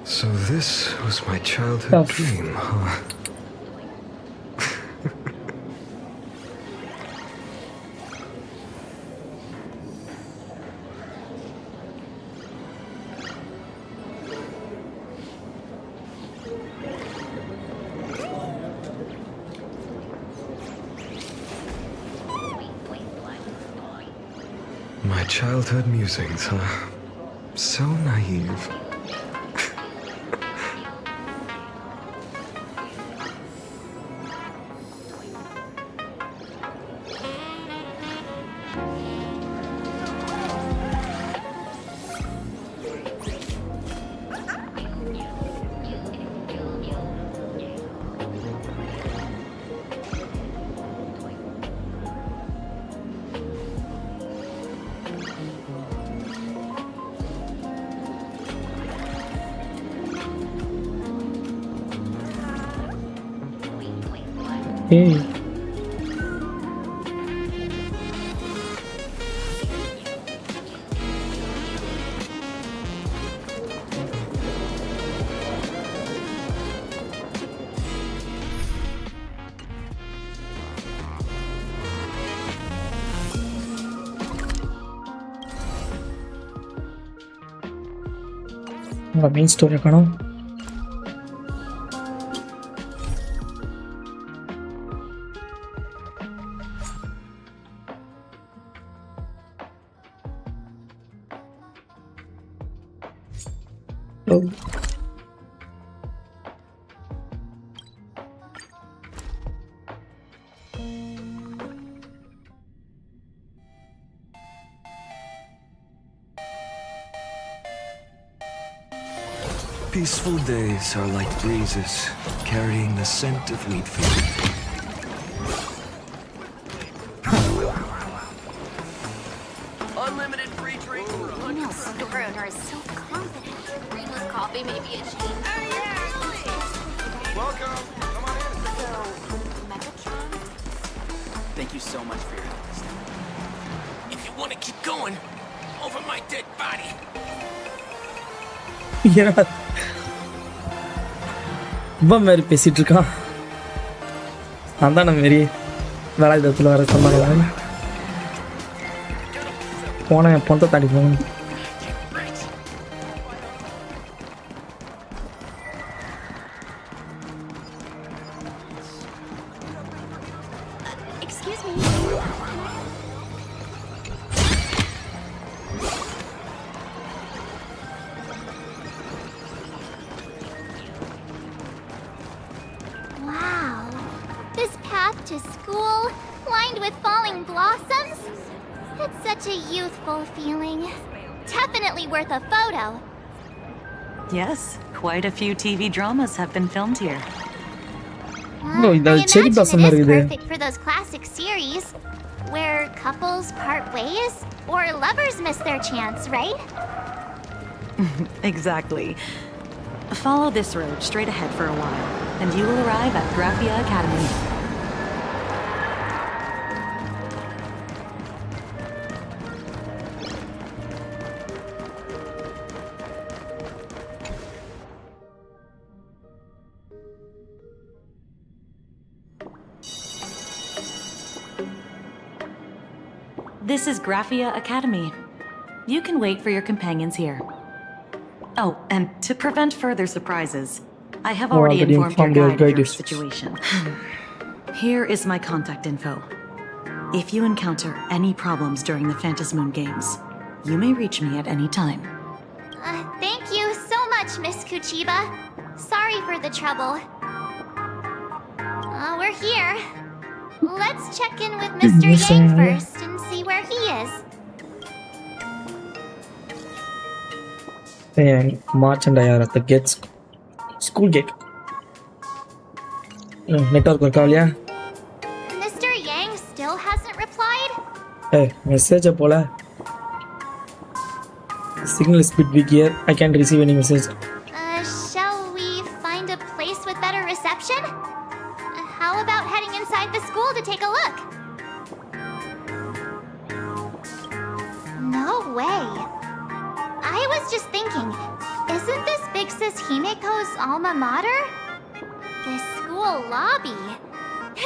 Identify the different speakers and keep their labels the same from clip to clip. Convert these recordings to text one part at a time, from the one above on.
Speaker 1: So this was my childhood dream, huh? My childhood musings, huh? So naive.
Speaker 2: Hey. Main story കാണാം.
Speaker 1: Peaceful days are like breezes, carrying the scent of wheat field.
Speaker 3: Unlimited free drink.
Speaker 4: You know, store owner is so confident. Greenless coffee may be a cheat. Oh, yeah,
Speaker 3: Welcome. Come on in.
Speaker 4: So, Megatron?
Speaker 3: Thank you so much for your help this time. If you want to keep going, over my dead body.
Speaker 2: ரொம்ப மாரி பேசிட்டு இருக்கான். அதான் மாரி வேலாயுதத்தில் வர சொன்னாங்க. போன பொண்ணை தாண்டி போகணும்.
Speaker 4: Excuse me. Wow. This path to school, lined with falling blossoms. It's such a youthful feeling. Definitely worth a photo.
Speaker 5: Yes, quite a few TV dramas have been filmed here.
Speaker 2: Oh,
Speaker 4: I
Speaker 2: the cherry
Speaker 4: imagine
Speaker 2: blossom
Speaker 4: it is
Speaker 2: are there.
Speaker 4: perfect for those classic series where couples part ways or lovers miss their chance, right?
Speaker 5: Exactly. Follow this road straight ahead for a while, and you will arrive at Arcadia Academy. This is Graphia Academy. You can wait for your companions here. Oh, and to prevent further surprises, I have already informed your guide of your situation. Here is my contact info. If you encounter any problems during the Phantasmoon Games, you may reach me at any time.
Speaker 4: Thank you so much, Miss Kuchiba. Sorry for the trouble. We're here. Let's check in with Mr. Yang first and see where he is.
Speaker 2: March and I are at the gates. School gate. Network work out, yeah?
Speaker 4: Mr. Yang still hasn't replied?
Speaker 2: Hey, message pola. Signal is bit weak here. I can't receive any message.
Speaker 4: Shall we find a place with better reception? How about heading inside the school to take a look? No way. I was just thinking, isn't this Himiko's alma mater? This school lobby.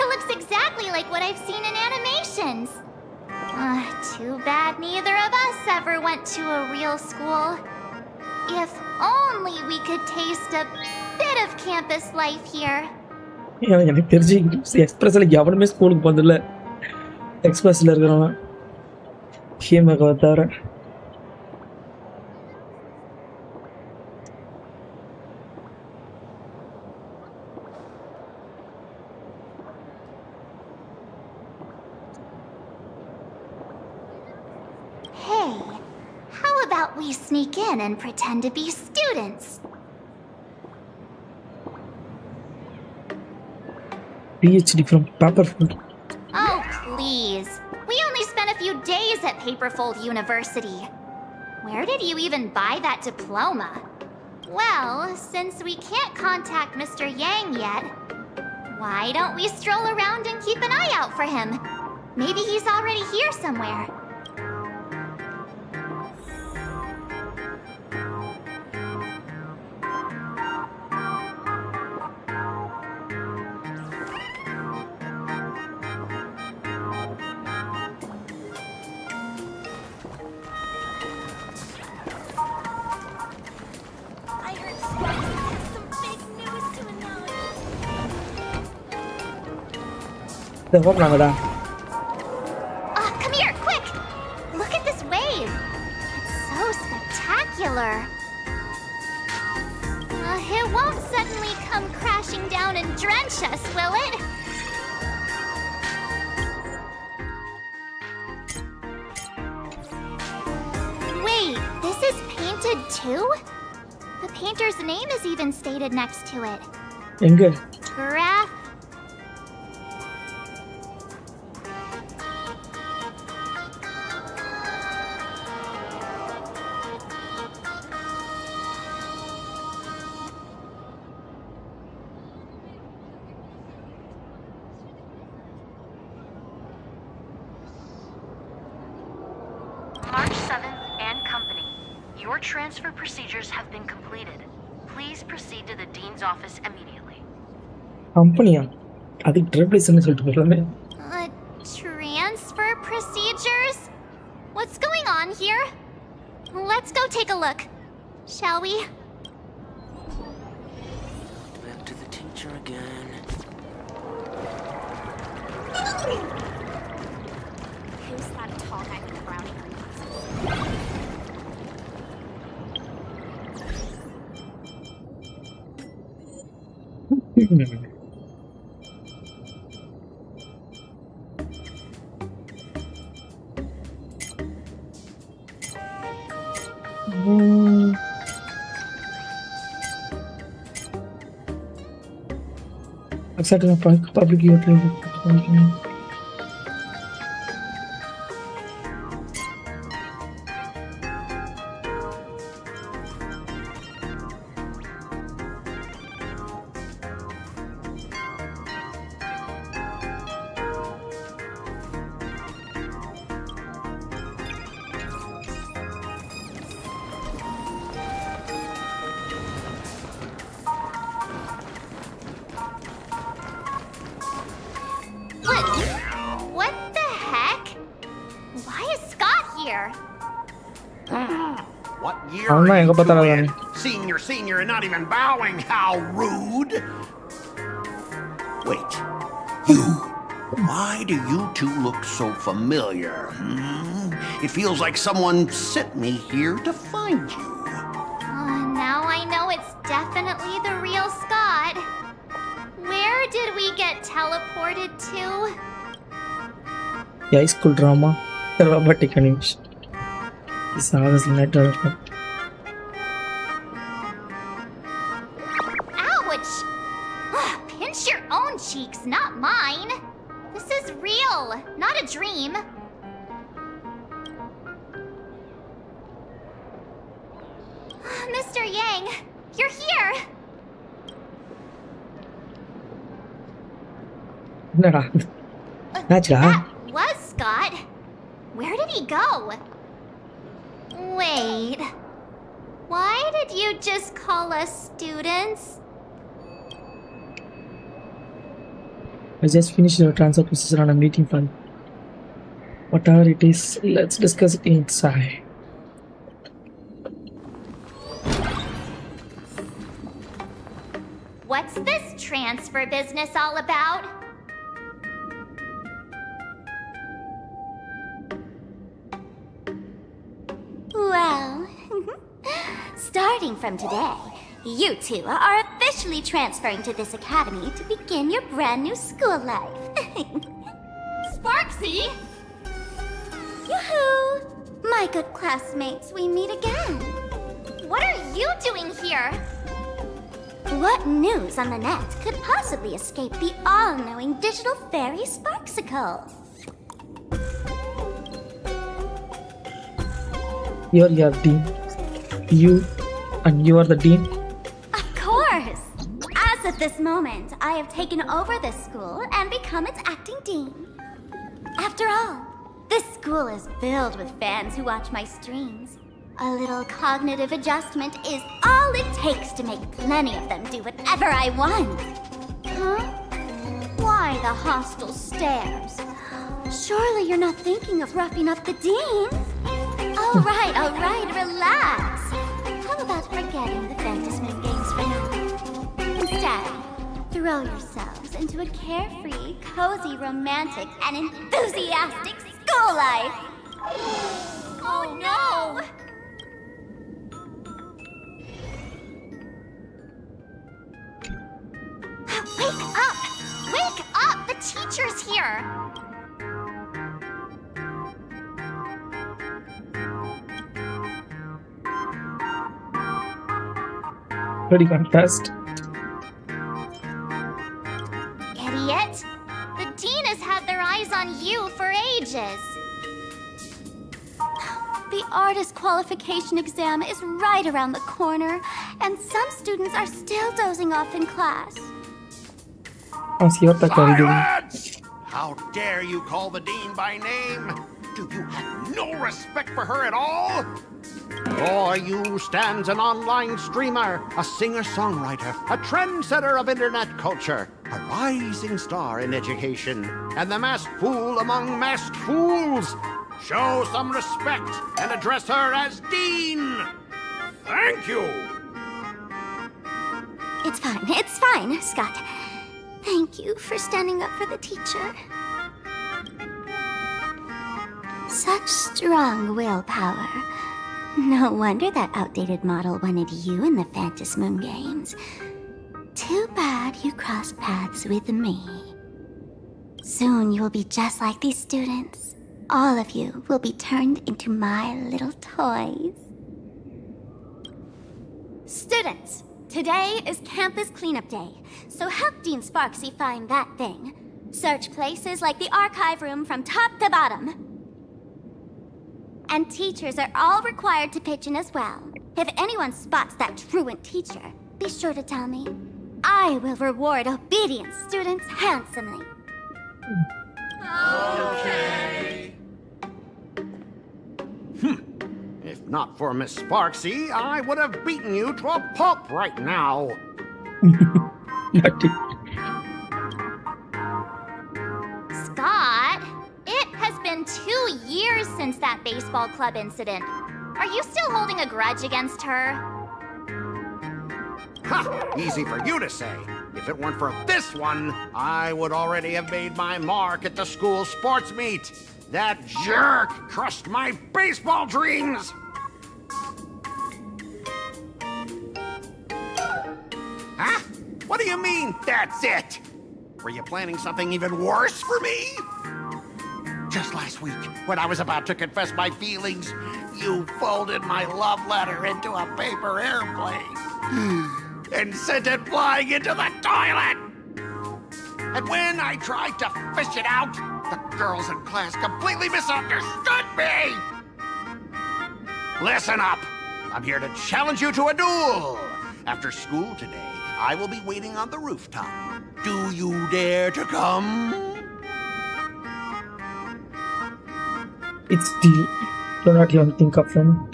Speaker 4: It looks exactly like what I've seen in animations. Too bad neither of us ever went to a real school. If only we could taste a bit of campus life here.
Speaker 2: எனக்கு தெரிஞ்சு எக்ஸ்பிரஸ்ல எவனுமே ஸ்கூலுக்கு போனதில்ல. எக்ஸ்பிரஸ்ல இருக்கிறவன் ஹீமேக்காவை தவிர.
Speaker 4: Hey, how about we sneak in and pretend to be students?
Speaker 2: PhD from Paperfold.
Speaker 4: Oh, please. We only spent a few days at Paperfold University. Where did you even buy that diploma? Well, since we can't contact Mr. Yang yet, why don't we stroll around and keep an eye out for him? Maybe he's already here somewhere.
Speaker 2: போறாங்கடா.
Speaker 4: Come here, quick! Look at this wave. It's so spectacular. It won't suddenly come crashing down and drench us, will it? Wait, this is painted too? The painter's name is even stated next to it.
Speaker 2: எங்க?
Speaker 4: Graph.
Speaker 5: March 7th and company. Your transfer procedures have been completed. Please proceed to the dean's office immediately.
Speaker 2: கம்பெனியா? அதுக்கு ட்ரிபிள்ஸ்னு சொல்லிட்டு போறலாமே.
Speaker 4: Transfer procedures? What's going on here? Let's go take a look, shall we?
Speaker 3: Back to the teacher again.
Speaker 4: Who's that tall guy with the brownie glasses?
Speaker 2: Accepted a public utility.
Speaker 4: What the heck? Why is Scott here?
Speaker 6: What year
Speaker 2: Oh, no,
Speaker 6: are you
Speaker 2: yung kapatid
Speaker 6: two
Speaker 2: lang.
Speaker 6: in? Senior, and not even bowing. How rude. Wait. You. Why do you two look so familiar? It feels like someone sent me here to find you.
Speaker 4: Now I know it's definitely the real Scott. Where did we get teleported to?
Speaker 2: High school drama. Robotic animation. This is later.
Speaker 4: Ouch! Pinch your own cheeks, not mine. This is real, not a dream. Mr. Yang, you're here.
Speaker 2: என்னடா? என்னாச்சுடா?
Speaker 4: That was Scott. Where did he go? Wait. Why did did you just call us students?
Speaker 2: I just finished the transfer procedure and I'm waiting for it. Whatever it is, let's discuss it inside.
Speaker 4: What's this transfer business all about? Well, starting from today, you two are officially transferring to this academy to begin your brand new school life. Sparksy! Yoo-hoo! My good classmates, we meet again. What are you doing here? What news on the net could possibly escape the all-knowing digital fairy Sparksicle?
Speaker 2: You're your dean. You are the dean.
Speaker 4: Of course! As of this moment, I have taken over this school and become its acting dean. After all, this school is filled with fans who watch my streams. A little cognitive adjustment is all it takes to make plenty of them do whatever I want. Huh? Why the hostile stares? Surely you're not thinking of roughing up the dean? All right, relax. How about forgetting the Fantasmin games for now? Instead, throw yourselves into a carefree, cozy, romantic, and enthusiastic school life. Oh no! Wake up! Wake up! The teacher's here!
Speaker 2: Pretty contest.
Speaker 4: Idiot! The dean has had their eyes on you for ages. The artist qualification exam is right around the corner, and some students are still dozing off in class.
Speaker 6: Silence! How dare you call the dean by name? Do you have no respect for her at all? Before you stands an online streamer, a singer-songwriter, a trendsetter of internet culture, a rising star in education, and the masked fool among masked fools. Show some respect and address her as Dean. Thank you.
Speaker 4: It's fine, Scott. Thank you for standing up for the teacher. Such strong willpower. No wonder that outdated model wanted you in the Fantasmin games. Too bad you crossed paths with me. Soon you'll be just like these students. All of you will be turned into my little toys. Students, today is campus cleanup day, so help Dean Sparksy find that thing. Search places like the archive room from top to bottom. And teachers are all required to pitch in as well. If anyone spots that truant teacher, be sure to tell me. I will reward obedient students handsomely.
Speaker 6: Okay. If not for Miss Sparksy, I would have beaten you to a pulp right now.
Speaker 4: Scott, it has been 2 years since that baseball club incident. Are you still holding a grudge against her?
Speaker 6: Ha! Easy for you to say. If it weren't for this one, I would already have made my mark at the school sports meet. That jerk crushed my baseball dreams! Huh? What do you mean, that's it? Were you planning something even worse for me? Just last week, when I was about to confess my feelings, you folded my love letter into a paper airplane and sent it flying into the toilet! And when I tried to fish it out, the girls in class completely misunderstood me! Listen up! I'm here to challenge you to a duel! After school today, I will be waiting on the rooftop. Do you dare to come?
Speaker 2: It's deal. Do not even think of him.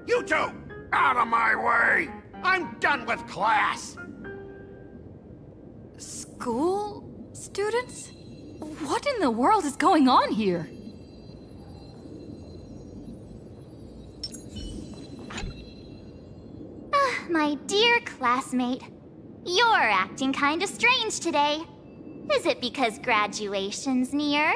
Speaker 6: You two, out of my way! I'm done with class!
Speaker 7: School students? What in the world is going on here?
Speaker 4: My dear classmate, you're acting kinda strange today. Is it because graduation's near?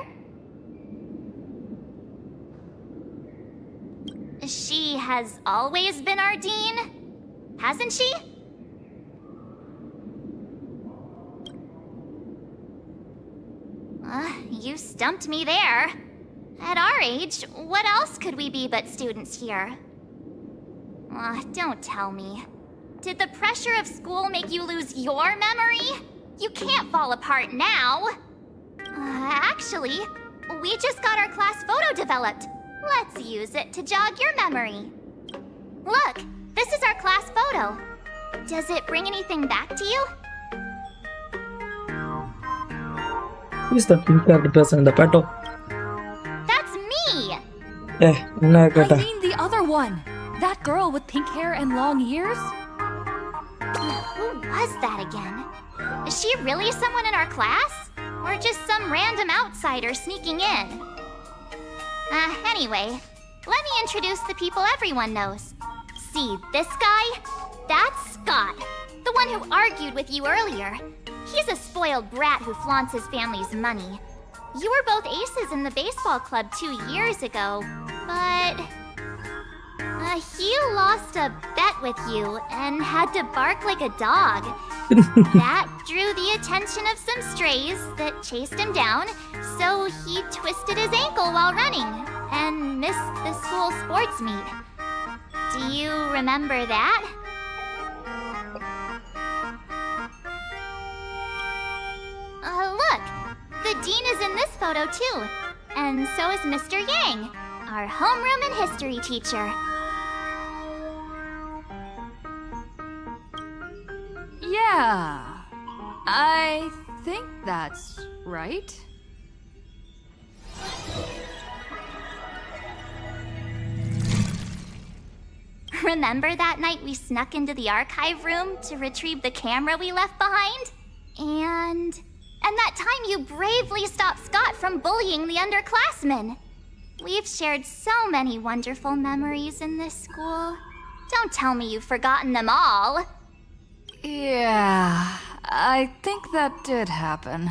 Speaker 4: She has always been our dean, hasn't she? You stumped me there. At our age, what else could we be but students here? Don't tell me. Did the pressure of school make you lose your memory? You can't fall apart now. Actually, we just got our class photo developed. Let's use it to jog your memory. Look, this is our class photo. Does it bring anything back to you?
Speaker 2: Who is the pink-haired person in the photo?
Speaker 4: That's me!
Speaker 7: I mean the other one. That girl with pink hair and long ears?
Speaker 4: Who was that again? Is she really someone in our class? Or just some random outsider sneaking in? Anyway, let me introduce the people everyone knows. See this guy? That's Scott, the one who argued with you earlier. He's a spoiled brat who flaunts his family's money. You were both aces in the baseball club 2 years ago, but... he lost a bet with you and had to bark like a dog. That drew the attention of some strays that chased him down, so he twisted his ankle while running and missed the school sports meet. Do you remember that? Look! The dean is in this photo too, and so is Mr. Yang, our homeroom and history teacher.
Speaker 7: Yeah, I think that's right.
Speaker 4: Remember that night we snuck into the archive room to retrieve the camera we left behind? And that time you bravely stopped Scott from bullying the underclassmen. We've shared so many wonderful memories in this school. Don't tell me you've forgotten them all.
Speaker 7: Yeah, I think that did happen.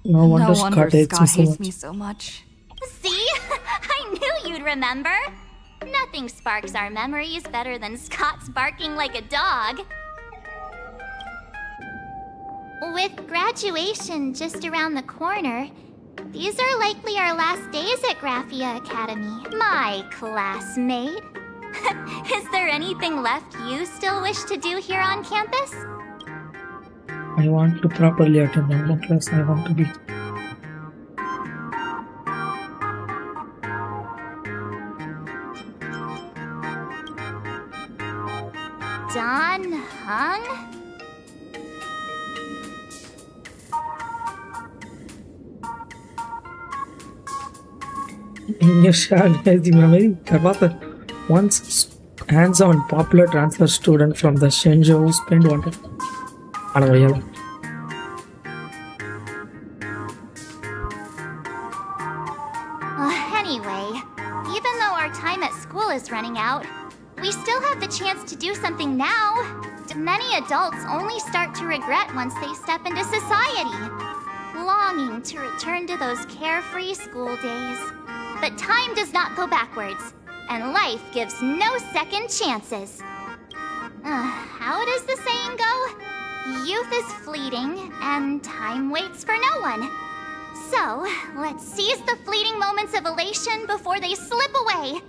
Speaker 2: No wonder
Speaker 7: Scott hates me so much.
Speaker 4: See? I knew you'd remember. Nothing sparks our memories better than Scott's barking like a dog. With graduation just around the corner, these are likely our last days at Graphia Academy. My classmate. Is there anything left you still wish to do here on campus?
Speaker 2: I want to properly attend all the class I want to be.
Speaker 4: Don Hung?
Speaker 2: In your shared memory, Karmata, once hands-on popular transfer student from the Shenzhou who spent one time.
Speaker 4: Anyway, even though our time at school is running out, we still have the chance to do something now. Many adults only start to regret once they step into society, longing to return to those carefree school days. But time does not go backwards, and life gives no second chances. How does the saying go? Youth is fleeting, and time waits for no one. So, let's seize the fleeting moments of elation before they slip away.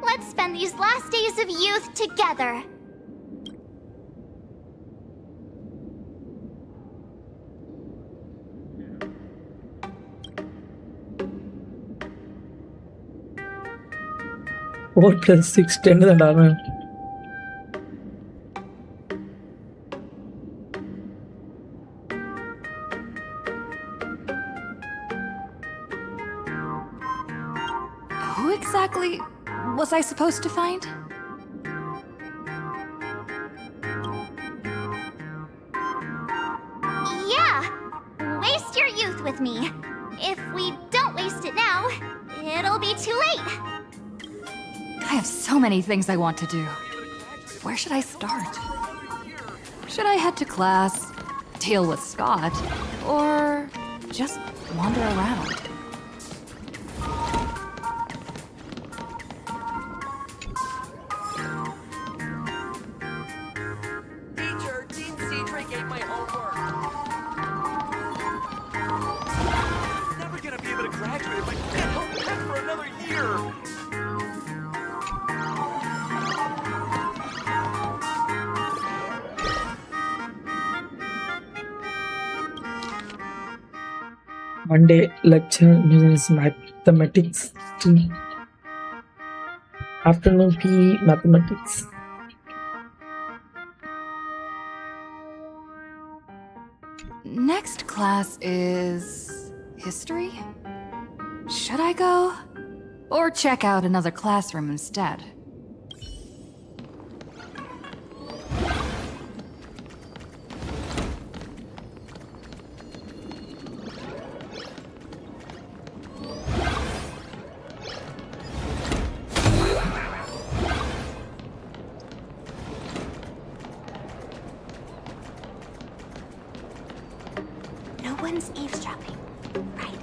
Speaker 4: Let's spend these last days of youth together.
Speaker 2: Four plus 6, 10 and armor.
Speaker 7: Who exactly was I supposed to find?
Speaker 4: math with me. If we don't waste it now, it'll be too late.
Speaker 7: I have so many things I want to do. Where should I start? Should I head to class, deal with Scott, or just wander around?
Speaker 3: Teacher, Dean Cedric ate my homework. Never gonna be able to graduate if I can't help Ted for another year.
Speaker 2: Monday lecture is mathematics. Afternoon PE mathematics.
Speaker 7: Next class is history? Should I go? Or check out another classroom instead?
Speaker 4: No one's eavesdropping, right?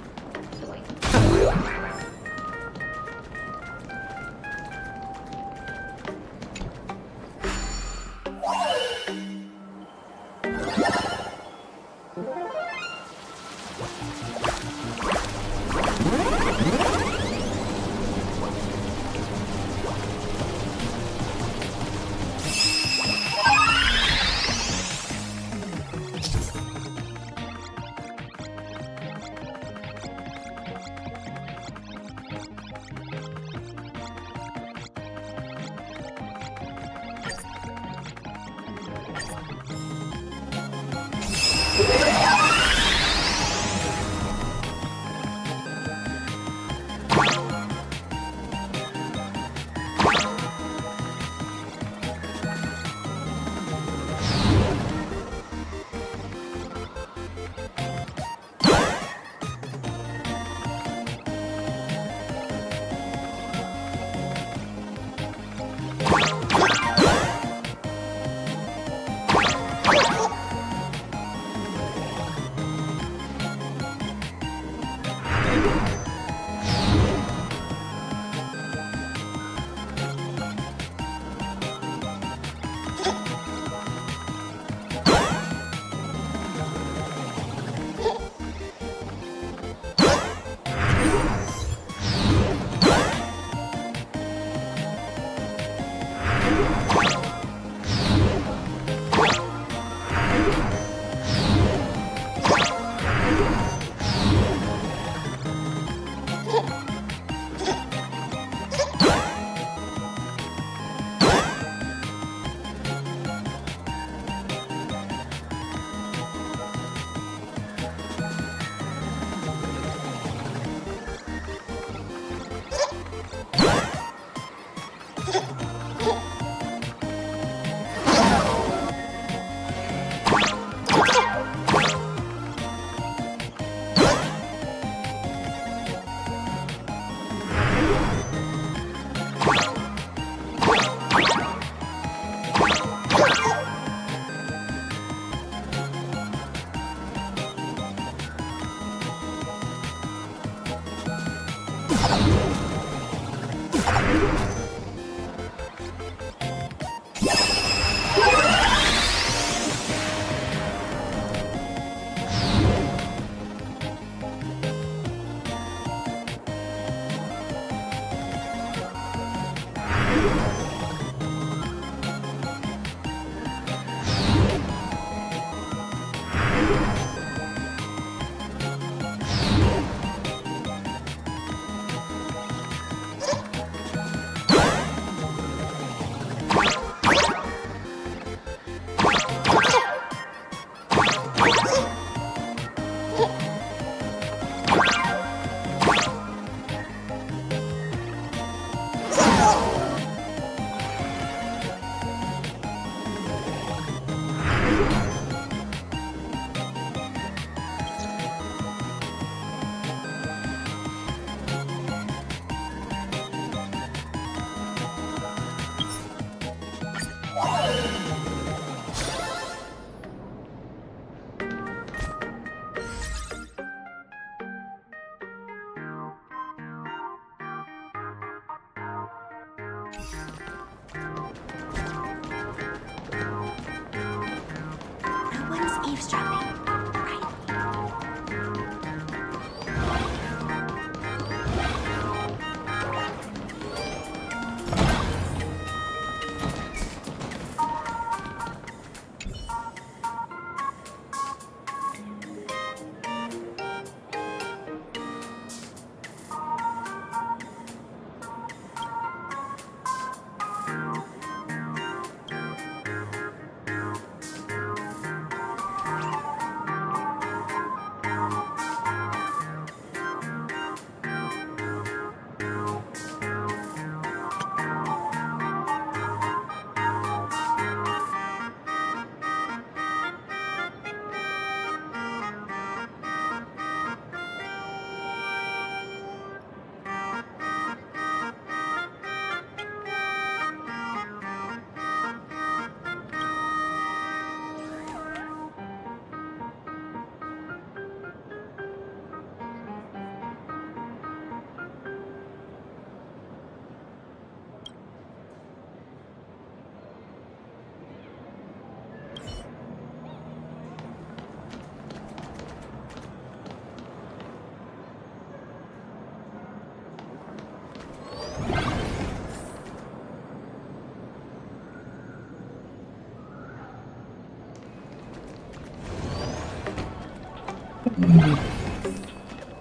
Speaker 4: eavesdropping. Right.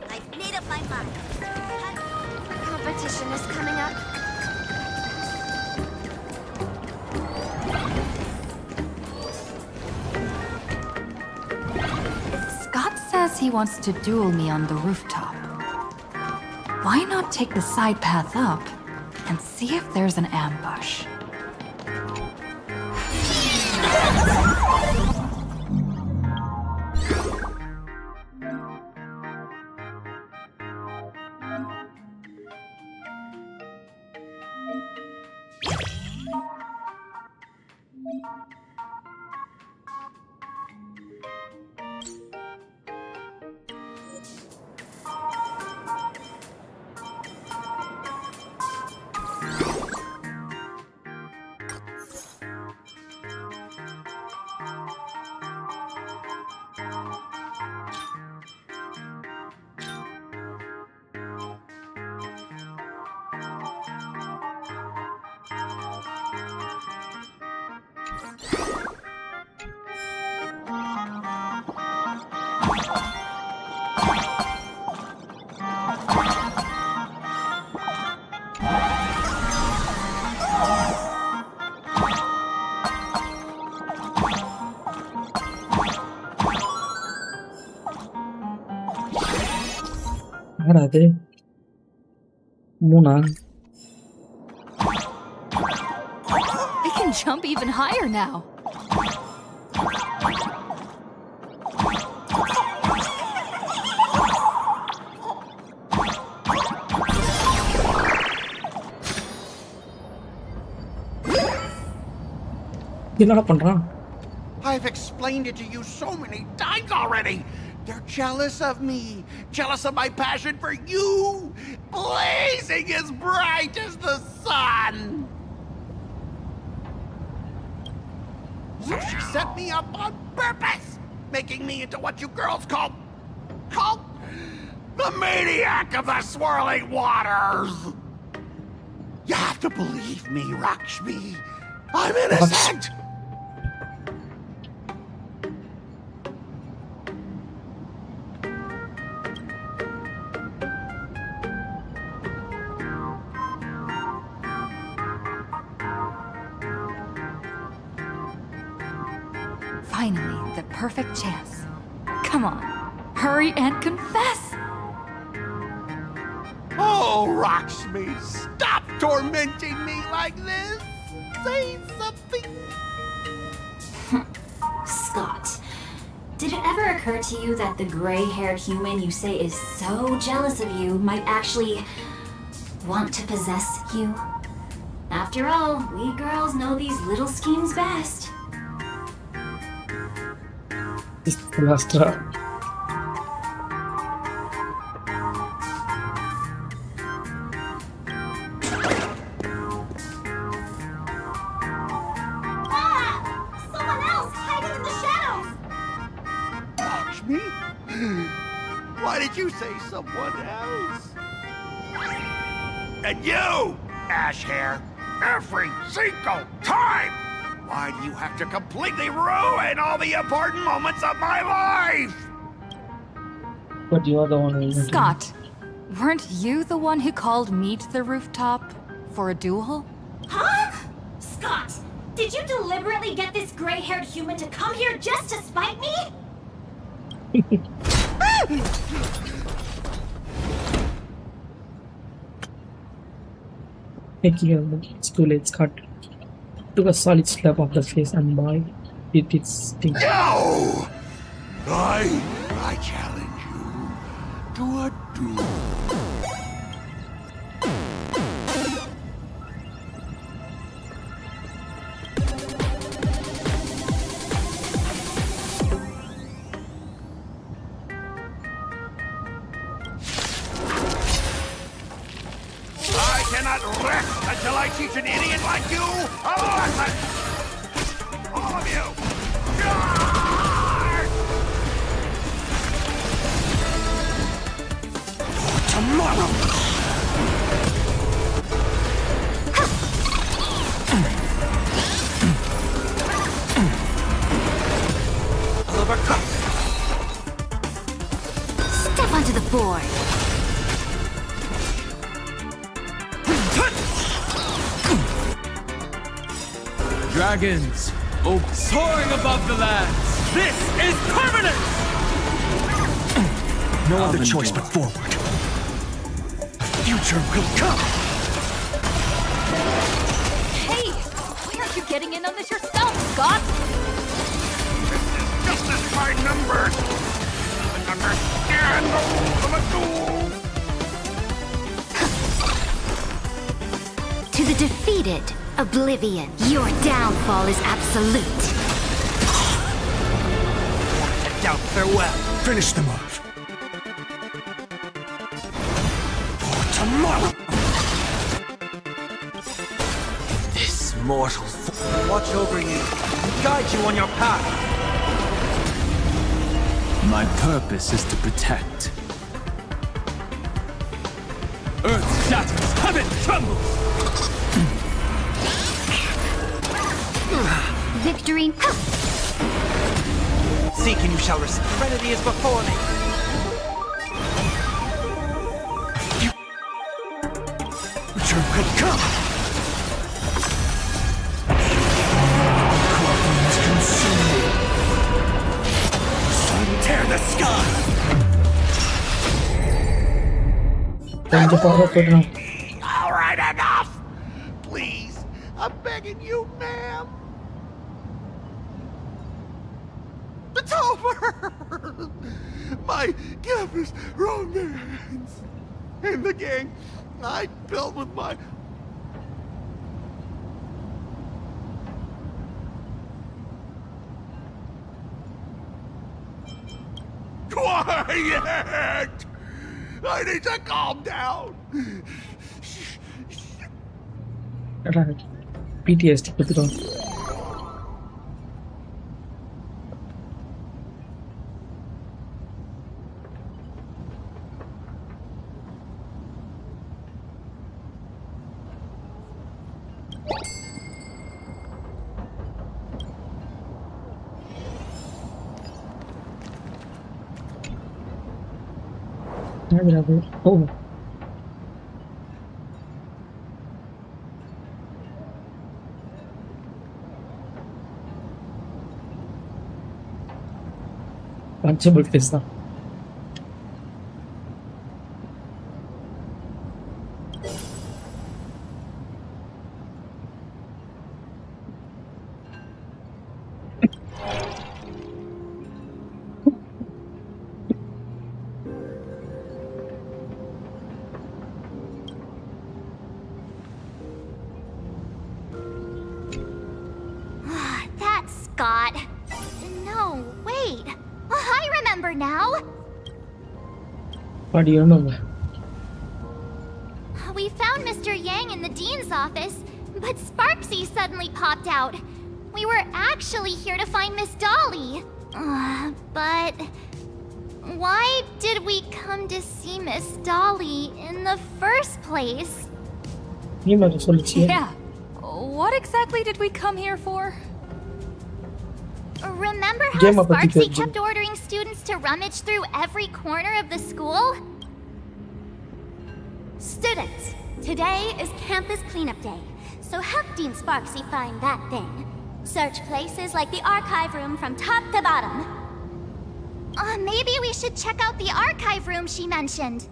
Speaker 8: I've made up my mind. Competition is coming up.
Speaker 7: Scott says he wants to duel me on the rooftop. Why not take the side path up and see if there's an ambush?
Speaker 2: என்னடா அது 3
Speaker 7: I can jump even higher now.
Speaker 2: என்னடா பண்றான்
Speaker 6: I've explained it to you so many times already. They're jealous of me, jealous of my passion for you, blazing as bright as the sun. So she set me up on purpose, making me into what you girls call the maniac of the swirling waters. You have to believe me, Lakshmi. I'm innocent.
Speaker 7: Finally, the perfect chance. Come on, hurry and confess!
Speaker 6: Oh, Lakshmi, stop tormenting me like this. Say something.
Speaker 9: Scott, did it ever occur to you that the gray-haired human you say is so jealous of you might actually want to possess you? After all, we girls know these little schemes best.
Speaker 2: Lastra.
Speaker 4: Someone else hiding in the shadows!
Speaker 6: Why did you say someone else? And you, Ash Hair, every single time! Why do you have to completely ruin all the important moments of my life?
Speaker 2: But you are the one who
Speaker 7: Scott, weren't you the one who called me to the rooftop for a duel?
Speaker 9: Huh? Scott, did you deliberately get this gray-haired human to come here just to spite me?
Speaker 2: Thank you. It's too late. Scott took a solid slap off the face, and boy, it stink.
Speaker 6: No! I challenge you to a duel. I cannot rest until I teach an idiot like you a lesson! All of you! Charge! Tomorrow! Overcut!
Speaker 8: Step onto the board.
Speaker 10: Dragons, soaring above the lands. This is permanent!
Speaker 1: No other choice but forward. Future will come!
Speaker 7: Hey, why aren't you getting in on this yourself, Scott?
Speaker 6: This is just as my numbers! Understand the rules of a duel!
Speaker 8: To the defeated, Oblivion. Your downfall is absolute.
Speaker 1: Doubt farewell. Finish the move. For tomorrow! This mortal
Speaker 10: Watch over you, guide you on your path. My purpose is to protect. Earth shatters, heaven trembles!
Speaker 8: Victory.
Speaker 10: Seek and you shall receive. Serenity is before me.
Speaker 1: future will come! Scorpions consume me. Sun tear the sky!
Speaker 2: Time to power up right now.
Speaker 6: All right, enough! Please, I'm begging you, ma'am. It's over! My campus romance! And the gang I built with my... Quiet! I need to calm down!
Speaker 2: Right. PTSD, put it on. Oh. Punchable face now.
Speaker 4: That's Scott. No, wait. I remember now.
Speaker 2: What do you remember?
Speaker 4: We found Mr. Yang in the dean's office, but Sparksy suddenly popped out. We were actually here to find Miss Dolly. But... why did we come to see Miss Dolly in the first place?
Speaker 7: Yeah. What exactly did we come here for?
Speaker 4: Remember how Sparksy kept ordering students to rummage through every corner of the school?
Speaker 8: Students, today is campus cleanup day, so help Dean Sparksy find that thing. Search places like the archive room from top to bottom.
Speaker 4: Maybe we should check out the archive room she mentioned.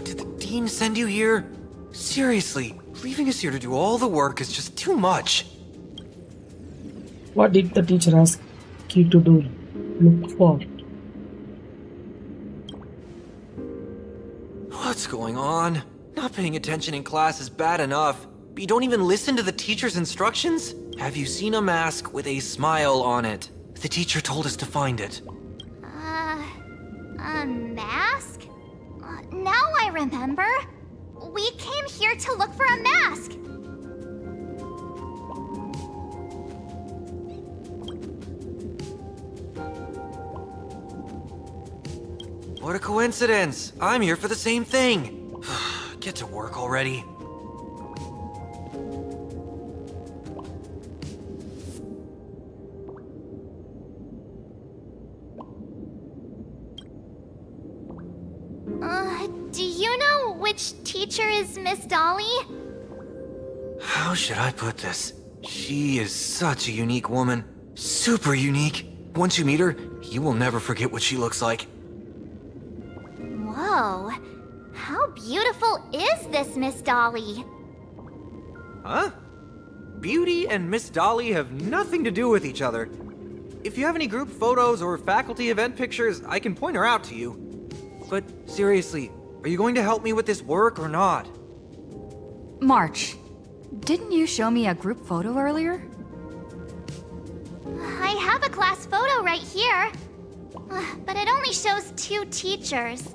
Speaker 11: Did the dean send you here? Seriously, leaving us here to do all the work is just too much.
Speaker 2: What did the teacher ask you to do? Look for.
Speaker 11: What's going on? Not paying attention in class is bad enough, but you don't even listen to the teacher's instructions? Have you seen a mask with a smile on it? The teacher told us to find it.
Speaker 4: A mask? Now I remember. We came here to look for a mask.
Speaker 11: What a coincidence! I'm here for the same thing! Get to work already.
Speaker 4: Do you know which teacher is Miss Dolly?
Speaker 11: How should I put this? She is such a unique woman. Super unique. Once you meet her, you will never forget what she looks like.
Speaker 4: Whoa. How beautiful is this Miss Dolly?
Speaker 11: Huh? Beauty and Miss Dolly have nothing to do with each other. If you have any group photos or faculty event pictures, I can point her out to you. But seriously, are you going to help me with this work or not?
Speaker 7: March, didn't you show me a group photo earlier?
Speaker 4: I have a class photo right here. But it only shows 2 teachers.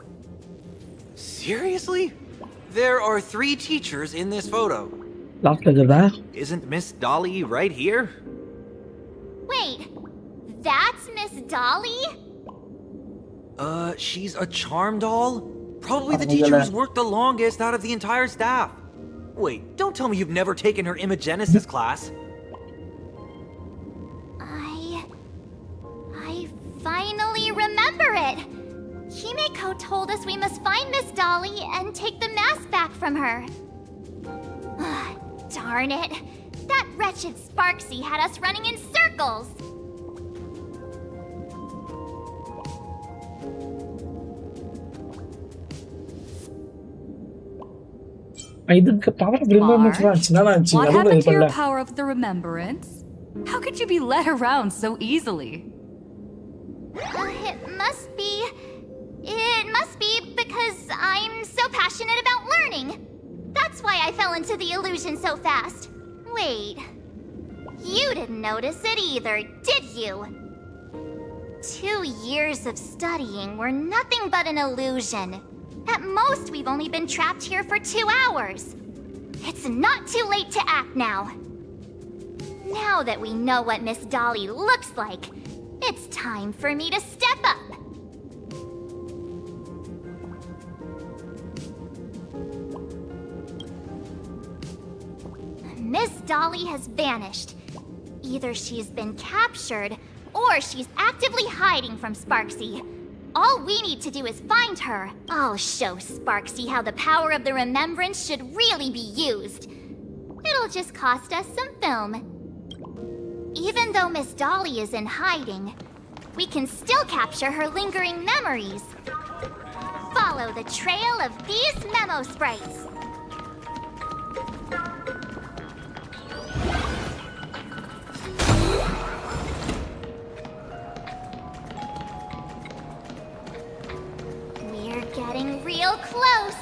Speaker 11: Seriously? There are 3 teachers in this photo. Isn't Miss Dolly right here?
Speaker 4: Wait, that's Miss Dolly?
Speaker 11: She's a charm doll? Probably the teacher who's worked the longest out of the entire staff. Wait, don't tell me you've never taken her Imagenesis class.
Speaker 4: I finally remember it! Himeko told us we must find Miss Dolly and take the mask back from her. Darn it! That wretched Sparksy had us running in circles!
Speaker 7: March, what happened to your power of the remembrance? How could you be led around so easily?
Speaker 4: It must be because I'm so passionate about learning. That's why I fell into the illusion so fast. Wait, you didn't notice it either, did you? 2 years of studying were nothing but an illusion. At most, we've only been trapped here for 2 hours. It's not too late to act now. Now that we know what Miss Dolly looks like, it's time for me to step up. Miss Dolly has vanished. Either she's been captured, or she's actively hiding from Sparksy. All we need to do is find her. I'll show Sparksy how the power of the remembrance should really be used. It'll just cost us some film. Even though Miss Dolly is in hiding, we can still capture her lingering memories. Follow the trail of these memo sprites. We're getting real close.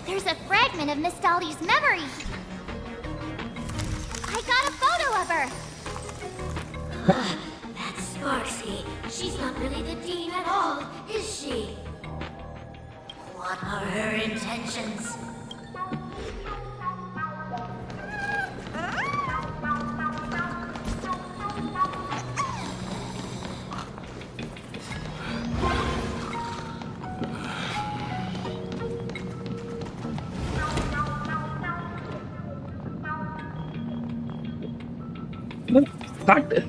Speaker 4: There's a fragment of Miss Dolly's memory. I got a photo of her.
Speaker 9: That's Sparksy. She's not really the dean at all, is she? What are her intentions?
Speaker 2: Cut.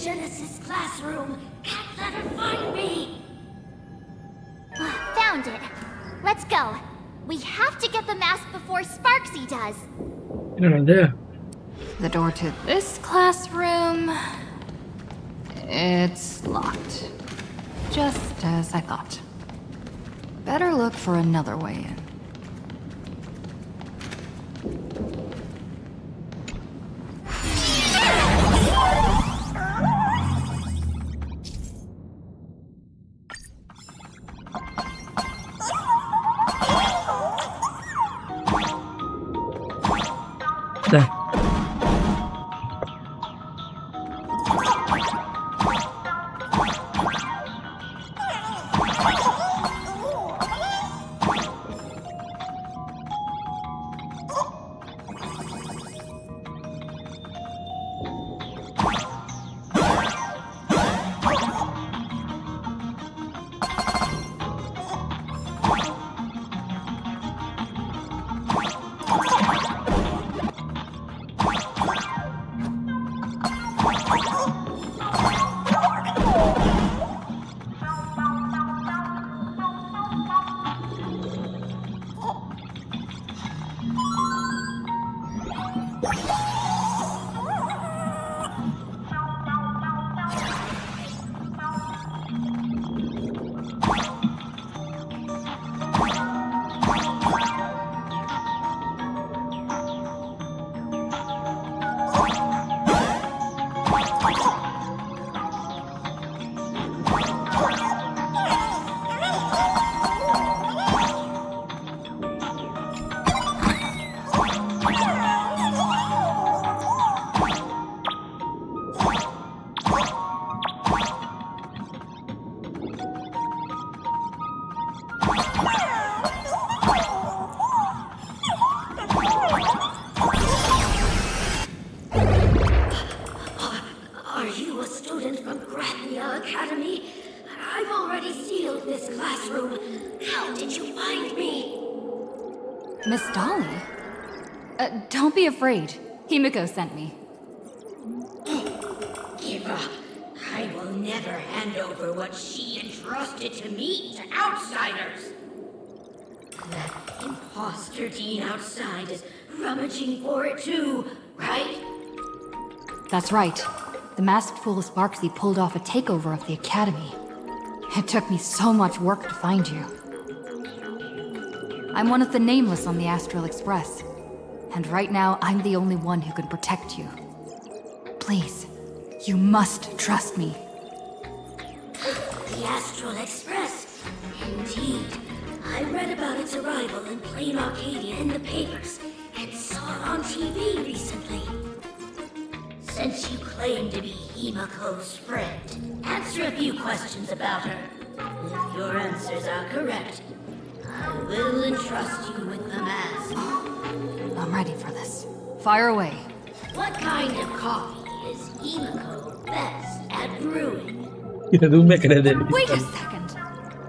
Speaker 9: Genesis classroom. Can't let her find me.
Speaker 4: Found it. Let's go. We have to get the mask before Sparksy does.
Speaker 2: No, there.
Speaker 7: The door to this classroom... it's locked. Just as I thought. Better look for another way in.
Speaker 2: There.
Speaker 9: Are you a student from Arcadia Academy? I've already sealed this classroom. How did you find me?
Speaker 7: Miss Dolly? Don't be afraid. Himiko sent me.
Speaker 9: Give up. I will never hand over what she entrusted to me to outsiders. That imposter dean outside is rummaging for it too, right?
Speaker 7: That's right. The masked fool Sparksy pulled off a takeover of the Academy. It took me so much work to find you. I'm one of the nameless on the Astral Express. And right now, I'm the only one who can protect you. Please, you must trust me.
Speaker 9: The Astral Express? Indeed. I read about its arrival in plain Arcadia in the papers, and saw it on TV recently. Since you claim to be Himiko's friend, answer a few questions about her. If your answers are correct, I will entrust you with the mask.
Speaker 7: I'm ready for this. Fire away.
Speaker 9: What kind of coffee is Himiko best at brewing?
Speaker 7: Wait a second.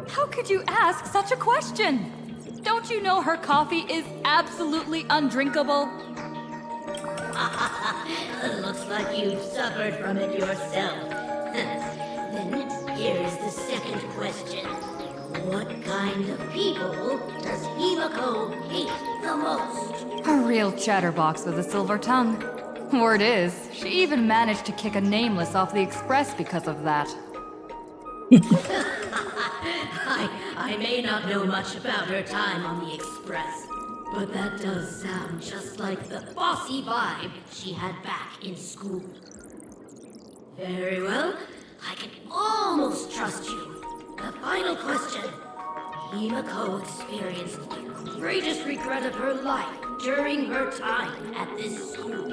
Speaker 7: How could you ask such a question? Don't you know her coffee is absolutely undrinkable?
Speaker 9: Looks like you've suffered from it yourself. Then here's the second question. What kind of people does Himiko hate the most?
Speaker 7: A real chatterbox with a silver tongue. Word is, she even managed to kick a nameless off the Express because of that.
Speaker 9: I may not know much about her time on the Express, but that does sound just like the bossy vibe she had back in school. Very well, I can almost trust you. The final question. Himiko experienced the greatest regret of her life during her time at this school.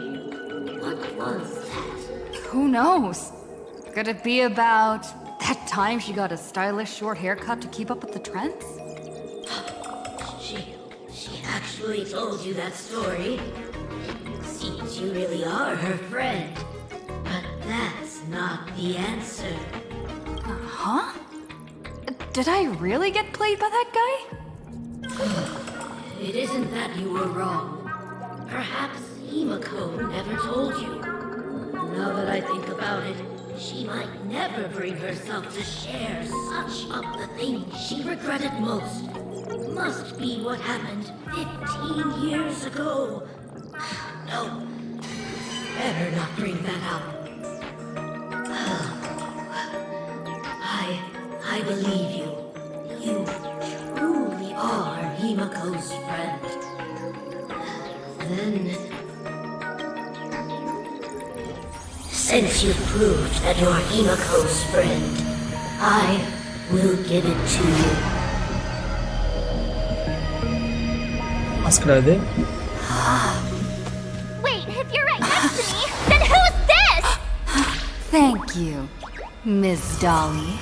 Speaker 9: What was that?
Speaker 7: Who knows? Could it be about that time she got a stylish short haircut to keep up with the trends?
Speaker 9: She actually told you that story. Seems you really are her friend. But that's not the answer.
Speaker 7: Huh? Did I really get played by that guy?
Speaker 9: It isn't that you were wrong. Perhaps Himiko never told you. Now that I think about it, she might never bring herself to share such of the things she regretted most. Must be what happened 15 years ago. No, better not bring that up. I believe you. You truly are Himiko's friend. Then, since you've proved that you're Himiko's friend, I will give it to you.
Speaker 4: Wait, if you're right next to me, then who's this?
Speaker 7: Thank you, Miss Dolly.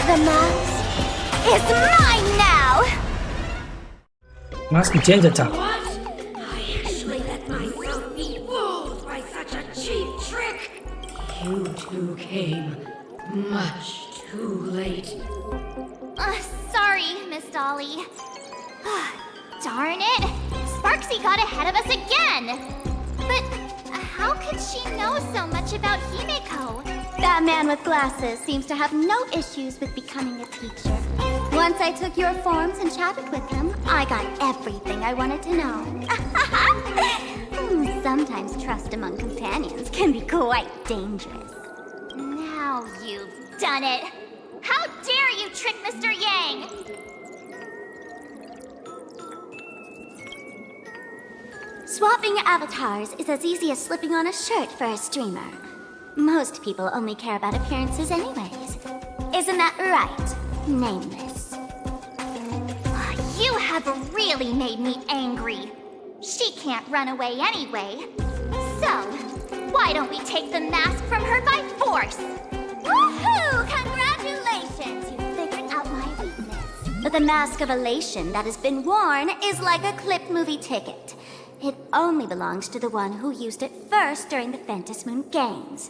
Speaker 4: The mask is mine now!
Speaker 2: Mask change acha.
Speaker 9: What? I actually let myself be fooled by such a cheap trick. You two came much too late.
Speaker 4: Sorry, Miss Dolly. Darn it! Sparksy got ahead of us again! But how could she know so much about Himiko? That man with glasses seems to have no issues with becoming a teacher. Once I took your forms and chatted with him, I got everything I wanted to know. Sometimes trust among companions can be quite dangerous. Now you've done it! How dare you trick Mr. Yang!
Speaker 8: Swapping avatars is as easy as slipping on a shirt for a streamer. Most people only care about appearances anyways. Isn't that right, Nameless? You have really made me angry. She can't run away anyway. So, why don't we take the mask from her by force? Woohoo! Congratulations! You figured out my weakness. But the mask of elation that has been worn is like a clipped movie ticket. It only belongs to the one who used it first during the Ventus Moon Games.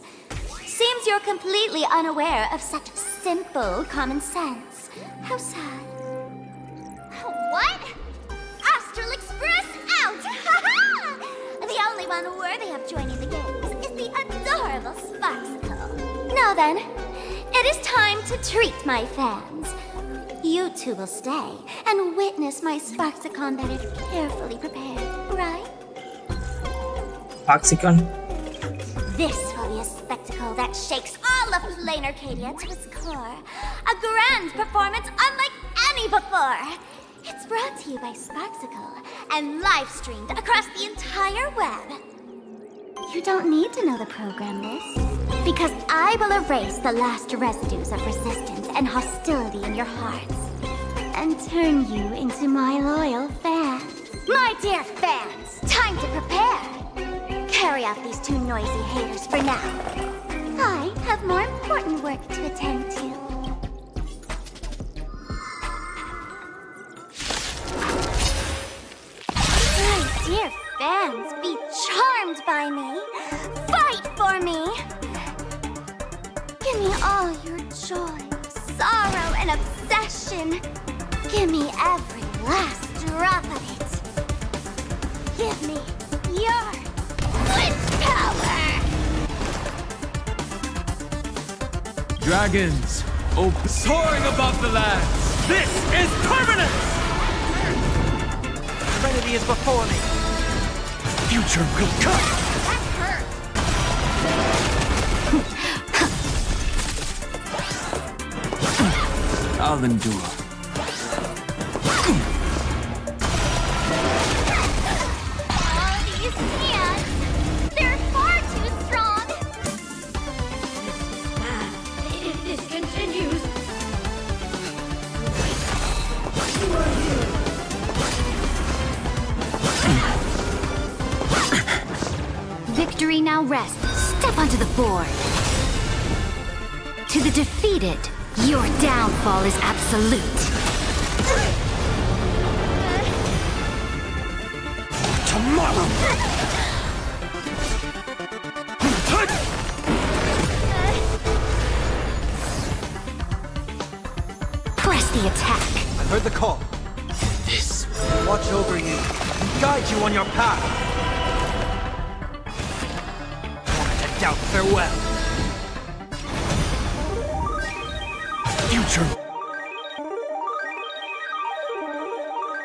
Speaker 8: Seems you're completely unaware of such simple common sense. How sad.
Speaker 4: What? Astral Express out! The only one worthy of joining the games is the adorable Sparksicle.
Speaker 8: Now then, it is time to treat my fans. You two will stay and witness my Sparksicon that is carefully prepared, right?
Speaker 2: Sparksicon.
Speaker 8: This will be a spectacle that shakes all of plain Arcadia to its core. A grand performance unlike any before. It's brought to you by Sparksicle and live streamed across the entire web. You don't need to know the program list, because I will erase the last residues of resistance and hostility in your hearts and turn you into my loyal fans. My dear fans, time to prepare. Carry out these two noisy haters for now. I have more important work to attend to. Dear fans, be charmed by me. Fight for me. Give me all your joy, sorrow, and obsession. Give me every last drop of it. Give me your witch power.
Speaker 10: Dragons, soaring above the lands. This is permanence!
Speaker 11: Trinity is before me.
Speaker 1: Future will come.
Speaker 4: That hurt.
Speaker 1: I'll endure.
Speaker 4: All these hands, they're far too strong.
Speaker 8: If this continues, victory now rests. Step onto the board. To the defeated, your downfall is absolute.
Speaker 1: Tomorrow!
Speaker 8: Press the attack.
Speaker 11: I heard the call.
Speaker 1: This
Speaker 11: Watch over you and guide you on your path. I doubt farewell.
Speaker 1: future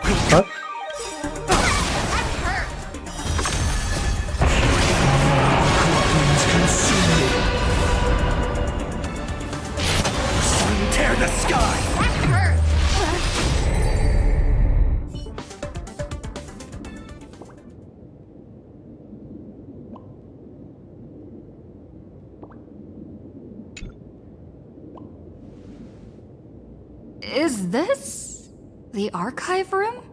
Speaker 2: Huh?
Speaker 1: Goblins consume me. Tear the sky!
Speaker 4: That hurt.
Speaker 7: Is this the archive room?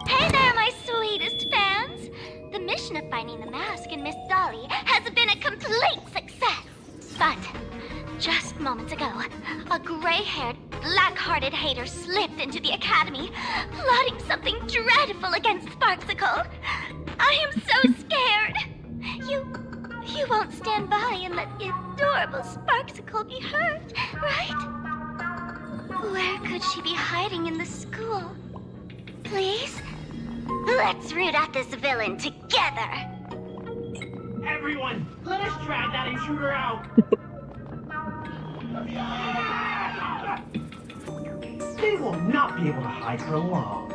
Speaker 4: Hey there, my sweetest fans! The mission of finding the mask and Miss Dolly has been a complete success. But just moments ago, a gray-haired, black-hearted hater slipped into the academy, plotting something dreadful against Sparksicle. I am so scared. You won't stand by and let the adorable Sparksicle be hurt, right? Where could she be hiding in the school? Please? Let's root out this villain together.
Speaker 12: Everyone, let us drag that intruder out. They will not be able to hide for long.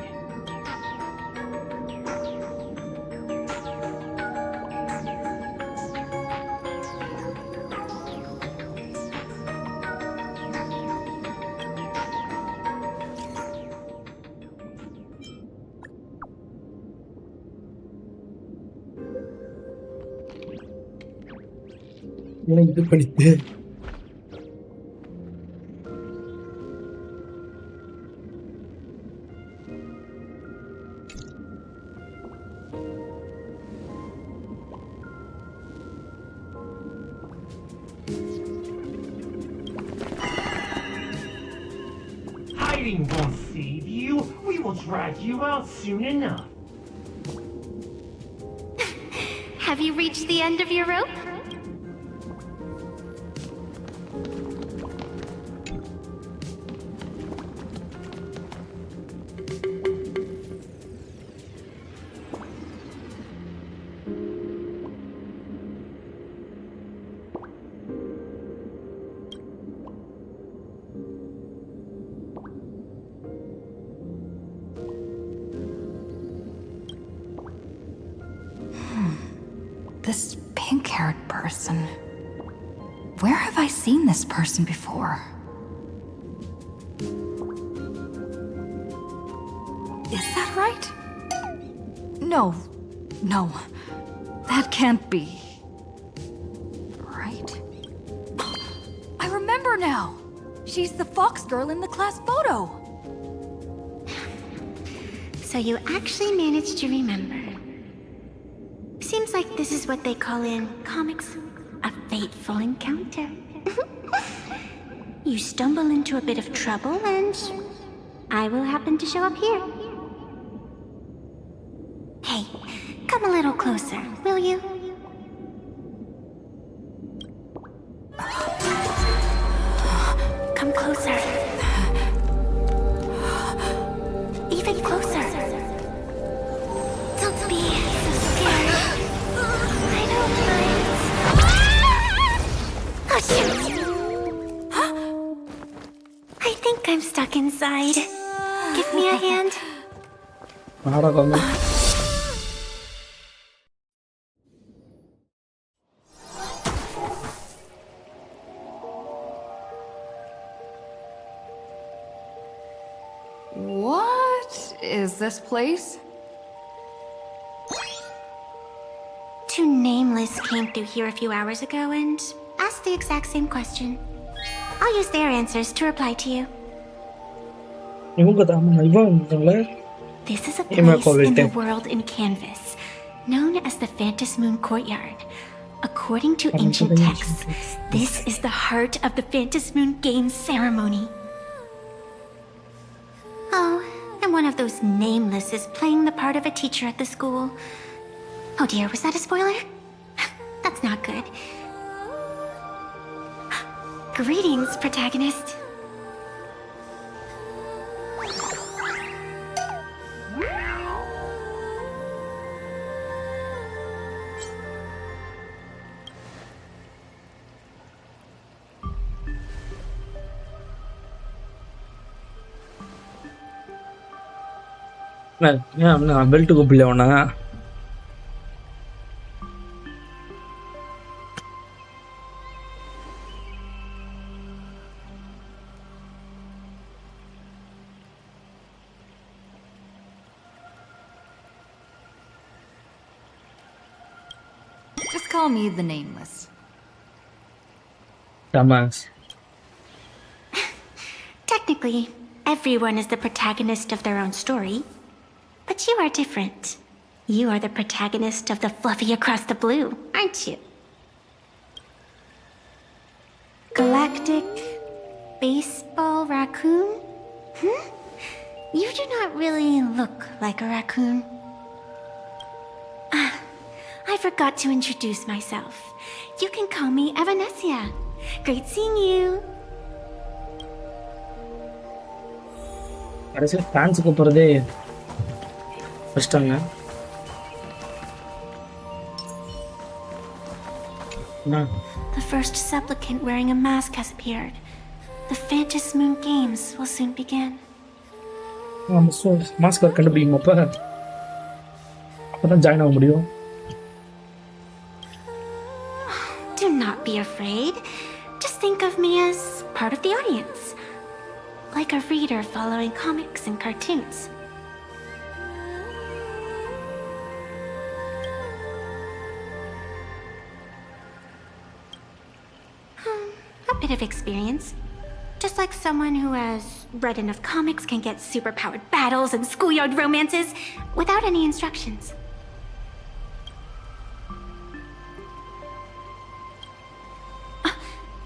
Speaker 2: ஏன்னா இது படித்து
Speaker 12: Hiding won't save you. We will drag you out soon enough.
Speaker 4: Have you reached the end of your rope?
Speaker 7: This pink-haired person. Where have I seen this person before? Is that right? No. No. That can't be. Right? I remember now! She's the fox girl in the class photo!
Speaker 8: So you actually managed to remember. Seems like this is what they call in comics a fateful encounter. You stumble into a bit of trouble and I will happen to show up here. Hey, come a little closer, will you? Come closer. Even closer. Don't be so scared. I don't mind. Oh, shoot! I think I'm stuck inside. Give me a hand.
Speaker 7: What is this place?
Speaker 8: Two nameless came through here a few hours ago and asked the exact same question. I'll use their answers to reply to you. This is a place in the world in Canvas, known as the Phantom Moon Courtyard. According to ancient texts, this is the heart of the Phantom Moon Games ceremony. Oh, and one of those nameless is playing the part of a teacher at the school. Oh dear, was that a spoiler? That's not good. Greetings, protagonist.
Speaker 2: Belt கூப்பிடல உன
Speaker 7: Just call me the Nameless.
Speaker 2: Dumbass.
Speaker 8: Technically, everyone is the protagonist of their own story. But you are different. You are the protagonist of the Fluffy Across the Blue, aren't you? Galactic baseball raccoon? You do not really look like a raccoon. I forgot to introduce myself. You can call me Evanessia. Great seeing you.
Speaker 2: கடைசியில் fans கூப்பிட்றதே ஃபஸ்ட்டாங்க
Speaker 8: The first supplicant wearing a mask has appeared. The Phantom Moon Games will soon begin.
Speaker 2: Mask work கண்டுபிடிக்கும் அப்போ தான் join ஆக முடியும்.
Speaker 8: Do not be afraid. Just think of me as part of the audience. Like a reader following comics and cartoons. formative experience. Just like someone who has read enough comics can get superpowered battles and schoolyard romances without any instructions.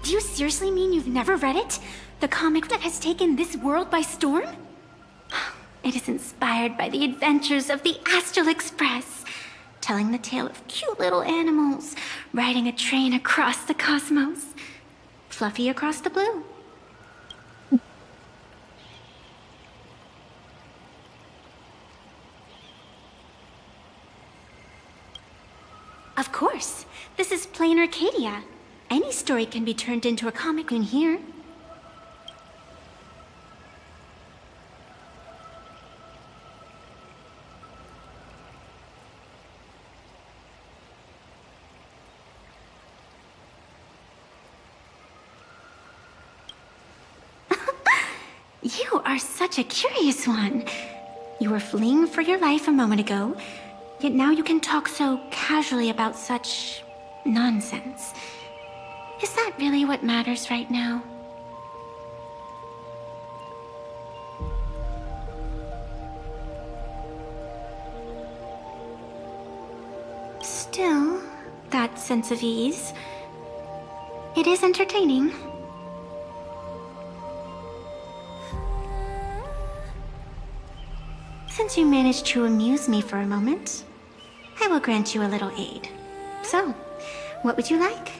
Speaker 8: Do you seriously mean you've never read it? The comic that has taken this world by storm? It is inspired by the adventures of the Astral Express, telling the tale of cute little animals riding a train across the cosmos. Fluffy across the blue. Of course. This is plain Arcadia. Any story can be turned into a comic in here. You are such a curious one. You were fleeing for your life a moment ago, yet now you can talk so casually about such nonsense. Is that really what matters right now? Still, that sense of ease, it is entertaining. Since you managed to amuse me for a moment, I will grant you a little aid. So, what would you like?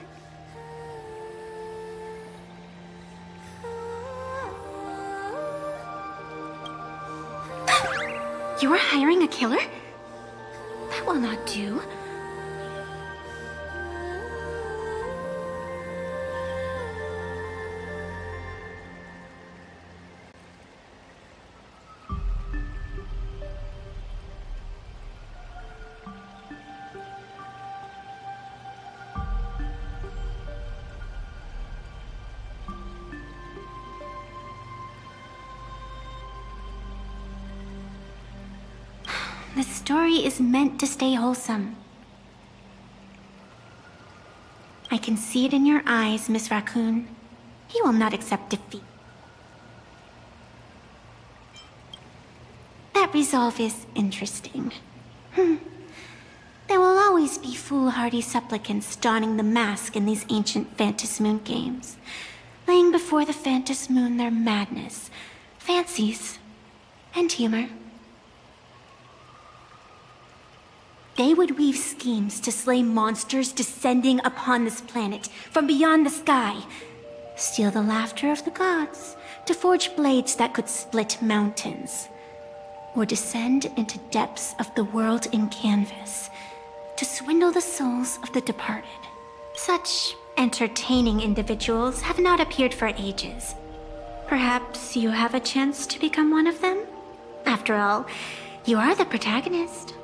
Speaker 8: You are hiring a killer? That will not do. The story is meant to stay wholesome. I can see it in your eyes, Miss Raccoon. He will not accept defeat. That resolve is interesting. There will always be foolhardy supplicants donning the mask in these ancient Phantasmoon games, laying before the Phantasmoon their madness, fancies, and humor. They would weave schemes to slay monsters descending upon this planet from beyond the sky, steal the laughter of the gods to forge blades that could split mountains, or descend into depths of the world in canvas to swindle the souls of the departed. Such entertaining individuals have not appeared for ages. Perhaps you have a chance to become one of them? After all, you are the protagonist.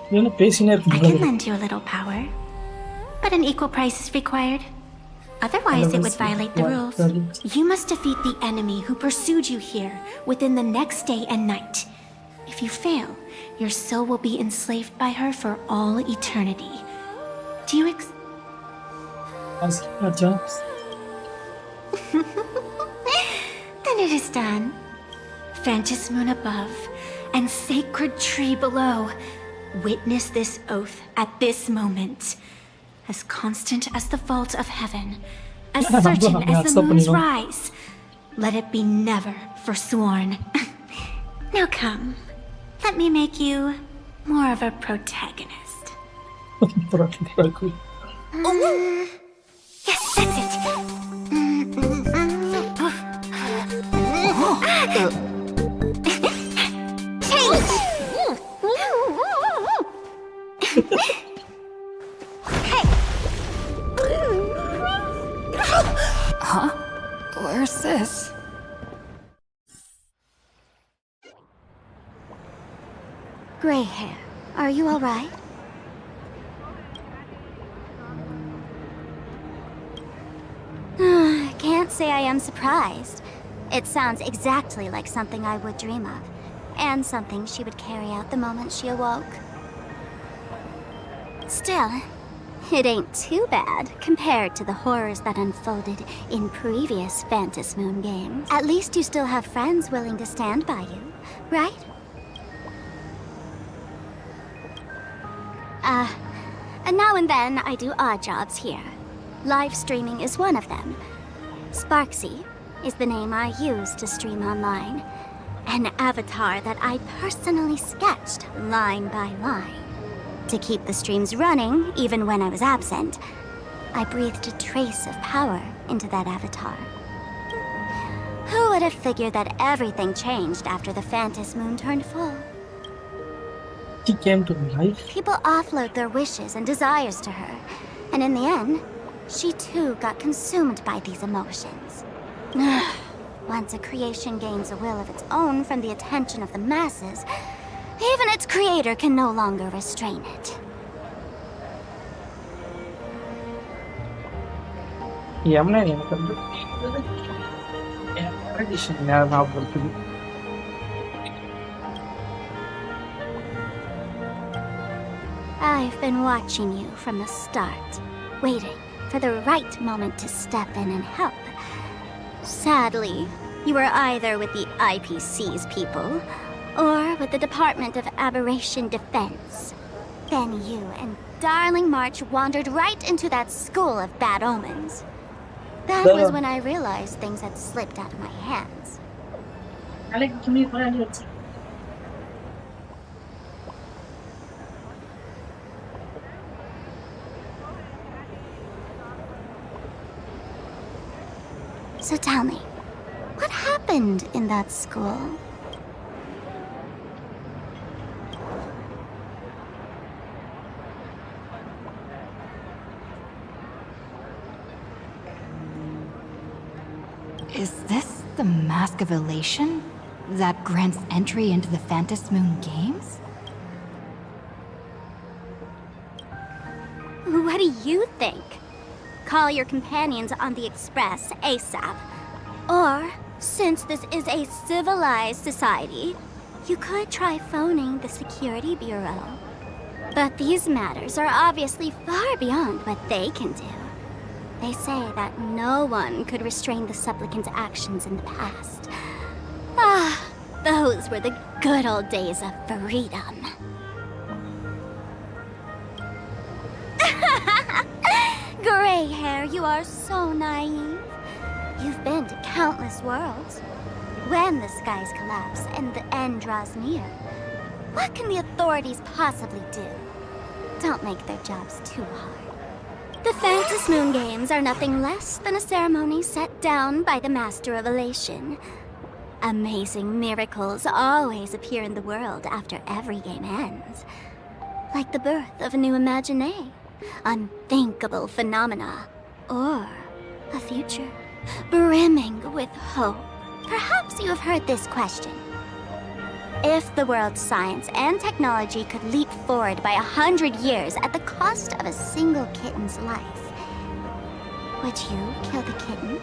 Speaker 8: I can lend you a little power, but an equal price is required. Otherwise, it would violate the rules. You must defeat the enemy who pursued you here within the next day and night. If you fail, your soul will be enslaved by her for all eternity. Do you Then it is done. Phantasmoon above and sacred tree below. Witness this oath at this moment. As constant as the vault of heaven, as certain as the moon's rise. Let it be never forsworn. Now come, let me make you more of a protagonist. Yes, that's it. Change!
Speaker 7: Huh? Where's this?
Speaker 8: Gray hair, are you all right? Can't say I am surprised. It sounds exactly like something I would dream of, and something she would carry out the moment she awoke. Still, It ain't too bad compared to the horrors that unfolded in previous Phantom Moon games. At least you still have friends willing to stand by you, right? And now and then I do odd jobs here. Live streaming is one of them. Sparksy is the name I use to stream online. An avatar that I personally sketched line by line. To keep the streams running, even when I was absent, I breathed a trace of power into that avatar. Who would have figured that everything changed after the Phantom Moon turned full?
Speaker 2: She came to life.
Speaker 8: People offload their wishes and desires to her, and in the end, she too got consumed by these emotions. Once a creation gains a will of its own from the attention of the masses, even its creator can no longer restrain it. I've been watching you from the start, waiting for the right moment to step in and help. Sadly, you were either with the IPC's people, or with the Department of Aberration Defense. Then you and Darling March wandered right into that school of bad omens. That was when I realized things had slipped out of my hands. So tell me, what happened in that school?
Speaker 7: Is this the Mask of Elation that grants entry into the Phantom Moon games?
Speaker 8: What do you think? Call your companions on the Express ASAP. Or, since this is a civilized society, you could try phoning the Security Bureau. But these matters are obviously far beyond what they can do. They say that no one could restrain the supplicant's actions in the past. Ah, those were the good old days of freedom. Gray hair, you are so naive. You've been to countless worlds. When the skies collapse and the end draws near, what can the authorities possibly do? Don't make their jobs too hard. The Phantom Moon Games are nothing less than a ceremony set down by the Master of Elation. Amazing miracles always appear in the world after every game ends. Like the birth of a new imagination, unthinkable phenomena, or a future brimming with hope. Perhaps you have heard this question. If the world's science and technology could leap forward by 100 years at the cost of a single kitten's life, would you kill the kitten?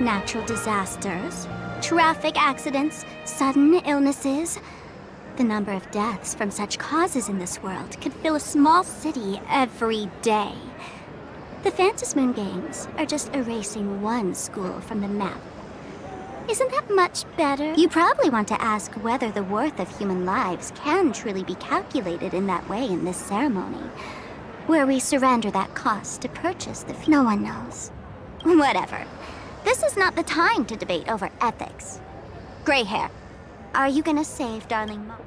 Speaker 8: Natural disasters, traffic accidents, sudden illnesses. The number of deaths from such causes in this world could fill a small city every day. The Phantom Moon Games are just erasing one school from the map. Isn't that much better? You probably want to ask whether the worth of human lives can truly be calculated in that way in this ceremony, where we surrender that cost to purchase the No one knows. Whatever. This is not the time to debate over ethics. Gray hair, are you gonna save Darling Mom?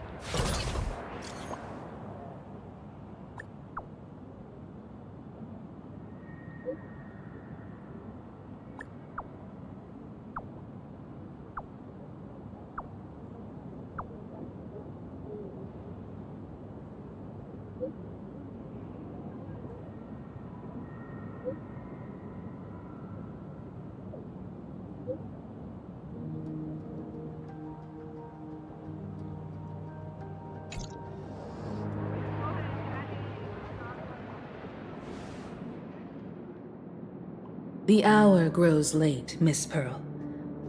Speaker 13: The hour grows late, Miss Pearl.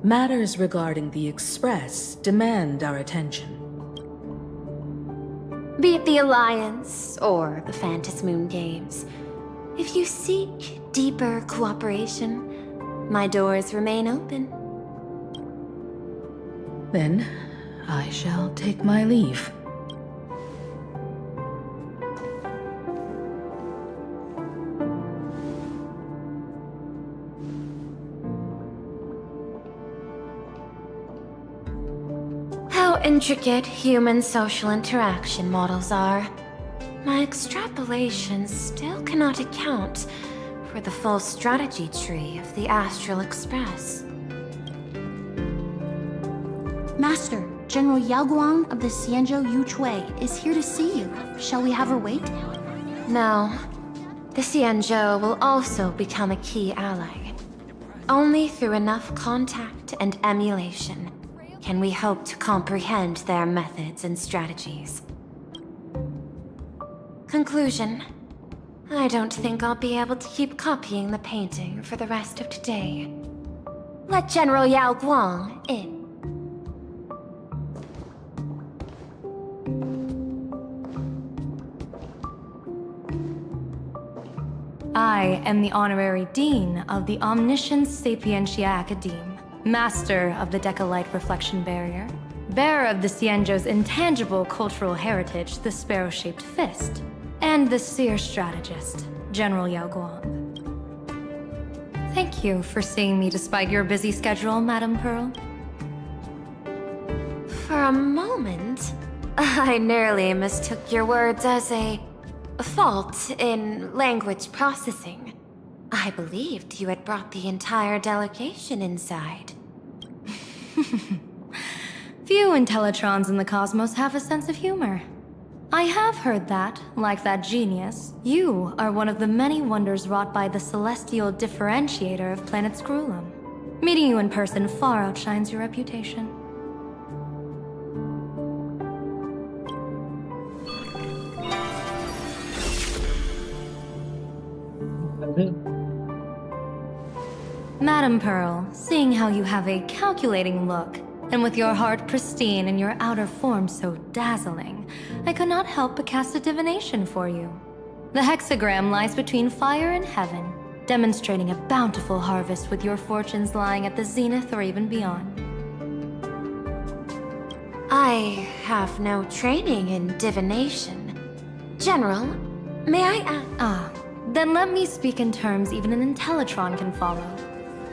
Speaker 13: Matters regarding the Express demand our attention.
Speaker 9: Be it the Alliance or the Phantom Moon Games. If you seek deeper cooperation, my doors remain open.
Speaker 13: Then I shall take my leave.
Speaker 9: How intricate human social interaction models are. My extrapolations still cannot account for the full strategy tree of the Astral Express.
Speaker 14: Master, General Yao Guang of the Xianzhou Yuchui is here to see you. Shall we have her wait?
Speaker 9: No. The Xianzhou will also become a key ally. Only through enough contact and emulation can we hope to comprehend their methods and strategies. Conclusion. I don't think I'll be able to keep copying the painting for the rest of today. Let General Yao Guang in.
Speaker 5: I am the Honorary Dean of the Omniscience Sapientia Academe, Master of the Decalite Reflection Barrier, bearer of the Xianzhou's intangible cultural heritage, the Sparrow-Shaped Fist, and the Seer Strategist, General Yao Guang. Thank you for seeing me despite your busy schedule, Madam Pearl.
Speaker 9: For a moment, I nearly mistook your words as a fault in language processing. I believed you had brought the entire delegation inside.
Speaker 5: Few Intellitrons in the cosmos have a sense of humor. I have heard that, like that genius, you are one of the many wonders wrought by the celestial differentiator of planet Scrulum. Meeting you in person far outshines your reputation. Madam Pearl, seeing how you have a calculating look, and with your heart pristine and your outer form so dazzling, I could not help but cast a divination for you. The hexagram lies between fire and heaven, demonstrating a bountiful harvest with your fortunes lying at the zenith or even beyond.
Speaker 9: I have no training in divination. General, may I ask?
Speaker 5: Then let me speak in terms even an Intellitron can follow.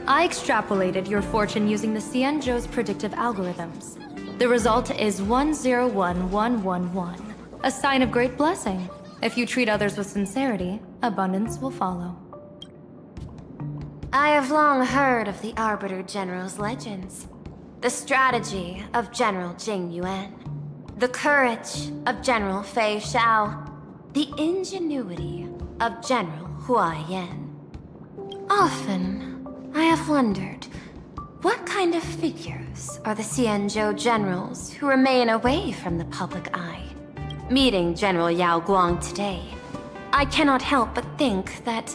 Speaker 5: I extrapolated your fortune using the Xianzhou's predictive algorithms. The result is 101111, a sign of great blessing. If you treat others with sincerity, abundance will follow.
Speaker 9: I have long heard of the Arbiter General's legends. The strategy of General Jing Yuan. The courage of General Fei Xiao. The ingenuity of General Hua Yan. Often, I have wondered, what kind of figures are the Xianzhou generals who remain away from the public eye? Meeting General Yao Guang today, I cannot help but think that,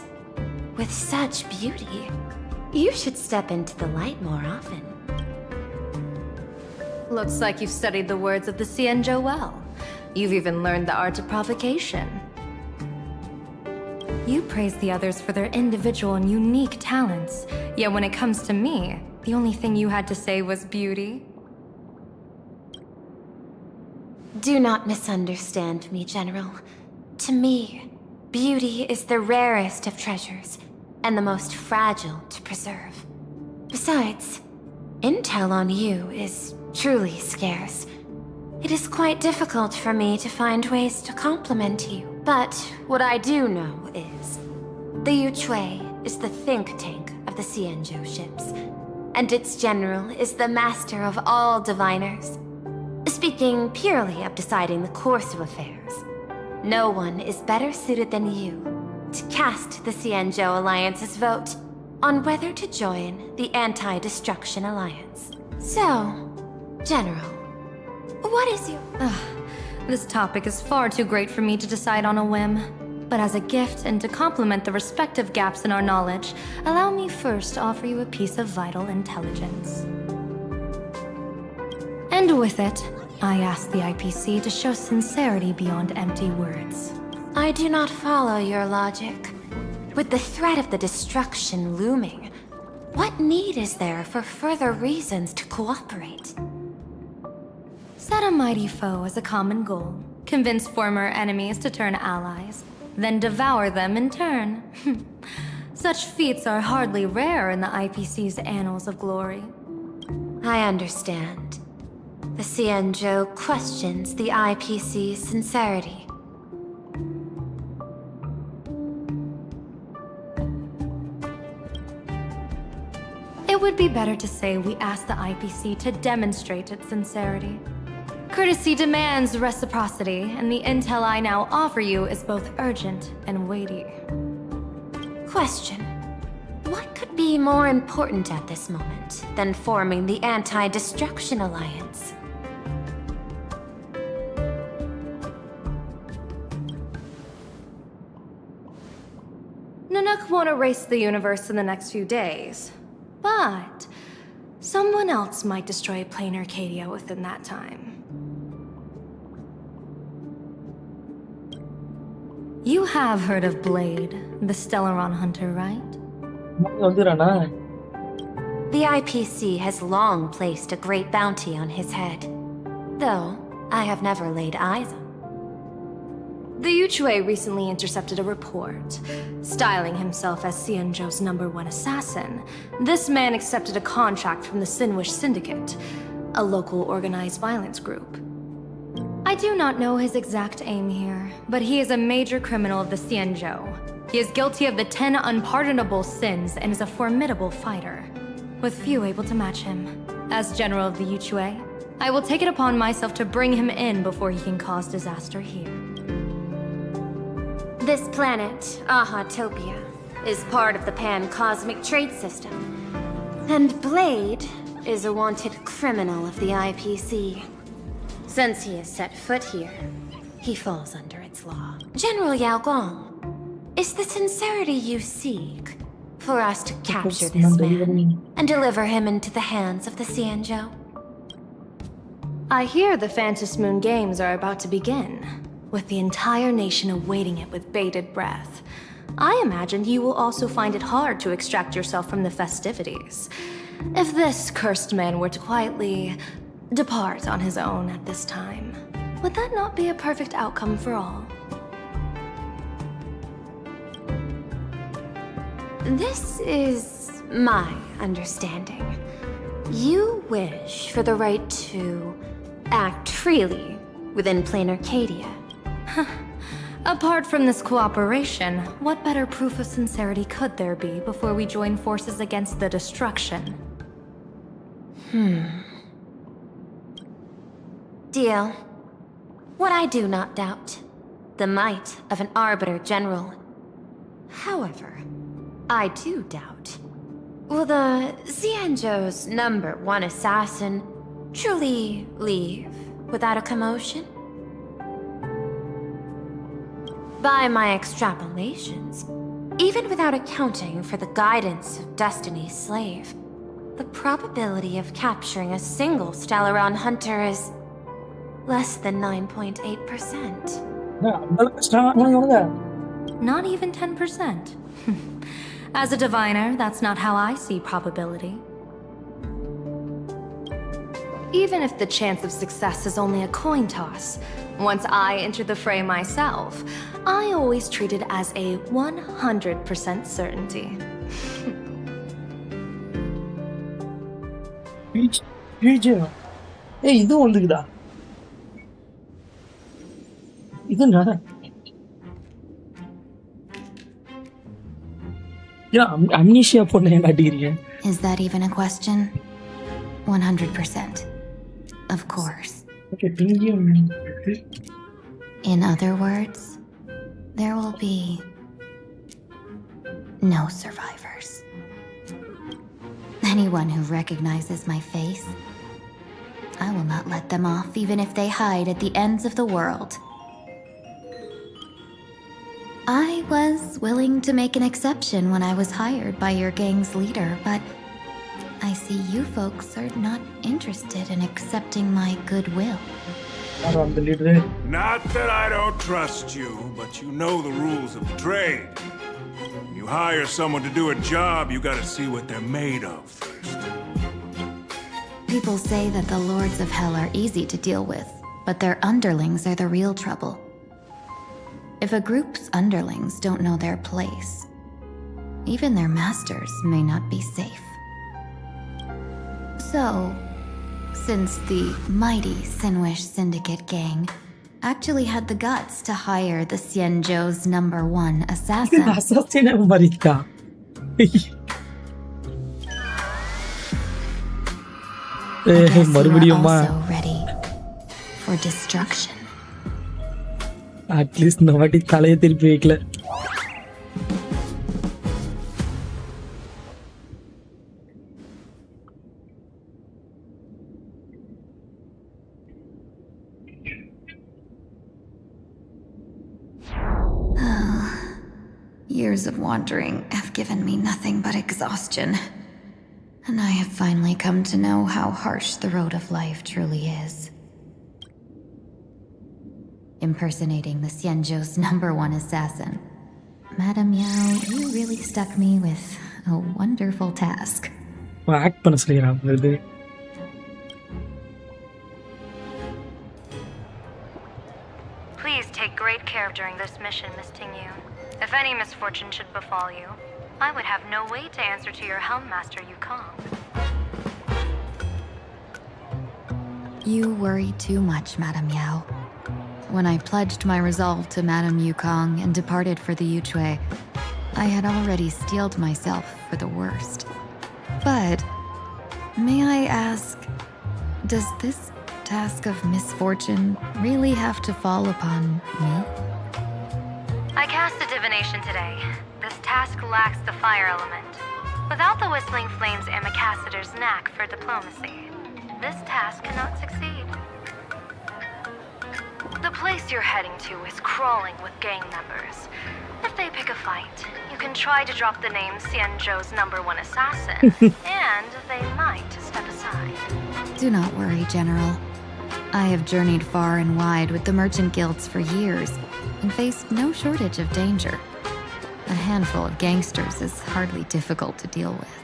Speaker 9: with such beauty, you should step into the light more often.
Speaker 5: Looks like you've studied the words of the Xianzhou well. You've even learned the art of provocation. You praise the others for their individual and unique talents, yet when it comes to me, the only thing you had to say was beauty.
Speaker 9: Do not misunderstand me, General. To me, beauty is the rarest of treasures, and the most fragile to preserve. Besides, intel on you is truly scarce. It is quite difficult for me to find ways to compliment you. But what I do know is, the Yuchui is the think tank of the Xianzhou ships, and its general is the master of all diviners. Speaking purely of deciding the course of affairs, no one is better suited than you to cast the Xianzhou Alliance's vote on whether to join the Anti-Destruction Alliance. So, General, what is your...
Speaker 5: This topic is far too great for me to decide on a whim. But as a gift and to complement the respective gaps in our knowledge, allow me first to offer you a piece of vital intelligence. And with it, I asked the IPC to show sincerity beyond empty words.
Speaker 9: I do not follow your logic. With the threat of the destruction looming, what need is there for further reasons to cooperate?
Speaker 5: Set a mighty foe as a common goal, convince former enemies to turn allies, then devour them in turn. Such feats are hardly rare in the IPC's annals of glory.
Speaker 9: I understand. The Xianzhou questions the IPC's sincerity.
Speaker 5: It would be better to say we ask the IPC to demonstrate its sincerity. Courtesy demands reciprocity, and the intel I now offer you is both urgent and weighty.
Speaker 9: Question. What could be more important at this moment than forming the Anti-Destruction Alliance?
Speaker 5: Nanook won't erase the universe in the next few days, but someone else might destroy plain Arcadia within that time. You have heard of Blade, the Stellaron hunter, right?
Speaker 9: The IPC has long placed a great bounty on his head, though I have never laid eyes on.
Speaker 5: The Yuchue recently intercepted a report, styling himself as Xianzhou's #1 assassin. This man accepted a contract from the Sinwish Syndicate, a local organized violence group. I do not know his exact aim here, but he is a major criminal of the Xianzhou. He is guilty of the 10 unpardonable sins and is a formidable fighter, with few able to match him. As General of the Yuchue, I will take it upon myself to bring him in before he can cause disaster here.
Speaker 9: This planet, Ahatopia, is part of the Pan-Cosmic Trade System. And Blade is a wanted criminal of the IPC. Since he has set foot here, he falls under its law. General Yao Guang, is the sincerity you seek for us to capture this man and deliver him into the hands of the Xianzhou?
Speaker 5: I hear the Phantom Moon Games are about to begin, with the entire nation awaiting it with bated breath. I imagine you will also find it hard to extract yourself from the festivities. If this cursed man were to quietly depart on his own at this time, would that not be a perfect outcome for all?
Speaker 9: This is my understanding. You wish for the right to act freely within plain Arcadia.
Speaker 5: Apart from this cooperation, what better proof of sincerity could there be before we join forces against the destruction?
Speaker 9: Deal. What I do not doubt, the might of an Arbiter General. However, I do doubt, will the Xianzhou's #1 assassin truly leave without a commotion? By my extrapolations, even without accounting for the guidance of Destiny's slave, the probability of capturing a single Stellaron hunter is less than 9.8%.
Speaker 5: Not even 10%. As a diviner, that's not how I see probability. Even if the chance of success is only a coin toss, once I enter the fray myself, I always treat it as a 100% certainty.
Speaker 2: Hey, இது வந்துக்குதா இதுடா amnesia பொண்ணேடா degree.
Speaker 14: Is that even a question? 100%. Of course.
Speaker 2: Okay,
Speaker 14: in other words, there will be no survivors. Anyone who recognizes my face, I will not let them off even if they hide at the ends of the world. I was willing to make an exception when I was hired by your gang's leader, but I see you folks are not interested in accepting my goodwill.
Speaker 2: I'm the leader.
Speaker 15: Not that I don't trust you, but you know the rules of the trade. When you hire someone to do a job, you gotta see what they're made of first.
Speaker 14: People say that the Lords of Hell are easy to deal with, but their underlings are the real trouble. If a group's underlings don't know their place, even their masters may not be safe. So, since the mighty Sinwish Syndicate gang actually had the guts to hire the Xianzhou's #1 assassin,
Speaker 2: Assassin Marita.
Speaker 14: I guess you are also ready for destruction.
Speaker 2: At least nobody தலைய திருப்பி வைக்கல.
Speaker 14: Years of wandering have given me nothing but exhaustion, and I have finally come to know how harsh the road of life truly is. Impersonating the Xianzhou's #1 assassin. Madam Yao, you really stuck me with a wonderful task.
Speaker 2: Act பண்ண சொல்லிறான் இது.
Speaker 16: Please take great care during this mission, Miss Tingyu. If any misfortune should befall you, I would have no way to answer to your Helmmaster Yukong.
Speaker 14: You worry too much, Madam Yao. When I pledged my resolve to Madame Yukong and departed for the Yuchui, I had already steeled myself for the worst. But, may I ask, does this task of misfortune really have to fall upon me?
Speaker 16: I cast a divination today. This task lacks the fire element. Without the Whistling Flames Ambassador's knack for diplomacy, this task cannot succeed. The place you're heading to is crawling with gang members. If they pick a fight, you can try to drop the name Xianzhou's #1 assassin, and they might step aside.
Speaker 14: Do not worry, General. I have journeyed far and wide with the merchant guilds for years and faced no shortage of danger. A handful of gangsters is hardly difficult to deal with.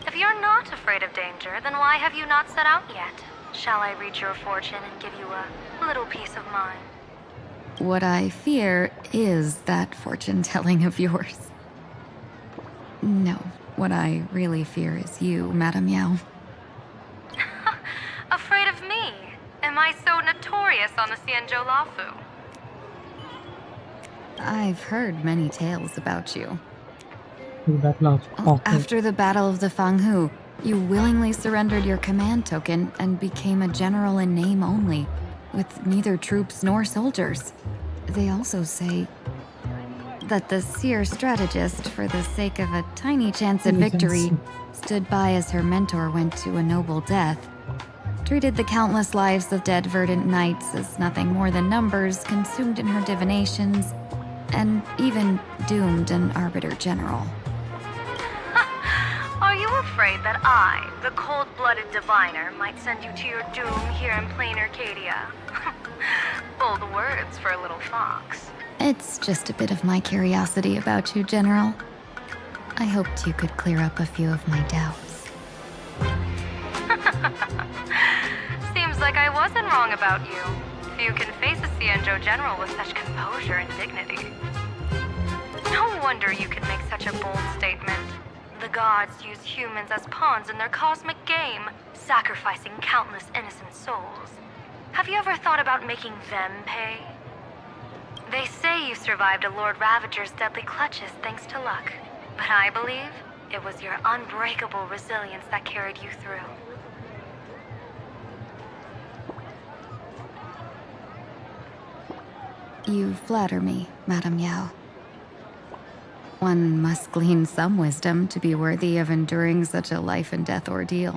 Speaker 16: If you're not afraid of danger, then why have you not set out yet? Shall I read your fortune and give you a little peace of mind?
Speaker 14: What I fear is that fortune-telling of yours. No, what I really fear is you, Madame Yao.
Speaker 16: Afraid of me? Am I so notorious on the Xianzhou Lafu?
Speaker 14: I've heard many tales about you.
Speaker 2: Oh,
Speaker 14: after the Battle of the Fanghu, you willingly surrendered your command token and became a general in name only, with neither troops nor soldiers. They also say that the seer strategist, for the sake of a tiny chance at victory, stood by as her mentor went to a noble death, treated the countless lives of dead verdant knights as nothing more than numbers consumed in her divinations, and even doomed an arbiter general.
Speaker 16: Are you afraid that I, the cold-blooded diviner, might send you to your doom here in plain Arcadia? Bold words for a little fox.
Speaker 14: It's just a bit of my curiosity about you, General. I hoped you could clear up a few of my doubts.
Speaker 16: Seems like I wasn't wrong about you. Few can face a Xianzhou general with such composure and dignity. No wonder you can make such a bold statement. The gods use humans as pawns in their cosmic game, sacrificing countless innocent souls. Have you ever thought about making them pay? They say you survived a Lord Ravager's deadly clutches thanks to luck, but I believe it was your unbreakable resilience that carried you through.
Speaker 14: You flatter me, Madame Yao. One must glean some wisdom to be worthy of enduring such a life-and-death ordeal.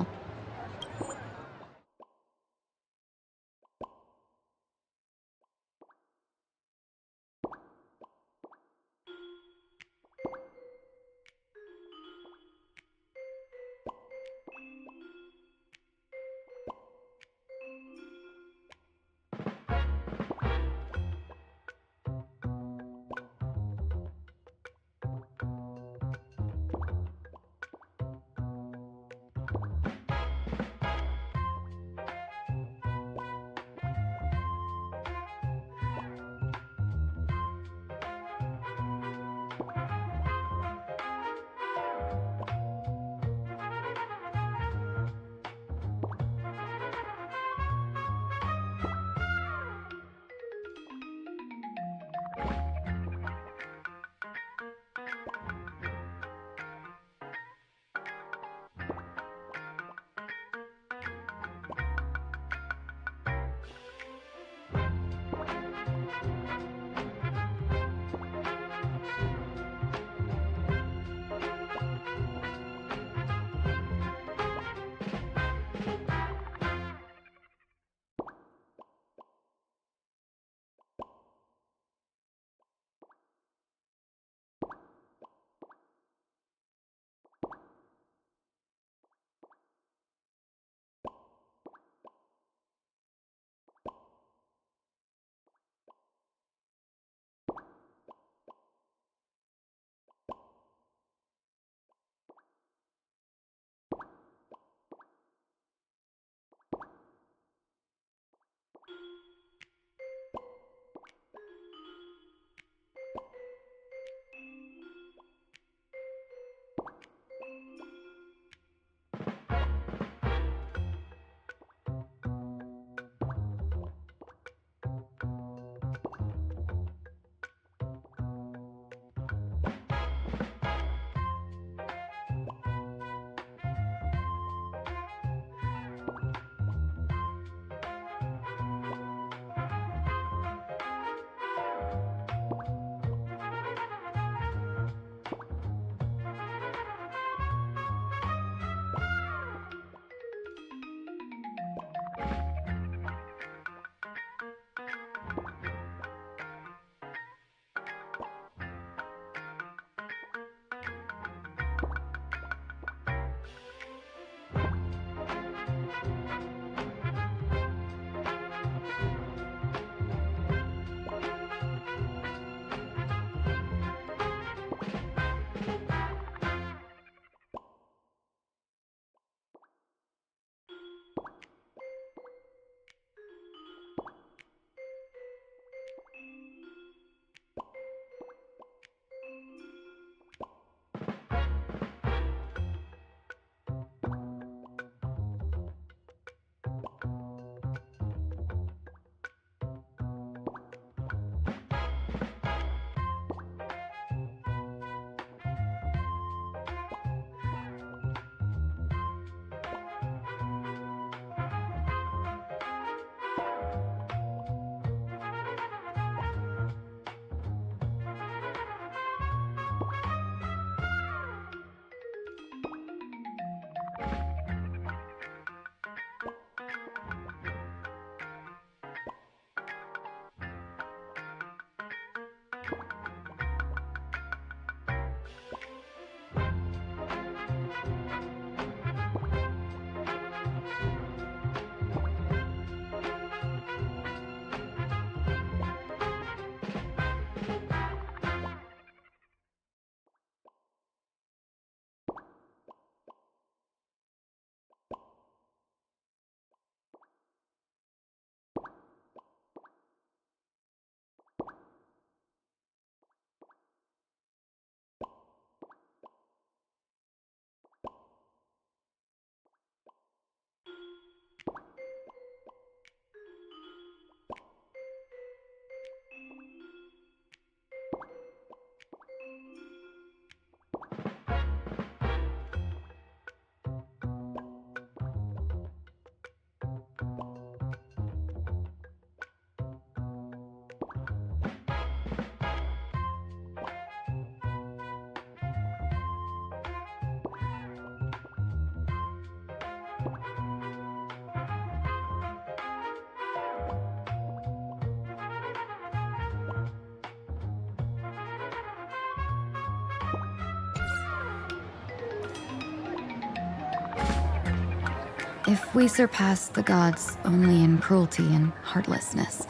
Speaker 14: If we surpass the gods only in cruelty and heartlessness,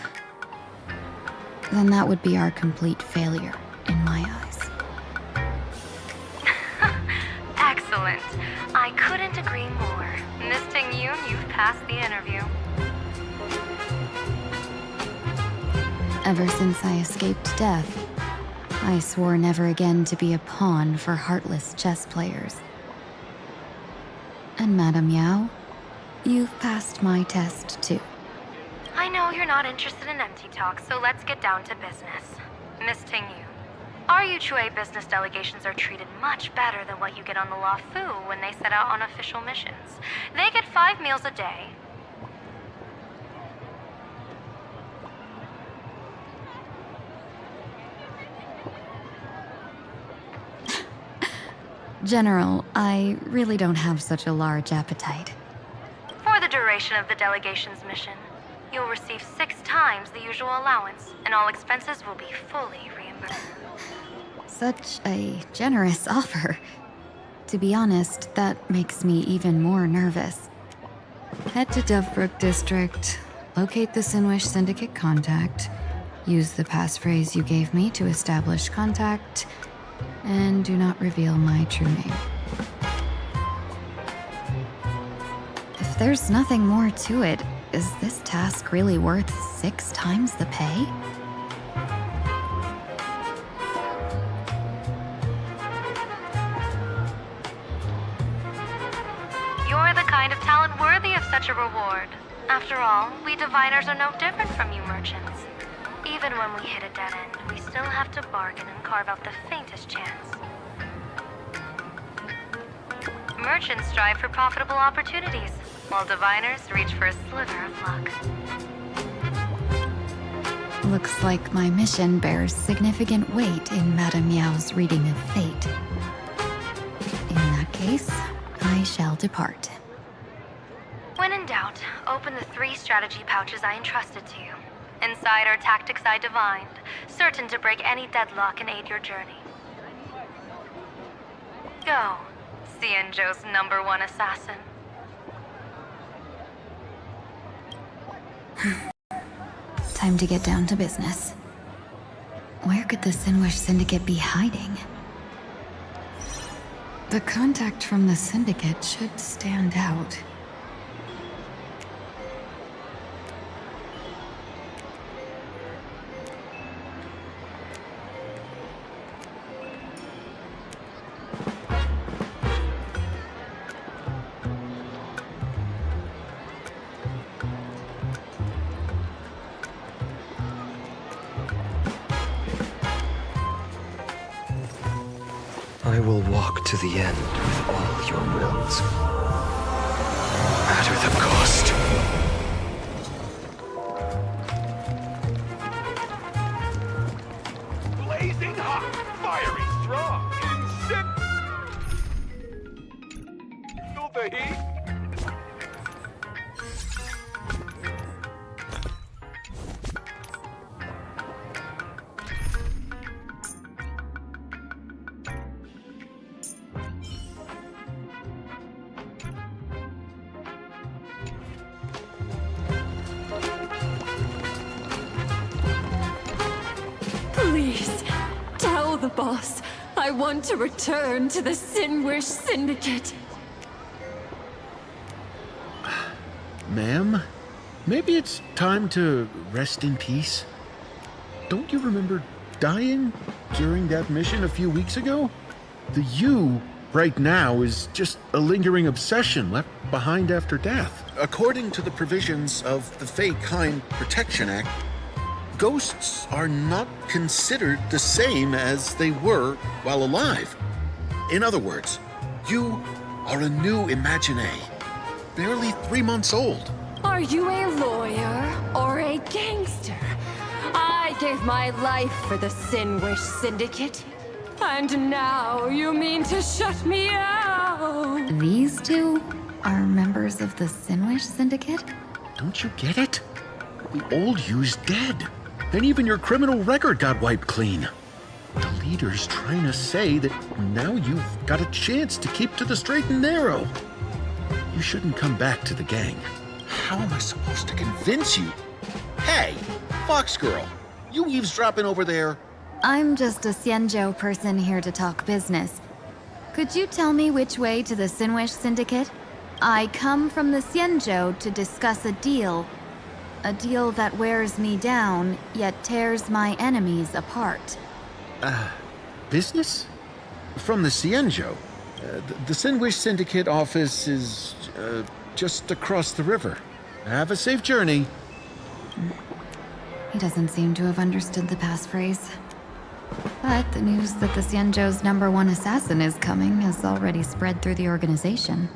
Speaker 14: then that would be our complete failure in my eyes.
Speaker 16: Excellent. I couldn't agree more. Miss Ting-Yoon, you've passed the interview.
Speaker 14: Ever since I escaped death, I swore never again to be a pawn for heartless chess players. And Madame Yao, you've passed my test too.
Speaker 16: I know you're not interested in empty talk, so let's get down to business. Miss Ting-Yoon, our Yuchue business delegations are treated much better than what you get on the La Fu when they set out on official missions. They get 5 meals a day.
Speaker 14: General, I really don't have such a large appetite.
Speaker 16: For the duration of the delegation's mission, you'll receive 6 times the usual allowance, and all expenses will be fully reimbursed.
Speaker 14: Such a generous offer. To be honest, that makes me even more nervous. Head to Dovebrook District, locate the Sinwish Syndicate contact, use the passphrase you gave me to establish contact, and do not reveal my true name. If there's nothing more to it, is this task really worth 6 times the pay?
Speaker 16: You're the kind of talent worthy of such a reward. After all, we diviners are no different from you merchants. Even when we hit a dead end, we still have to bargain and carve out the faintest chance. Merchants strive for profitable opportunities, while diviners reach for a sliver of luck.
Speaker 14: Looks like my mission bears significant weight in Madame Yao's reading of fate. In that case, I shall depart.
Speaker 16: When in doubt, open the 3 strategy pouches I entrusted to you. Inside are tactics I divined, certain to break any deadlock and aid your journey. Go, Xianzhou's #1 assassin.
Speaker 14: Time to get down to business. Where could the Sinwish Syndicate be hiding? The contact from the Syndicate should stand out.
Speaker 1: I will walk to the end with all your wills, no matter the cost.
Speaker 10: Blazing hot, fiery strong, feel the heat.
Speaker 17: Please, tell the boss I want to return to the Sinwish Syndicate.
Speaker 18: Ma'am, maybe it's time to rest in peace. Don't you remember dying during that mission a few weeks ago? The you right now is just a lingering obsession left behind after death. According to the provisions of the Fey Kind Protection Act, ghosts are not considered the same as they were while alive. In other words, you are a new Imagine, barely 3 months old.
Speaker 17: Are you a lawyer or a gangster? I gave my life for the Sinwish Syndicate. And now you mean to shut me out?
Speaker 14: These two are members of the Sinwish Syndicate?
Speaker 18: Don't you get it? The old you's dead. And even your criminal record got wiped clean. The leader's trying to say that now you've got a chance to keep to the straight and narrow. you shouldn't come back to the gang. How am I supposed to convince you? Hey, Fox Girl, you eavesdropping over there?
Speaker 14: I'm just a Xianzhou person here to talk business. Could you tell me which way to the Sinwish Syndicate? I come from the Xianzhou to discuss a deal. A deal that wears me down, yet tears my enemies apart.
Speaker 18: Business? From the Xianzhou. The Sinwish Syndicate office is just across the river. Have a safe journey.
Speaker 14: He doesn't seem to have understood the passphrase. But the news that the Xianzhou's #1 assassin is coming has already spread through the organization.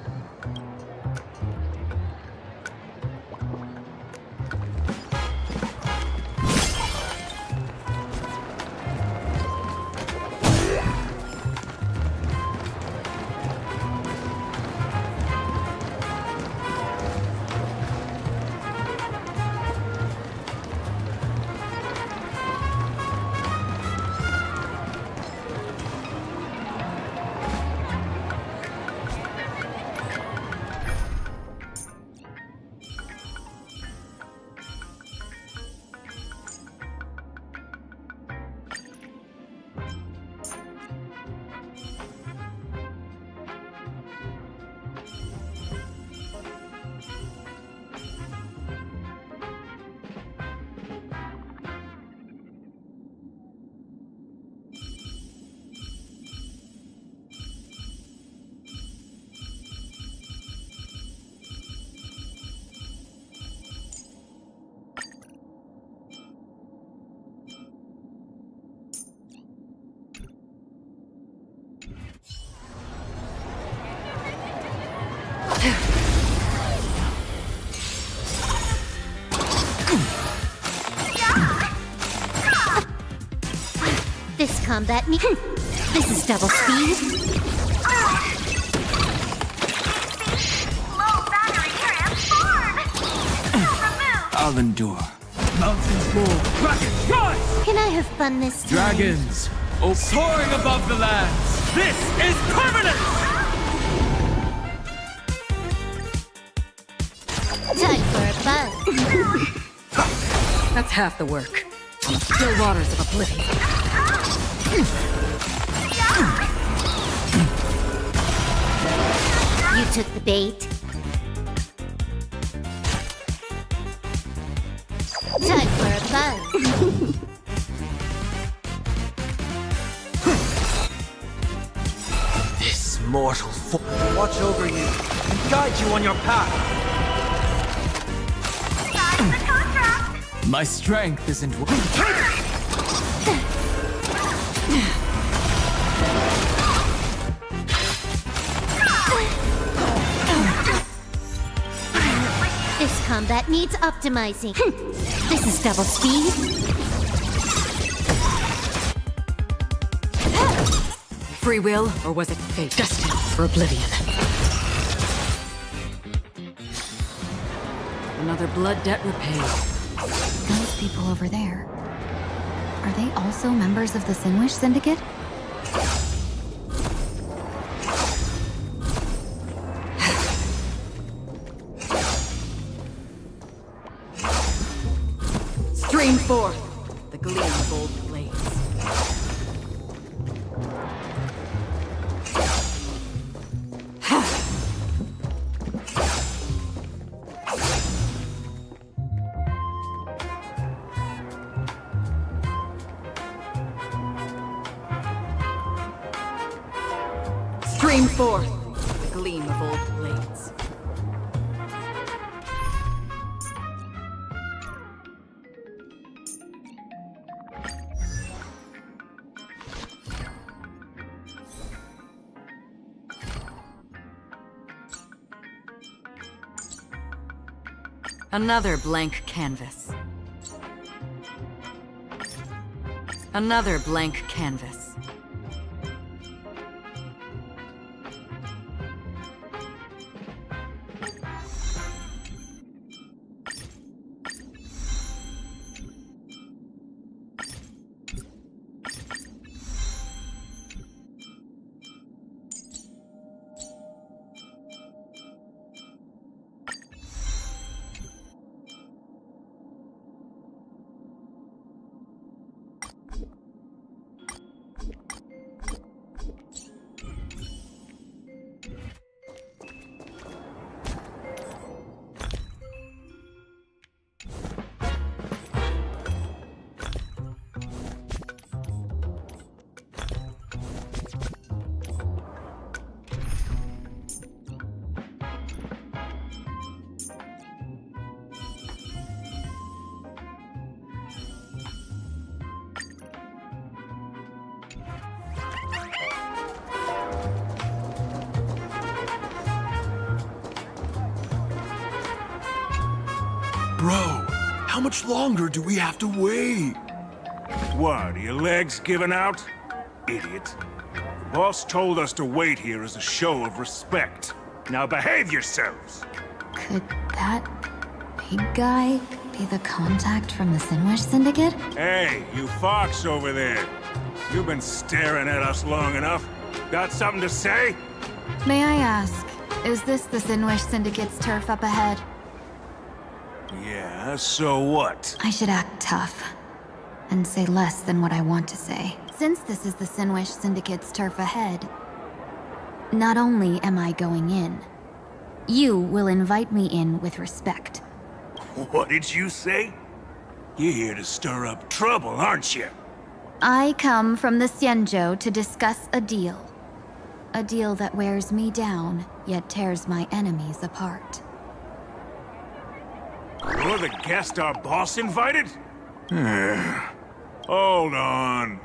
Speaker 8: This combat me. This is double speed.
Speaker 10: I'll endure. Mountains roar, dragons rise!
Speaker 8: Can I have fun this time?
Speaker 10: Dragons, soaring above the lands. This is permanent!
Speaker 8: Time for a buzz.
Speaker 7: That's half the work. On the still waters of oblivion.
Speaker 8: You took the bait. Time for a buzz.
Speaker 11: This mortal foe watch over you and guide you on your path.
Speaker 10: My strength isn't
Speaker 8: This combat needs optimizing. This is double speed.
Speaker 7: Free will, or was it fate? Destined for oblivion. Another blood debt repaid.
Speaker 14: Those people over there. Are they also members of the Sinwish Syndicate?
Speaker 7: Stream forth the gleam of old blades. Stream forth the gleam of old blades. Another blank canvas. Another blank canvas.
Speaker 15: Bro, how much longer do we have to wait? What, are your legs giving out? Idiot. The boss told us to wait here as a show of respect. Now behave yourselves!
Speaker 14: Could that big guy be the contact from the Sinwish Syndicate?
Speaker 15: Hey, you fox over there. You've been staring at us long enough. Got something to say?
Speaker 14: May I ask, is this the Sinwish Syndicate's turf up ahead?
Speaker 15: Yeah, so what?
Speaker 14: I should act tough and say less than what I want to say. Since this is the Sinwish Syndicate's turf ahead, not only am I going in, you will invite me in with respect.
Speaker 15: What did you say? You're here to stir up trouble, aren't you?
Speaker 14: I come from the Xianzhou to discuss a deal. A deal that wears me down, yet tears my enemies apart.
Speaker 15: You're the guest our boss invited? Hold on.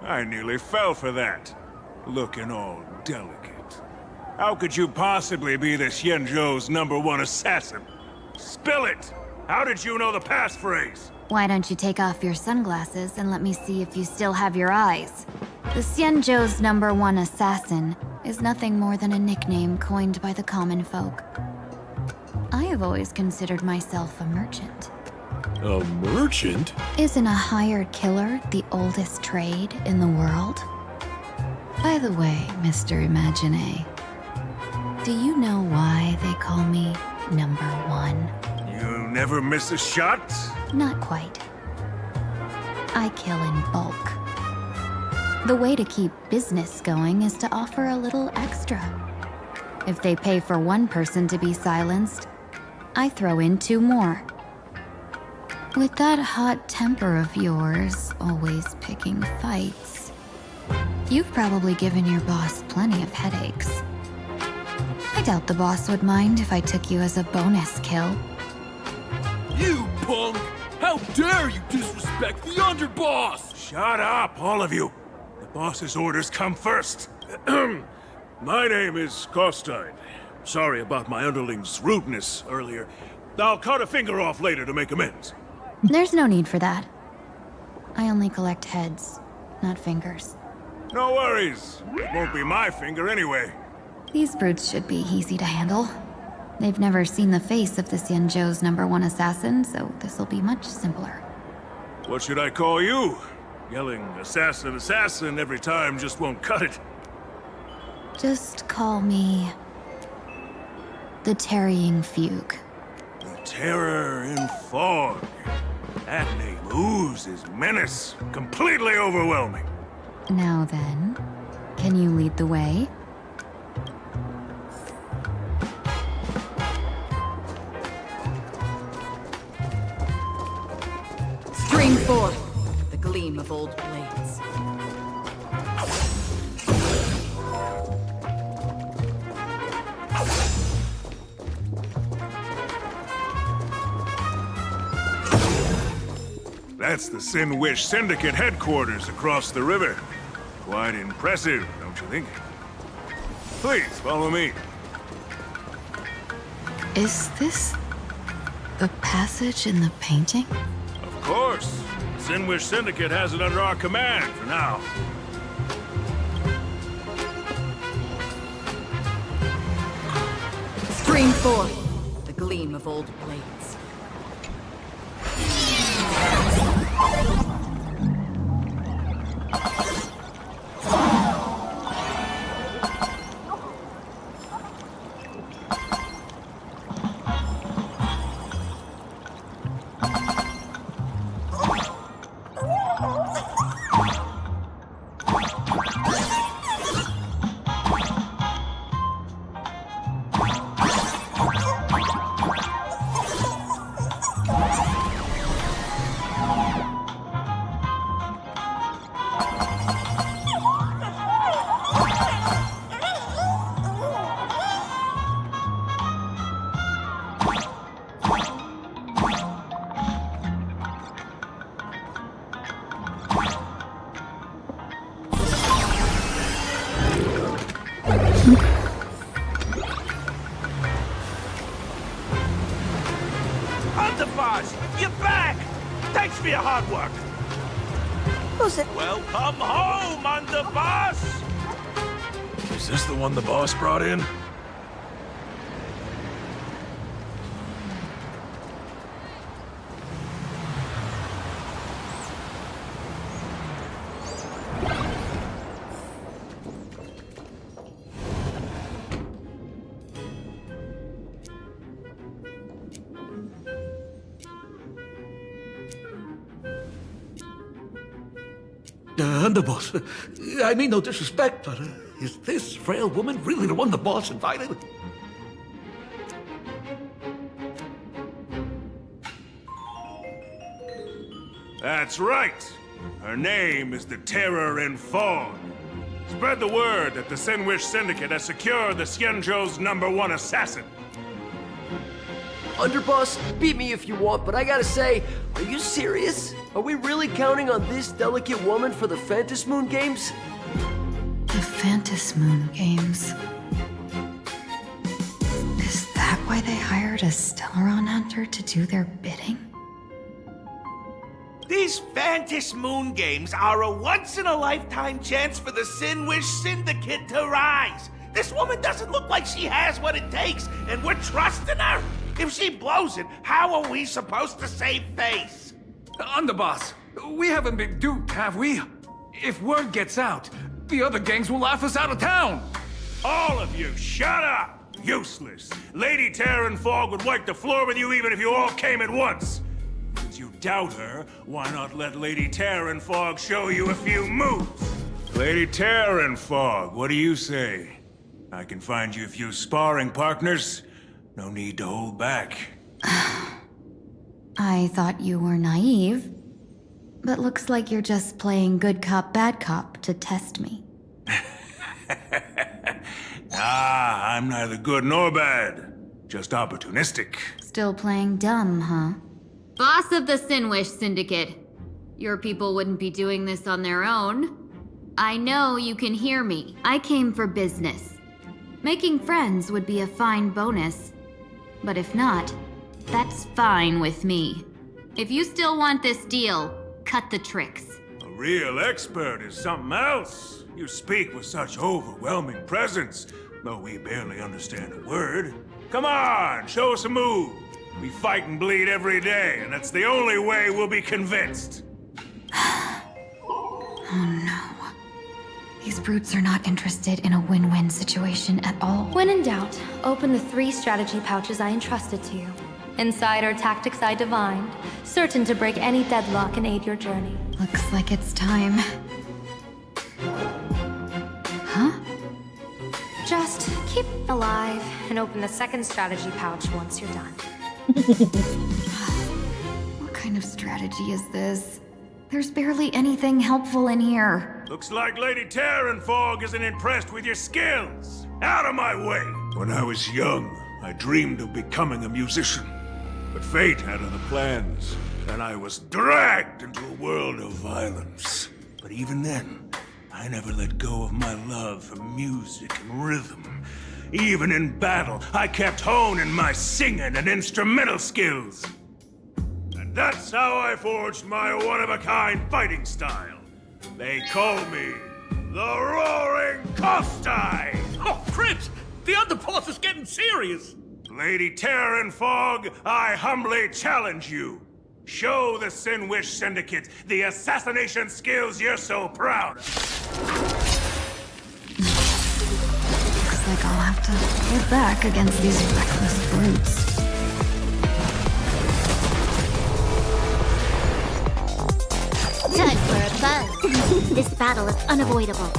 Speaker 15: I nearly fell for that. Looking all delicate. How could you possibly be the Xianzhou's #1 assassin? Spill it! How did you know the passphrase?
Speaker 14: Why don't you take off your sunglasses and let me see if you still have your eyes? The Xianzhou's #1 assassin is nothing more than a nickname coined by the common folk. I have always considered myself a merchant.
Speaker 18: A merchant?
Speaker 14: Isn't a hired killer the oldest trade in the world? By the way, Mr. Imagine, do you know why they call me #1?
Speaker 15: You never miss a shot?
Speaker 14: Not quite. I kill in bulk. The way to keep business going is to offer a little extra. If they pay for one person to be silenced, I throw in 2 more. With that hot temper of yours, always picking fights, you've probably given your boss plenty of headaches. I doubt the boss would mind if I took you as a bonus kill.
Speaker 10: You punk! How dare you disrespect the underboss!
Speaker 15: Shut up, all of you! The boss's orders come first. My name is Kostine. Sorry about my underling's rudeness earlier. I'll cut a finger off later to make amends.
Speaker 14: There's no need for that. I only collect heads, not fingers.
Speaker 15: No worries. It won't be my finger anyway.
Speaker 14: These brutes should be easy to handle. They've never seen the face of the Xianzhou's #1 assassin, so this'll be much simpler.
Speaker 15: What should I call you? Yelling assassin, assassin every time just won't cut it.
Speaker 14: Just call me the Tarrying Fugue.
Speaker 15: The Terror in Fog. That name oozes menace. Completely overwhelming.
Speaker 14: Now then, can you lead the way?
Speaker 17: Stream forth the gleam of old blades.
Speaker 15: That's the Sinwish Syndicate headquarters across the river. Quite impressive, don't you think? Please, follow me.
Speaker 14: Is this the passage in the painting?
Speaker 15: Of course. The Sinwish Syndicate has it under our command for now.
Speaker 17: Stream forth the gleam of old blades.
Speaker 10: Underboss, you're back! Thanks for your hard work.
Speaker 3: Who's it?
Speaker 10: Welcome home, Underboss!
Speaker 1: Is this the one the boss brought in?
Speaker 19: Underboss, I mean no disrespect, but is this frail woman really the one the boss invited?
Speaker 15: That's right. Her name is the Terror in Fog. Spread the word that the Sinwish Syndicate has secured the Xianzhou's #1 assassin.
Speaker 3: Underboss, beat me if you want, but I gotta say, are you serious? Are we really counting on this delicate woman for the Phantasmoon Games?
Speaker 14: The Phantasmoon Games. Is that why they hired a Stellaron hunter to do their bidding?
Speaker 10: These Phantasmoon Games are a once-in-a-lifetime chance for the Sinwish Syndicate to rise. This woman doesn't look like she has what it takes, and we're trusting her. If she blows it, how are we supposed to save face? Underboss, we haven't been duped, have we? If word gets out, the other gangs will laugh us out of town.
Speaker 15: All of you, shut up! Useless. Lady Terror in Fog would wipe the floor with you even if you all came at once. Since you doubt her, why not let Lady Terror in Fog show you a few moves? Lady Terror in Fog, what do you say? I can find you a few sparring partners. No need to hold back.
Speaker 14: I thought you were naive, but looks like you're just playing good cop, bad cop to test me.
Speaker 15: I'm neither good nor bad. Just opportunistic.
Speaker 14: Still playing dumb, huh?
Speaker 20: Boss of the Sinwish Syndicate. Your people wouldn't be doing this on their own. I know you can hear me. I came for business. Making friends would be a fine bonus. But if not, that's fine with me. If you still want this deal, cut the tricks.
Speaker 15: A real expert is something else. You speak with such overwhelming presence, though we barely understand a word. Come on, show us a move. We fight and bleed every day, and that's the only way we'll be convinced.
Speaker 14: Oh no. These brutes are not interested in a win-win situation at all.
Speaker 21: When in doubt, open the 3 strategy pouches I entrusted to you. Inside are tactics I divined, certain to break any deadlock and aid your journey.
Speaker 14: Looks like it's time. Huh?
Speaker 21: Just keep alive and open the 2nd strategy pouch once you're done.
Speaker 14: What kind of strategy is this? There's barely anything helpful in here.
Speaker 15: Looks like Lady Terror in Fog isn't impressed with your skills. Out of my way! When I was young, I dreamed of becoming a musician. But fate had other plans, and I was dragged into a world of violence. But even then, I never let go of my love for music and rhythm. Even in battle, I kept honing my singing and instrumental skills. And that's how I forged my one-of-a-kind fighting style. They call me the Roaring Kostai!
Speaker 10: Oh, Prince! The underboss is getting serious!
Speaker 15: Lady Terror in Fog, I humbly challenge you. Show the Sinwish Syndicate the assassination skills you're so proud of.
Speaker 14: Looks like I'll have to fight back against these reckless brutes.
Speaker 8: Time for a buzz. This battle is unavoidable.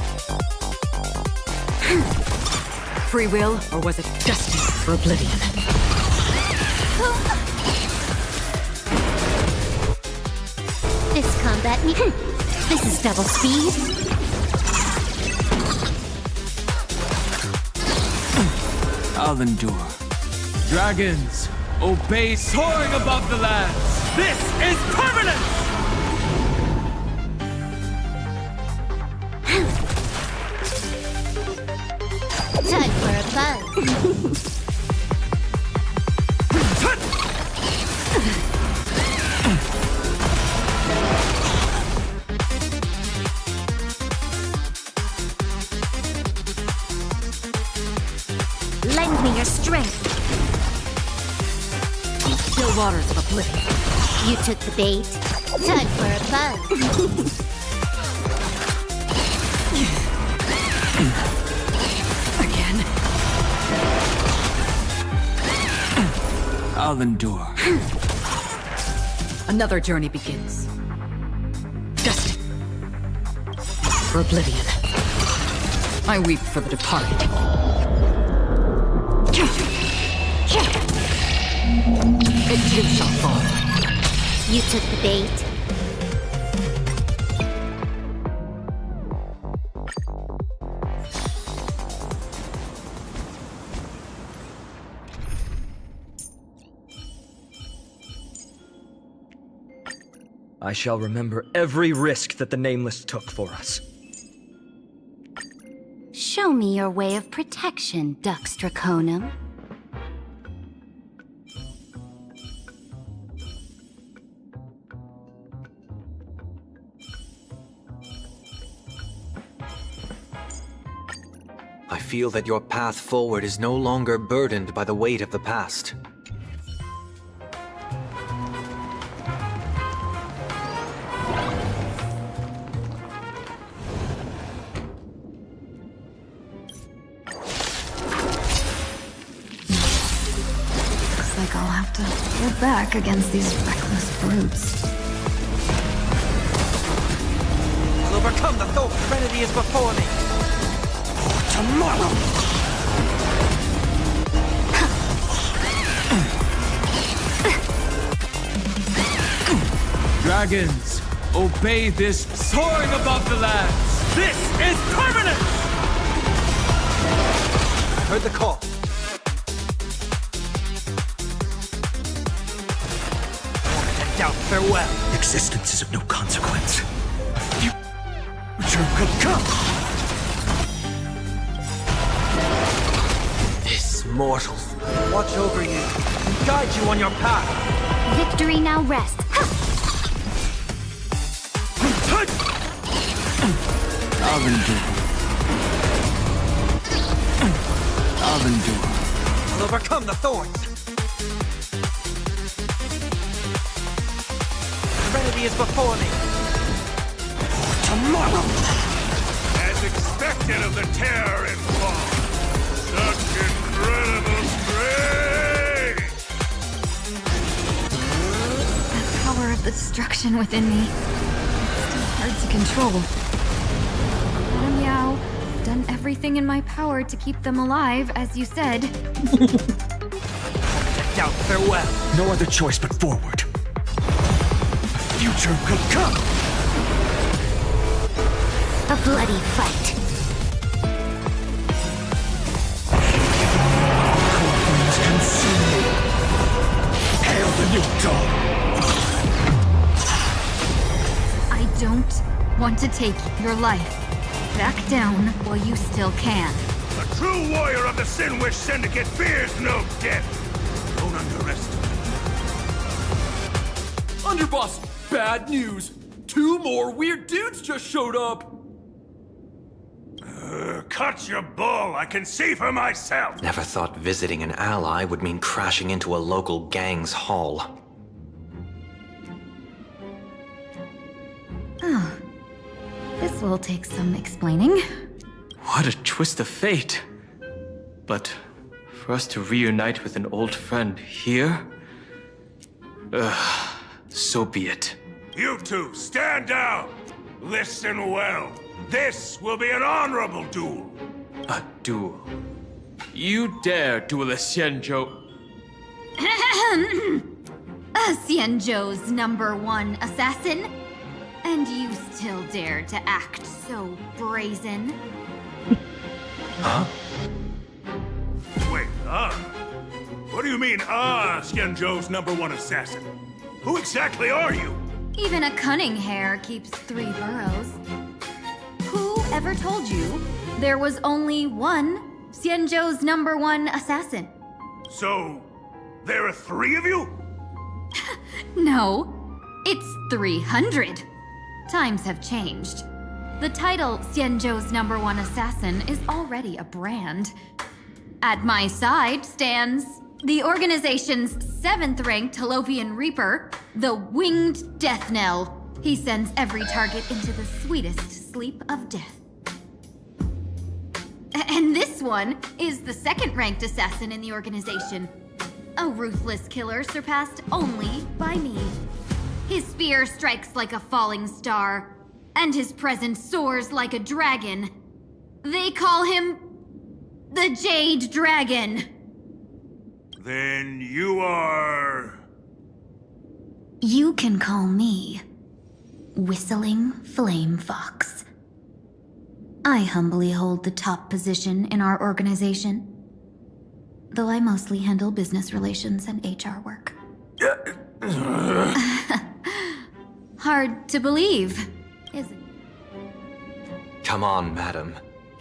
Speaker 5: Free will, or was it destiny for oblivion?
Speaker 8: This combat this is double speed.
Speaker 10: I'll endure. Dragons, obey, soaring above the lands. This is permanence!
Speaker 8: Time for a buzz.
Speaker 21: still waters of oblivion.
Speaker 4: You took the bait. Time for a buzz.
Speaker 21: Again.
Speaker 6: I'll endure.
Speaker 21: Another journey begins. Destined for oblivion. I weep for the departed. It too shall fall.
Speaker 4: You took the bait.
Speaker 1: I shall remember every risk that the Nameless took for us.
Speaker 8: Show me your way of protection, Dux Draconum.
Speaker 11: I feel that your path forward is no longer burdened by the weight of the past.
Speaker 14: Looks like I'll have to hold back against these reckless brutes.
Speaker 11: I'll overcome the thought Trinity is before me.
Speaker 6: Tomorrow! Dragons, obey this soaring above the lands. This is permanent!
Speaker 11: I heard the call. Moment and doubt, farewell.
Speaker 1: Existence is of no consequence.
Speaker 6: Future will come!
Speaker 11: This mortals watch over you and guide you on your path.
Speaker 8: Victory now rests.
Speaker 6: I'll endure. I'll endure.
Speaker 11: I'll overcome the thorns. Serenity is before me.
Speaker 6: Tomorrow!
Speaker 15: As expected of the terror and fall. Such incredible strength!
Speaker 14: The power of the destruction within me. Still hard to control. Madam Yao, done everything in my power to keep them alive, as you said.
Speaker 11: Doubt, farewell.
Speaker 1: No other choice but forward.
Speaker 6: A future will come!
Speaker 8: A bloody fight.
Speaker 6: Hail the new dawn!
Speaker 14: I don't want to take your life. Back down while you still can.
Speaker 15: A true warrior of the Sinwish Syndicate fears no death. Don't underestimate.
Speaker 22: Underboss, bad news. 2 more weird dudes just showed up.
Speaker 15: Cut your bull. I can see for myself.
Speaker 11: Never thought visiting an ally would mean crashing into a local gang's hall.
Speaker 14: Oh. This will take some explaining.
Speaker 6: What a twist of fate. But for us to reunite with an old friend here? So be it.
Speaker 15: You two, stand down. Listen well. This will be an honorable duel.
Speaker 6: A duel. You dare duel a Xianzhou?
Speaker 20: Xianzhou's #1 assassin? And you still dare to act so brazen?
Speaker 15: Huh? Wait, What do you mean, Xianzhou's #1 assassin? Who exactly are you?
Speaker 20: Even a cunning hare keeps 3 burrows. Who ever told you there was only one Xianzhou's #1 assassin?
Speaker 15: So, there are 3 of you?
Speaker 20: No, it's 300. Times have changed. The title Xianzhou's #1 assassin is already a brand. At my side stands The organization's 7th-ranked Holovian Reaper, the Winged Death Knell. He sends every target into the sweetest sleep of death. And this one is the 2nd-ranked assassin in the organization. A ruthless killer surpassed only by me. His spear strikes like a falling star, and his presence soars like a dragon. They call him the Jade Dragon.
Speaker 15: Then you are...
Speaker 20: You can call me Whistling Flame Fox. I humbly hold the top position in our organization, though I mostly handle business relations and HR work. Hard to believe, is it?
Speaker 1: Come on, madam.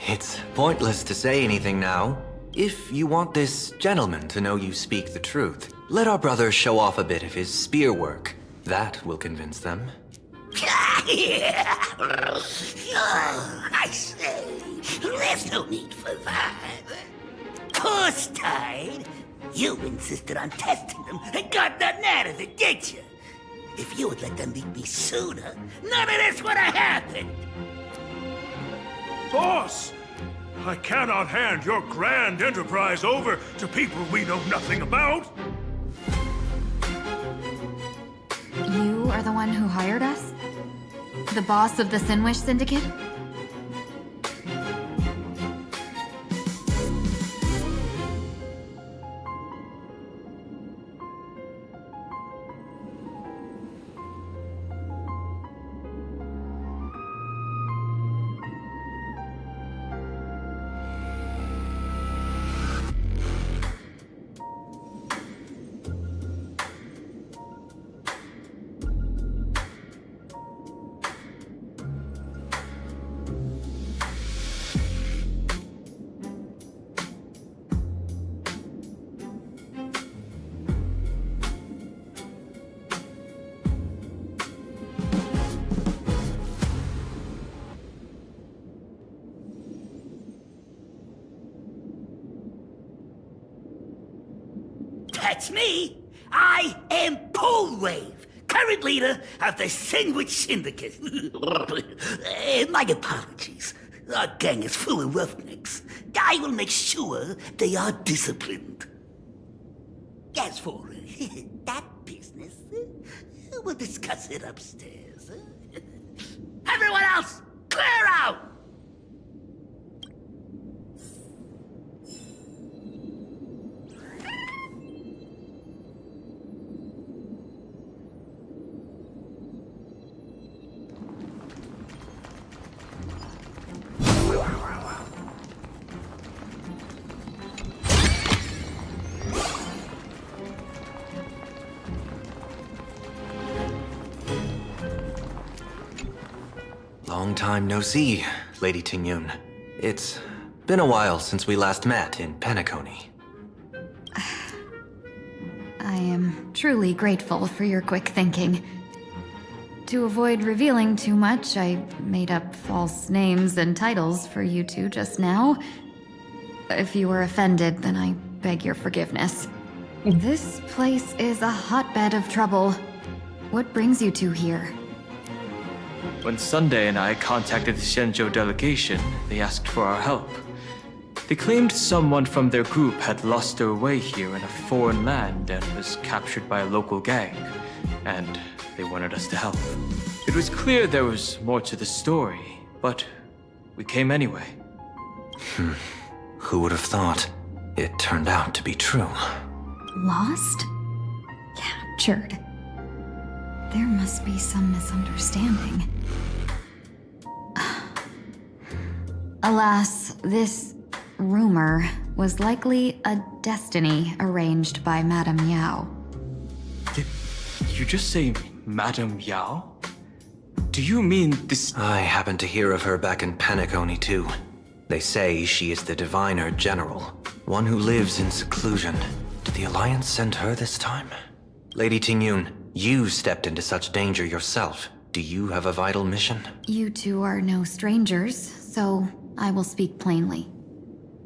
Speaker 1: It's pointless to say anything now. If you want this gentleman to know you speak the truth, let our brother show off a bit of his spear work. That will convince them.
Speaker 10: I say, there's no need for that. Course tied. You insisted on testing them and got nothing out of it, did you? If you had let them meet me sooner, none of this would have happened.
Speaker 15: Boss! I cannot hand your grand enterprise over to people we know nothing about.
Speaker 20: You are the one who hired us? The boss of the Sinwish Syndicate?
Speaker 10: That's me. I am Polewave, current leader of the Sandwich Syndicate. My apologies. Our gang is full of roughnecks. I will make sure they are disciplined. As for that business, we'll discuss it upstairs. Everyone else, clear out!
Speaker 1: Long time no see, Lady Tingyun. It's been a while since we last met in Penacony.
Speaker 20: I am truly grateful for your quick thinking. To avoid revealing too much, I made up false names and titles for you two just now. If you were offended, then I beg your forgiveness. This place is a hotbed of trouble. What brings you two here?
Speaker 6: When Sunday and I contacted the Shenzhou delegation, they asked for our help. They claimed someone from their group had lost their way here in a foreign land and was captured by a local gang, and they wanted us to help. It was clear there was more to the story, but we came anyway.
Speaker 1: Who would have thought? It turned out to be true.
Speaker 20: Lost? Captured. There must be some misunderstanding. Alas, this rumor was likely a destiny arranged by Madame Yao.
Speaker 6: Did you just say Madame Yao? Do you mean this—
Speaker 1: I happened to hear of her back in Penacony too. They say she is the Diviner General, one who lives in seclusion. Did the Alliance send her this time? Lady Tingyun, you stepped into such danger yourself. Do you have a vital mission?
Speaker 20: You two are no strangers, so I will speak plainly.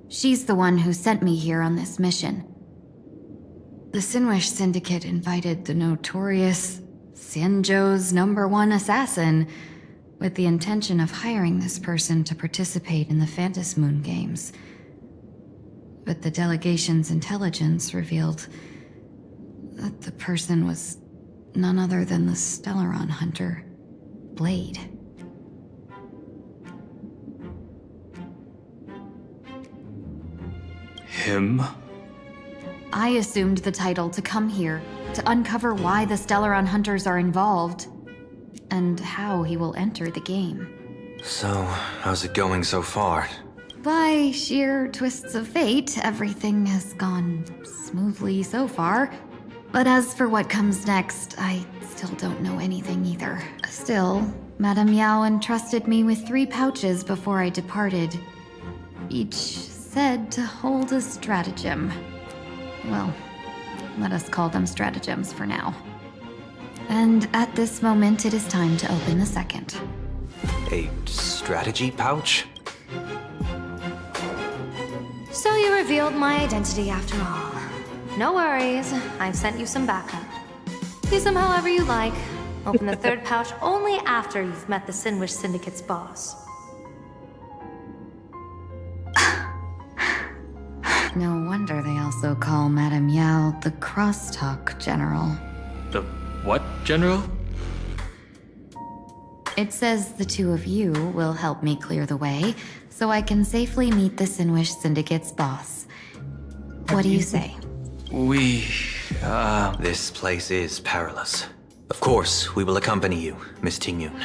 Speaker 20: She's the one who sent me here on this mission.
Speaker 14: The Sinwish Syndicate invited the notorious Xianzhou's #1 assassin with the intention of hiring this person to participate in the Phantom Moon Games. But the delegation's intelligence revealed that the person was none other than the Stellaron hunter, Blade.
Speaker 6: Him?
Speaker 14: I assumed the title to come here, to uncover why the Stellaron hunters are involved, and how he will enter the game.
Speaker 1: So, how's it going so far?
Speaker 14: By sheer twists of fate, everything has gone smoothly so far. But as for what comes next, I still don't know anything either. Still, Madame Yao entrusted me with 3 pouches before I departed. Each said to hold a stratagem. Well, let us call them stratagems for now. And at this moment, it is time to open the second.
Speaker 1: A strategy pouch?
Speaker 21: So you revealed my identity after all. No worries, I've sent you some backup. Use them however you like. Open the third pouch only after you've met the Sinwish Syndicate's boss.
Speaker 14: No wonder they also call Madame Yao the Crosstalk General.
Speaker 6: The what, General?
Speaker 14: It says the 2 of you will help me clear the way, so I can safely meet the Sinwish Syndicate's boss. What do you say?
Speaker 1: This place is perilous. Of course, we will accompany you, Miss Tingyun.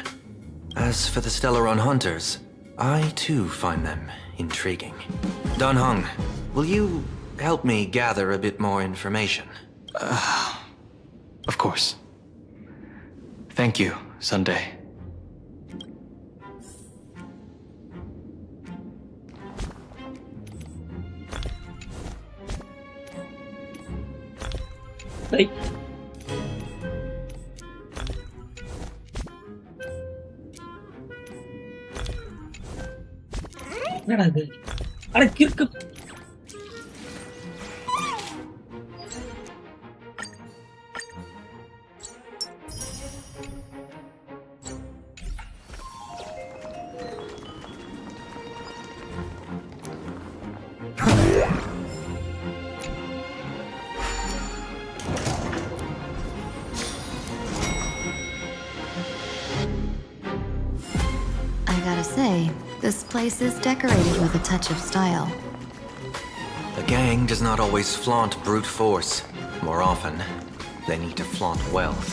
Speaker 1: As for the Stellaron hunters, I too find them intriguing. Dan Heng, will you help me gather a bit more information?
Speaker 6: Of course. Thank you, Sunday.
Speaker 2: Right. என்னடா இது அட கிறுக்கு
Speaker 14: I gotta say, this place is decorated with a touch of style.
Speaker 1: The gang does not always flaunt brute force. More often, they need to flaunt wealth.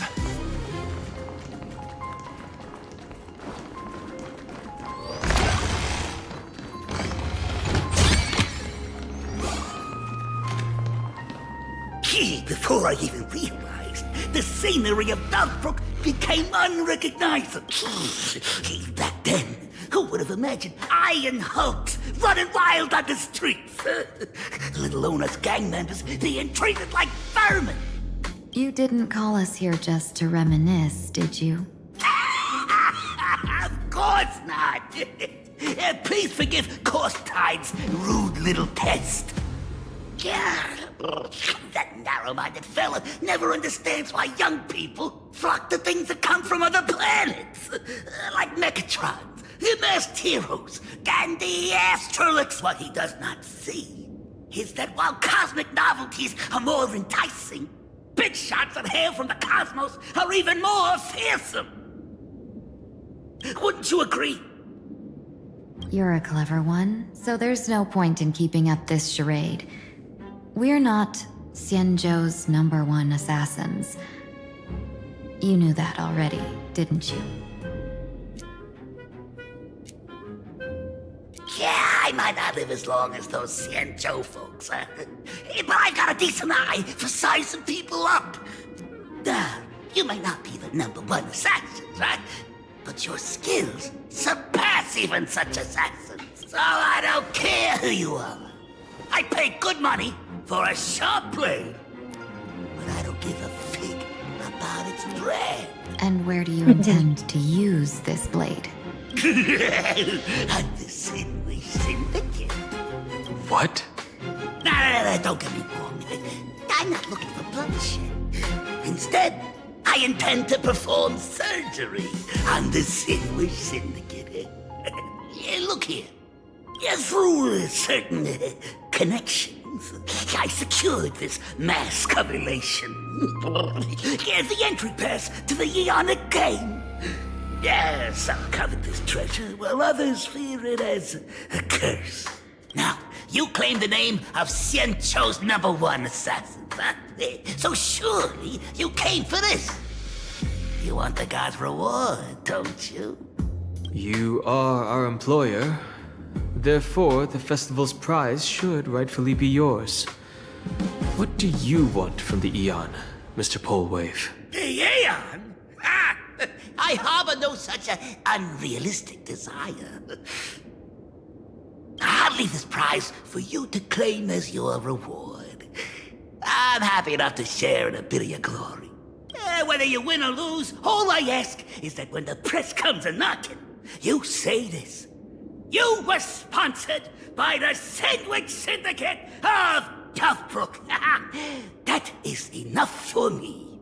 Speaker 10: Before I even realized, the scenery of Dovebrook became unrecognizable. Back then, who would have imagined iron hulks running wild on the streets? Let alone us gang members being treated like vermin.
Speaker 14: You didn't call us here just to reminisce, did you?
Speaker 10: Of course not. Please forgive Korstein's rude little pest. That narrow-minded fella never understands why young people flock to things that come from other planets. Like Mechatrons, masked heroes, and the Astrolix. What he does not see is that while cosmic novelties are more enticing, bitch shots that hail from the cosmos are even more fearsome. Wouldn't you agree?
Speaker 14: You're a clever one, so there's no point in keeping up this charade. We're not Xianzhou's #1 assassins. You knew that already, didn't you?
Speaker 10: Yeah, I might not live as long as those Xianzhou folks, but I've got a decent eye for sizing people up. You may not be the #1 assassin, right? But your skills surpass even such assassins. So I don't care who you are. I pay good money for a sharp blade, but I don't give a fig about its brand.
Speaker 14: And where do you intend to use this blade?
Speaker 10: On the Sinwish Syndicate.
Speaker 6: What?
Speaker 10: No, don't get me wrong.
Speaker 12: I'm not looking for bloodshed. Instead, I intend to perform surgery on the Sinwish Syndicate. Look here. Through certain connections, I secured this mass correlation. The entry pass to the Eonic game. Some covet this treasure, while others fear it as a curse. Now, you claim the name of Xianzhou's #1 assassin, huh? So surely you came for this. You want the god's reward, don't you?
Speaker 6: You are our employer. Therefore, the festival's prize should rightfully be yours. What do you want from the Eon, Mr. Polwave?
Speaker 12: The Aeon? I harbor no such unrealistic desire. I'll leave this prize for you to claim as your reward. I'm happy enough to share in a bit of your glory. Whether you win or lose, all I ask is that when the press comes a-knocking, you say this. You were sponsored by the Sandwich Syndicate of Toughbrook. That is enough for me.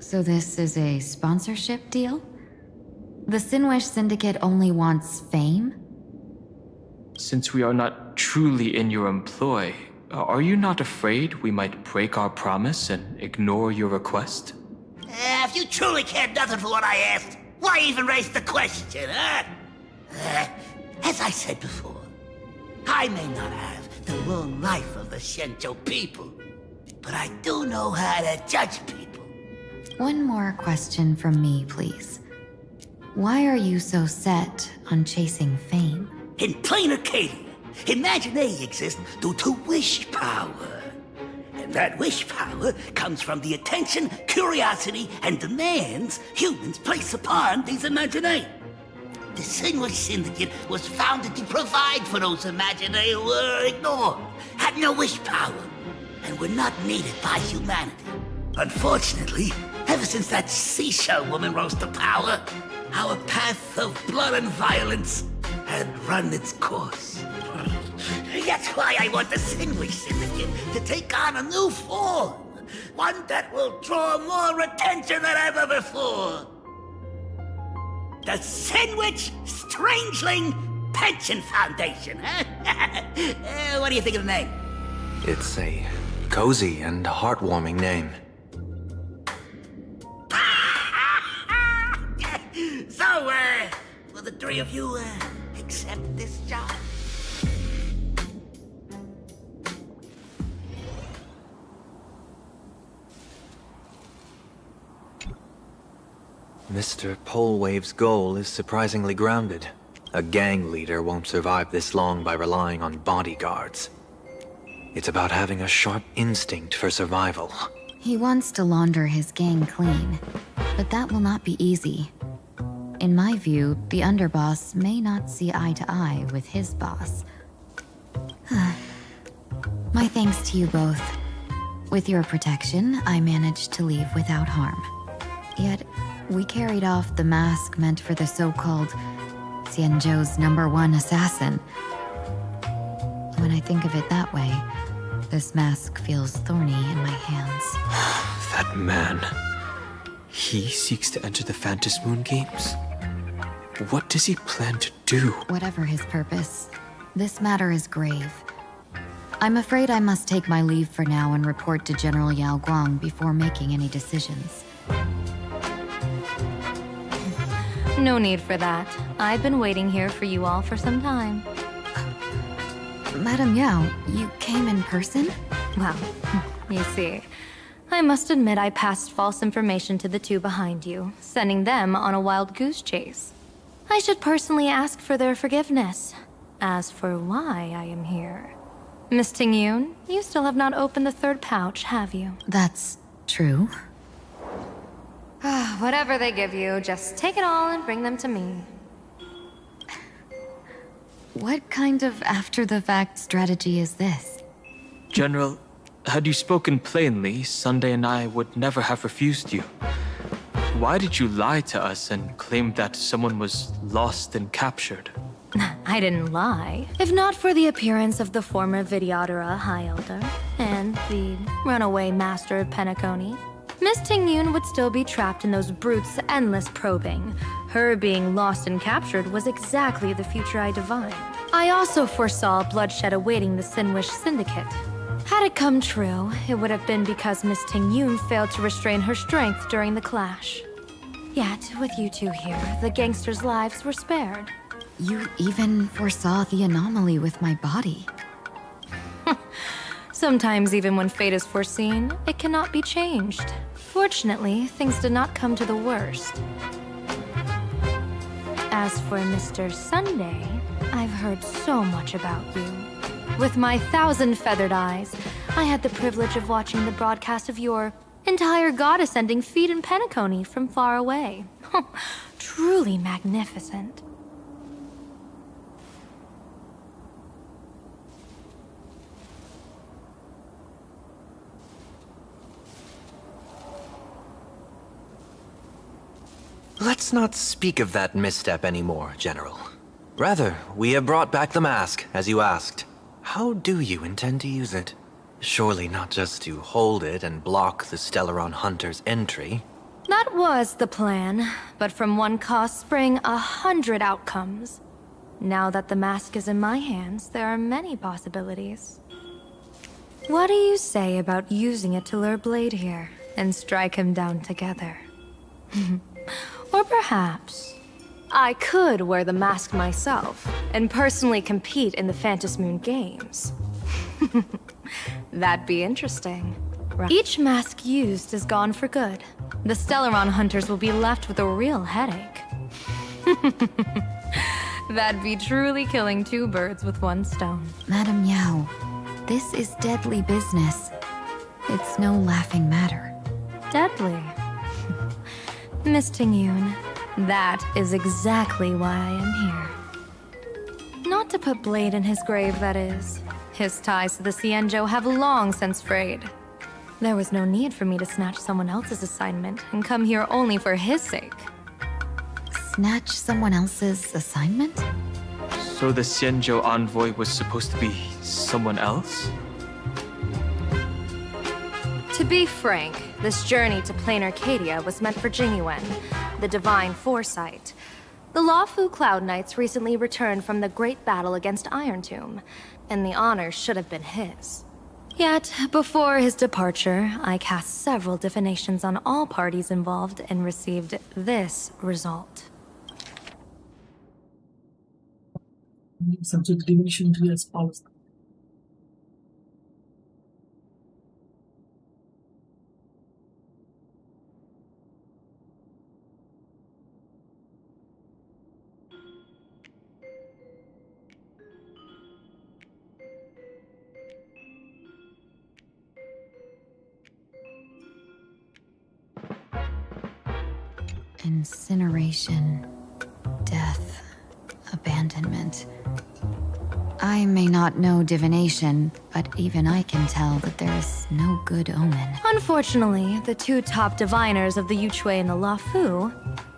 Speaker 14: So this is a sponsorship deal? The Sinwish Syndicate only wants fame?
Speaker 6: Since we are not truly in your employ, are you not afraid we might break our promise and ignore your request?
Speaker 12: If you truly cared nothing for what I asked, why even raise the question, huh? As I said before, I may not have the long life of the Shenzhou people, but I do know how to judge people.
Speaker 14: One more question from me, please. Why are you so set on chasing fame?
Speaker 12: In plain Arcadia, Imagination exists due to wish power. And that wish power comes from the attention, curiosity, and demands humans place upon these Imagination. The Sinwish Syndicate was founded to provide for those Imagination who were ignored, had no wish power, and were not needed by humanity. Unfortunately, ever since that seashell woman rose to power, our path of blood and violence had run its course. That's why I want the Sinwish Syndicate to take on a new form. One that will draw more attention than ever before. The Sinwich Strangeling Pension Foundation, huh? What do you think of the name?
Speaker 1: It's a cozy and heartwarming name.
Speaker 12: So, will the three of you, accept this job?
Speaker 1: Mr. Polwave's goal is surprisingly grounded. A gang leader won't survive this long by relying on bodyguards. It's about having a sharp instinct for survival.
Speaker 14: He wants to launder his gang clean, but that will not be easy. In my view, the underboss may not see eye to eye with his boss. My thanks to you both. With your protection, I managed to leave without harm. Yet, we carried off the mask meant for the so-called Xianzhou's #1 assassin. When I think of it that way, this mask feels thorny in my hands.
Speaker 6: That man. He seeks to enter the Phantom Moon Games? What does he plan to do?
Speaker 14: Whatever his purpose, this matter is grave. I'm afraid I must take my leave for now and report to General Yao Guang before making any decisions.
Speaker 21: No need for that. I've been waiting here for you all for some time.
Speaker 14: Madam Yao, you came in person?
Speaker 21: Well, you see, I must admit I passed false information to the two behind you, sending them on a wild goose chase. I should personally ask for their forgiveness. As for why I am here, Miss Tingyun, you still have not opened the third pouch, have you?
Speaker 14: That's true.
Speaker 21: Whatever they give you, just take it all and bring them to me.
Speaker 14: What kind of after-the-fact strategy is this?
Speaker 6: General, had you spoken plainly, Sunday and I would never have refused you. Why did you lie to us and claim that someone was lost and captured?
Speaker 21: I didn't lie. If not for the appearance of the former Vidyadhara High Elder and the runaway Master of Penacony, Miss Tingyun would still be trapped in those brutes' endless probing. Her being lost and captured was exactly the future I divined. I also foresaw bloodshed awaiting the Sinwish Syndicate. Had it come true, it would have been because Miss Tingyun failed to restrain her strength during the clash. Yet, with you two here, the gangsters' lives were spared.
Speaker 14: You even foresaw the anomaly with my body.
Speaker 21: Sometimes, even when fate is foreseen, it cannot be changed. Fortunately, things did not come to the worst. As for Mr. Sunday, I've heard so much about you. With my 1,000 feathered eyes, I had the privilege of watching the broadcast of your entire god-ascending feat in Penacony from far away. Truly magnificent.
Speaker 1: Let's not speak of that misstep anymore, General. Rather, we have brought back the mask, as you asked. How do you intend to use it? Surely not just to hold it and block the Stellaron Hunter's entry.
Speaker 21: That was the plan, but from one cause spring 100 outcomes. Now that the mask is in my hands, there are many possibilities. What do you say about using it to lure Blade here, and strike him down together? Or perhaps I could wear the mask myself and personally compete in the Phantom Moon Games. That'd be interesting. Right. Each mask used is gone for good. The Stellaron hunters will be left with a real headache. That'd be truly killing two birds with one stone.
Speaker 14: Madam Yao, this is deadly business. It's no laughing matter.
Speaker 21: Deadly? Miss Tingyun, that is exactly why I am here. Not to put Blade in his grave, that is. His ties to the Xianzhou have long since frayed. There was no need for me to snatch someone else's assignment and come here only for his sake.
Speaker 14: Snatch someone else's assignment?
Speaker 6: So the Xianzhou envoy was supposed to be someone else?
Speaker 21: To be frank, this journey to plain Arcadia was meant for Jingyuan, the Divine Foresight. The Lawfu Cloud Knights recently returned from the great battle against Iron Tomb, and the honor should have been his. Yet, before his departure, I cast several divinations on all parties involved and received this result.
Speaker 2: Subject divination to as follows.
Speaker 14: Incineration, death, abandonment. I may not know divination, but even I can tell that there is no good omen.
Speaker 21: Unfortunately, the two top diviners of the Yuchui and the Lawfu,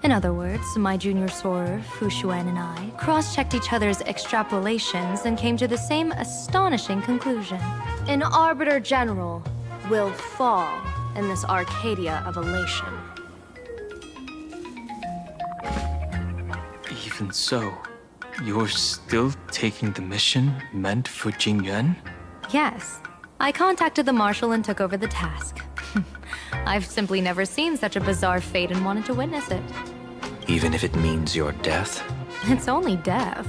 Speaker 21: in other words, my junior soror, Fu Xuan, and I, cross-checked each other's extrapolations and came to the same astonishing conclusion. An Arbiter General will fall in this Arcadia of elation.
Speaker 6: Even so, you're still taking the mission meant for Jingyuan?
Speaker 21: Yes. I contacted the Marshal and took over the task. I've simply never seen such a bizarre fate and wanted to witness it.
Speaker 1: Even if it means your death?
Speaker 21: It's only death.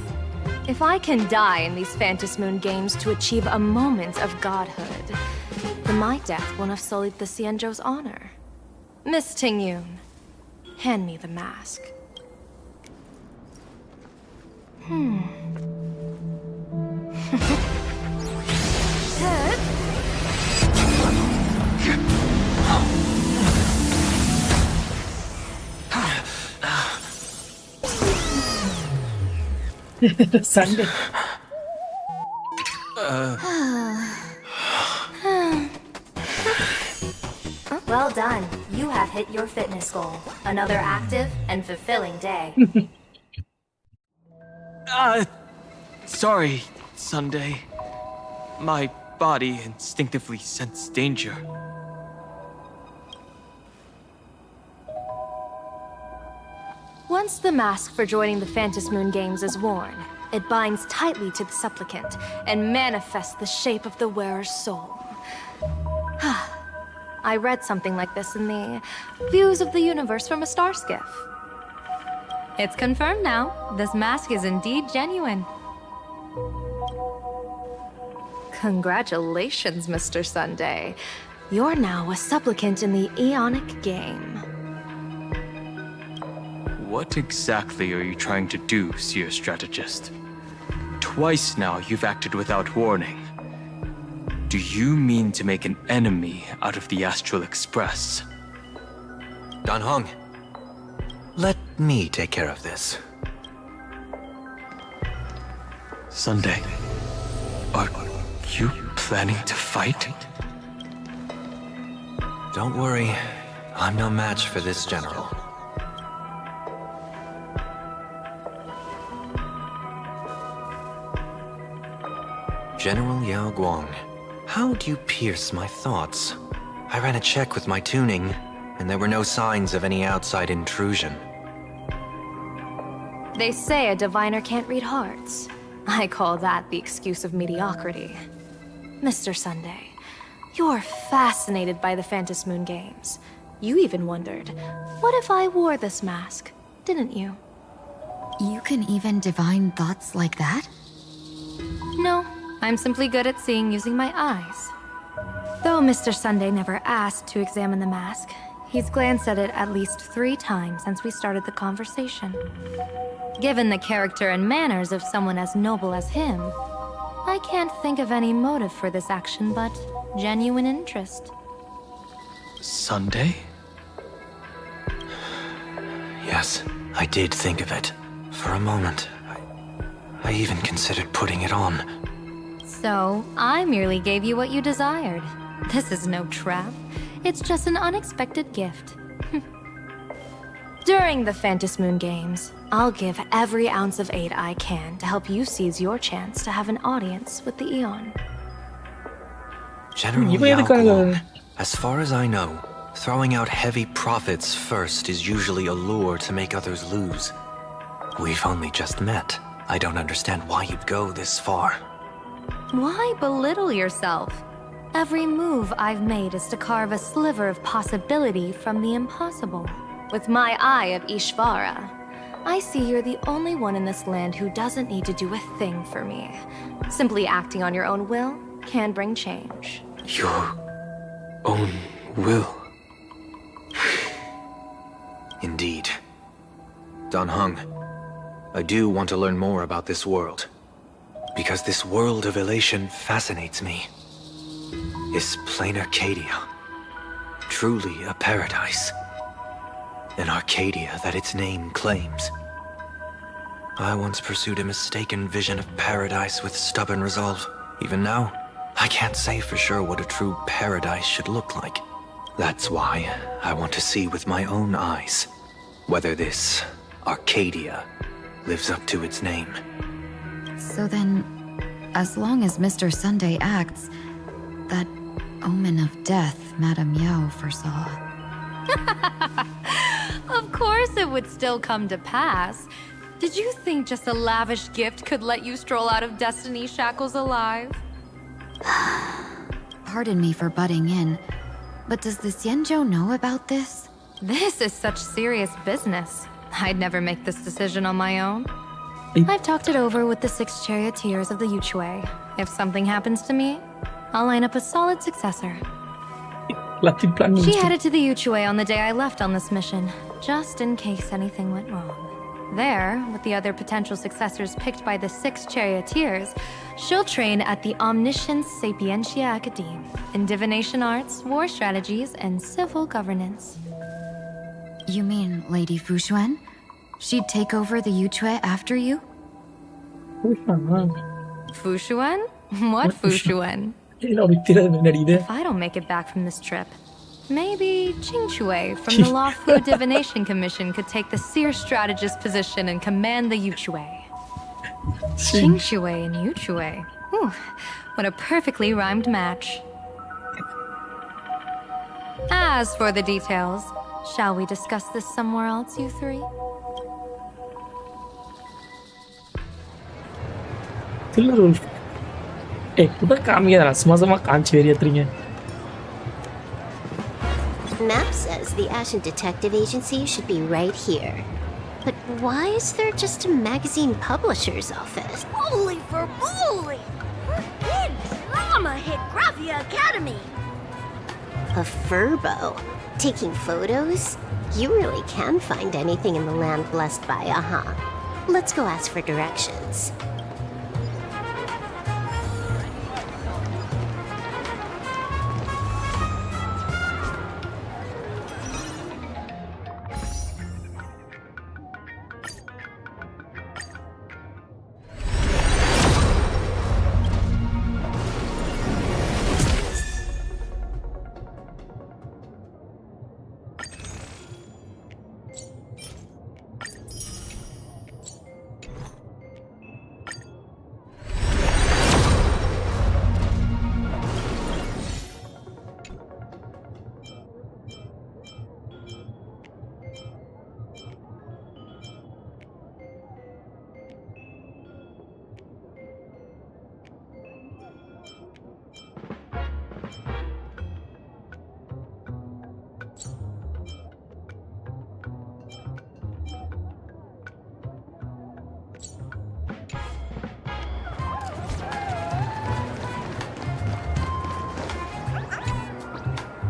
Speaker 21: If I can die in these Phantom Moon Games to achieve a moment of godhood, then my death won't have sullied the Xianzhou's honor. Miss Tingyun, hand me the mask.
Speaker 2: Sunday.
Speaker 21: Well done. You have hit your fitness goal. Another active and fulfilling day.
Speaker 6: Sorry, Sunday. My body instinctively sensed danger.
Speaker 21: Once the mask for joining the Phantom Moon Games is worn, it binds tightly to the supplicant and manifests the shape of the wearer's soul. I read something like this in the Views of the Universe from a Star Skiff. It's confirmed now. This mask is indeed genuine. Congratulations, Mr. Sunday. You're now a supplicant in the Aeonic game.
Speaker 6: What exactly are you trying to do, Seer Strategist? Twice now you've acted without warning. Do you mean to make an enemy out of the Astral Express?
Speaker 1: Dan Heng, let me take care of this.
Speaker 6: Sunday, are you planning to fight?
Speaker 1: Don't worry, I'm no match for this general. General Yao Guang, how do you pierce my thoughts? I ran a check with my tuning, and there were no signs of any outside intrusion.
Speaker 21: They say a diviner can't read hearts. I call that the excuse of mediocrity. Mr. Sunday, you're fascinated by the Phantom Moon Games. You even wondered, what if I wore this mask, didn't you?
Speaker 14: You can even divine thoughts like that?
Speaker 21: No, I'm simply good at seeing using my eyes. Though Mr. Sunday never asked to examine the mask, he's glanced at it at least 3 times since we started the conversation. Given the character and manners of someone as noble as him, I can't think of any motive for this action but genuine interest.
Speaker 6: Sunday?
Speaker 1: Yes, I did think of it. For a moment, I even considered putting it on.
Speaker 21: So, I merely gave you what you desired. This is no trap. It's just an unexpected gift. During the Phantom Moon Games, I'll give every ounce of aid I can to help you seize your chance to have an audience with the Eon.
Speaker 1: General Yao Guang, as far as I know, throwing out heavy profits first is usually a lure to make others lose. We've only just met. I don't understand why you'd go this far.
Speaker 21: Why belittle yourself? Every move I've made is to carve a sliver of possibility from the impossible. With my eye of Ishvara, I see you're the only one in this land who doesn't need to do a thing for me. Simply acting on your own will can bring change.
Speaker 1: Your own will? Indeed. Dan Heng, I do want to learn more about this world. Because this world of elation fascinates me. Is plain Arcadia truly a paradise? An Arcadia that its name claims. I once pursued a mistaken vision of paradise with stubborn resolve. Even now, I can't say for sure what a true paradise should look like. That's why I want to see with my own eyes whether this Arcadia lives up to its name.
Speaker 14: So then, as long as Mr. Sunday acts, that omen of death Madame Yao foresaw.
Speaker 21: Of course it would still come to pass. Did you think just a lavish gift could let you stroll out of Destiny's shackles alive?
Speaker 14: Pardon me for butting in, but does the Xianzhou know about this?
Speaker 21: This is such serious business. I'd never make this decision on my own. I've talked it over with the 6 charioteers of the Yuchue. If something happens to me, I'll line up a solid successor. She headed to the Yuchue on the day I left on this mission, just in case anything went wrong. There, with the other potential successors picked by the 6 charioteers, she'll train at the Omniscience Sapientia Academe in divination arts, war strategies, and civil governance.
Speaker 14: You mean Lady Fushuan? She'd take over the Yuchue after you?
Speaker 21: Fushuan? What Fushuan? If I don't make it back from this trip, maybe Qingchue from the Luofu Divination Commission could take the Seer Strategist position and command the Yuchue. Qingxue and Yuchue. Ooh, what a perfectly rhymed match. As for the details, shall we discuss this somewhere else, you three?
Speaker 2: Killer Wolf. Udah kami ya, sama-sama kanci ya trinya.
Speaker 9: Map says the Ashen Detective Agency should be right here. But why is there just a magazine publisher's office?
Speaker 13: Holy for moly! Big drama hit Graphia Academy!
Speaker 9: A furbo? Taking photos? You really can find anything in the land blessed by Aha. Let's go ask for directions.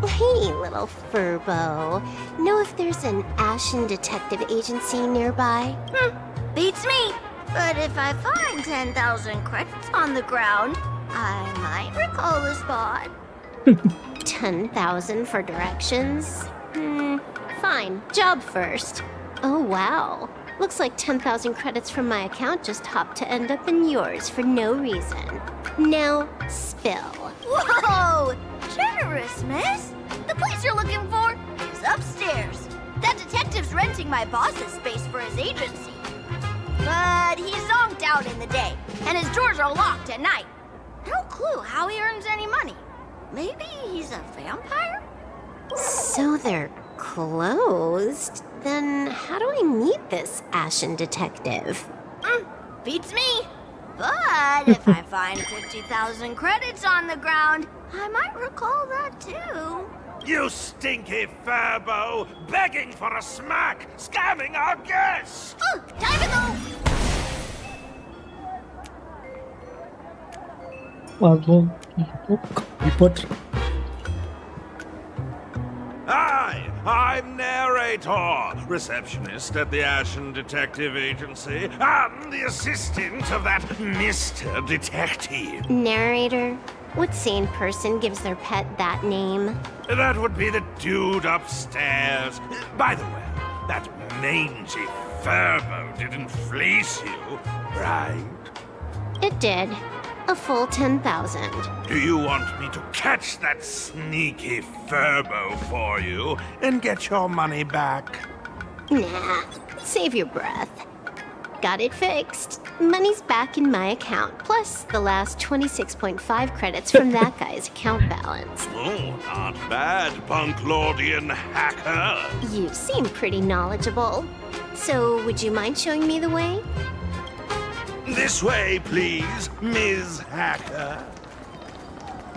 Speaker 9: Hey, little furbo. Know if there's an Ashen Detective Agency nearby?
Speaker 13: Beats me. But if I find 10,000 credits on the ground, I might recall the spot.
Speaker 9: 10,000 for directions? Fine. Job first. Oh, wow. Looks like 10,000 credits from my account just hopped to end up in yours for no reason. Now, spill.
Speaker 13: Whoa! Generous, miss. The place you're looking for is upstairs. That detective's renting my boss's space for his agency. But he's zonked out in the day, and his doors are locked at night. No clue how he earns any money. Maybe he's a vampire?
Speaker 9: So they're closed? Then how do I meet this Ashen Detective?
Speaker 13: Beats me. But if I find 50,000 credits on the ground, I might recall that too.
Speaker 10: You stinky furbo! Begging for a smack! Scamming our guests!
Speaker 13: Time to go!
Speaker 2: Report.
Speaker 10: Hi, I'm narrator, receptionist at the Ashen Detective Agency, and the assistant of that Mr. Detective.
Speaker 9: Narrator? What sane person gives their pet that name?
Speaker 10: That would be the dude upstairs. By the way, that mangy furbo didn't fleece you, right?
Speaker 9: It did. A full 10,000.
Speaker 10: Do you want me to catch that sneaky furbo for you and get your money back?
Speaker 9: Nah, save your breath. Got it fixed. Money's back in my account, plus the last 26.5 credits from that guy's account balance.
Speaker 10: Oh, not bad, Punklordian hacker.
Speaker 9: You seem pretty knowledgeable. So, would you mind showing me the way?
Speaker 10: This way, please, Ms. Hacker.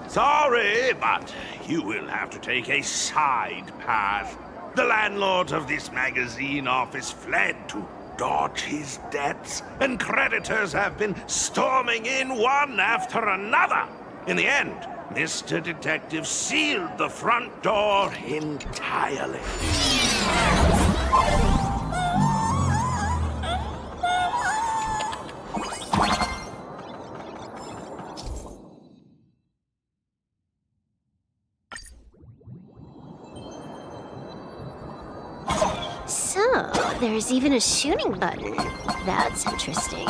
Speaker 10: Sorry, but you will have to take a side path. The landlord of this magazine office fled to dodge his debts, and creditors have been storming in one after another. In the end, Mr. Detective sealed the front door entirely.
Speaker 9: So, there's even a shooting button. That's interesting.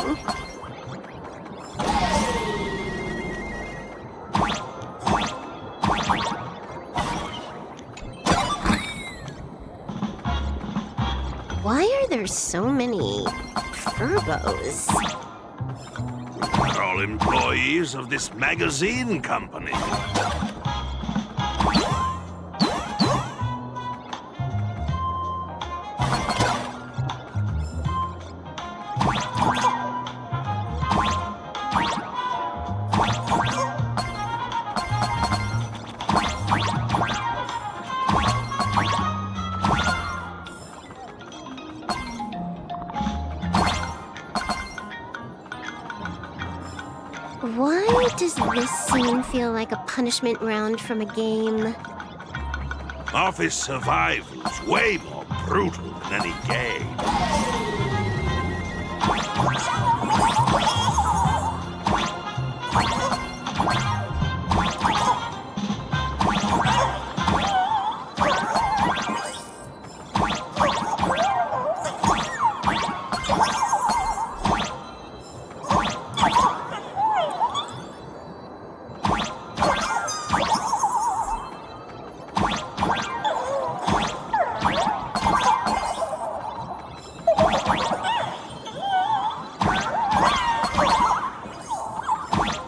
Speaker 9: Why are there so many furbos?
Speaker 10: They're all employees of this magazine company.
Speaker 9: Why does this scene feel like a punishment round from a game?
Speaker 10: Office survival's way more brutal than any game.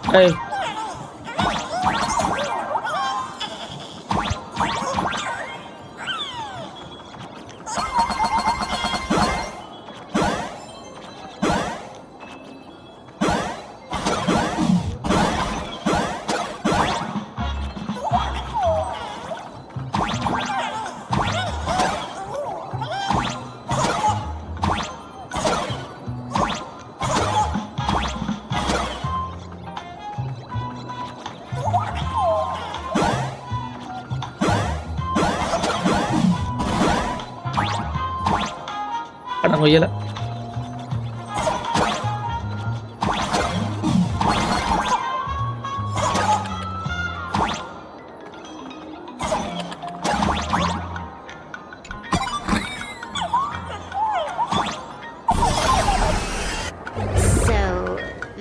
Speaker 2: Hey. Kadang ko yala.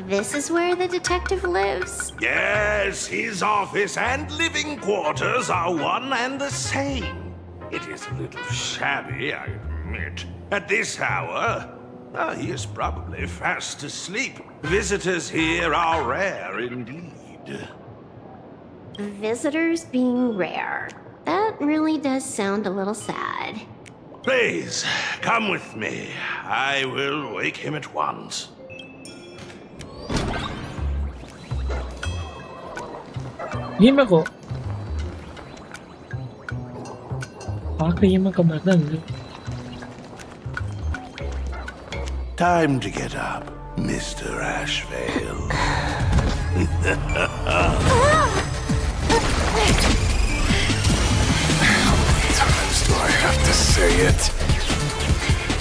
Speaker 9: This is where the detective lives?
Speaker 10: Yes, his office and living quarters are one and the same. It is a little shabby, I admit. At this hour, he is probably fast asleep. Visitors here are rare indeed.
Speaker 9: Visitors being rare. That really does sound a little sad.
Speaker 10: Please, come with me. I will wake him at once.
Speaker 2: Game ako. Game ka ba dan?
Speaker 10: Time to get up, Mr. Ashvale.
Speaker 7: How many times do I have to say it?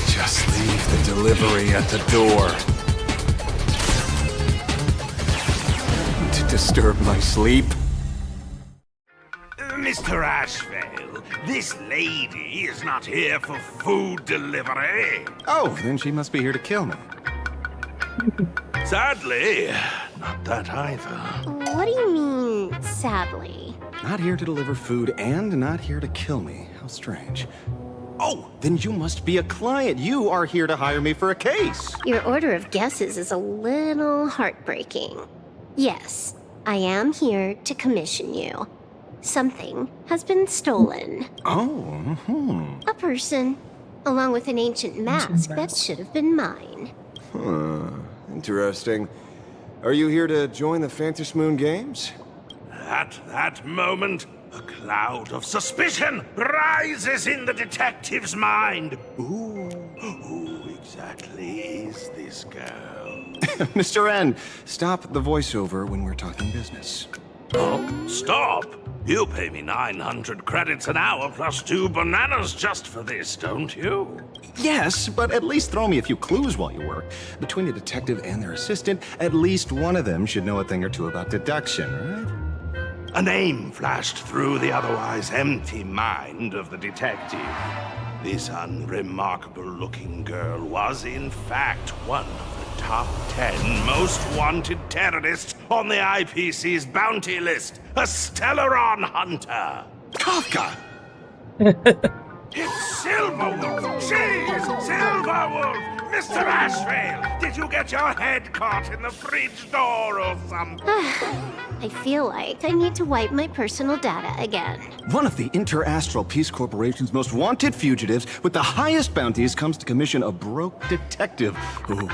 Speaker 7: Just leave the delivery at the door. To disturb my sleep?
Speaker 10: Mr. Ashvale, this lady is not here for food delivery.
Speaker 7: Oh, then she must be here to kill me.
Speaker 10: Sadly, not that either.
Speaker 9: What do you mean, sadly?
Speaker 7: Not here to deliver food and not here to kill me. How strange. Oh, then you must be a client. You are here to hire me for a case.
Speaker 9: Your order of guesses is a little heartbreaking. Yes, I am here to commission you. Something has been stolen.
Speaker 7: Oh,
Speaker 9: A person, along with an ancient mask that should have been mine.
Speaker 7: Interesting. Are you here to join the Phantasmoon Games?
Speaker 10: At that moment, a cloud of suspicion rises in the detective's mind. Who exactly is this girl?
Speaker 7: Mr. N, stop the voiceover when we're talking business.
Speaker 10: Oh, stop! You pay me 900 credits an hour plus 2 bananas just for this, don't you?
Speaker 7: Yes, but at least throw me a few clues while you work. Between a detective and their assistant, at least one of them should know a thing or two about deduction, right?
Speaker 10: A name flashed through the otherwise empty mind of the detective. This unremarkable-looking girl was, in fact, one of the top 10 most wanted terrorists on the IPC's bounty list, a Stellaron hunter.
Speaker 7: Kafka!
Speaker 10: It's Silverwolf! She is Silverwolf! Mr. Ashvale, did you get your head caught in the fridge door or something?
Speaker 9: I feel like I need to wipe my personal data again.
Speaker 7: One of the Interastral Peace Corporation's most wanted fugitives with the highest bounties comes to commission a broke detective. Ooh.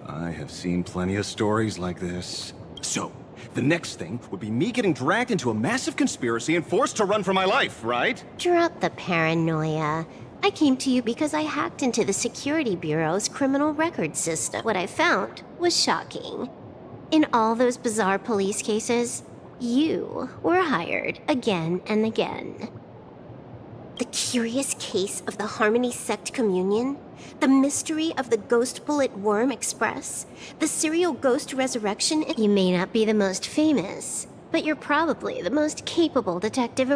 Speaker 7: I have seen plenty of stories like this. So, the next thing would be me getting dragged into a massive conspiracy and forced to run for my life, right?
Speaker 9: Drop the paranoia. I came to you because I hacked into the Security Bureau's criminal record system. What I found was shocking. In all those bizarre police cases, you were hired again and again. The curious case of the Harmony Sect Communion, the mystery of the Ghost Bullet Worm Express, the serial ghost resurrection. You may not be the most famous, but you're probably the most capable detective.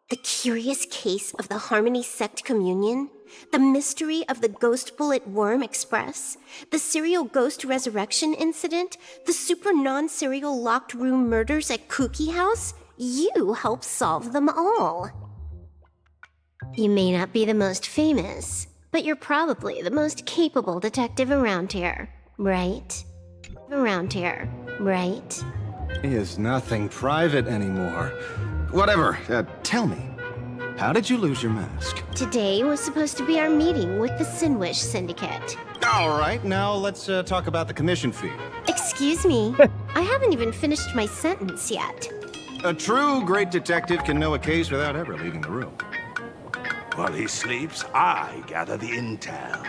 Speaker 9: The curious case of the Harmony Sect Communion, the mystery of the Ghost Bullet Worm Express, the serial ghost resurrection incident, the super non-serial locked room murders at Kooky House. You helped solve them all. You may not be the most famous, but you're probably the most capable detective around here, right? Around here, right?
Speaker 7: Is nothing private anymore. Whatever, tell me, how did you lose your mask?
Speaker 9: Today was supposed to be our meeting with the Sinwish Syndicate.
Speaker 7: All right, now let's talk about the commission fee.
Speaker 9: Excuse me, I haven't even finished my sentence yet.
Speaker 7: A true great detective can know a case without ever leaving the room.
Speaker 10: While he sleeps, I gather the intel.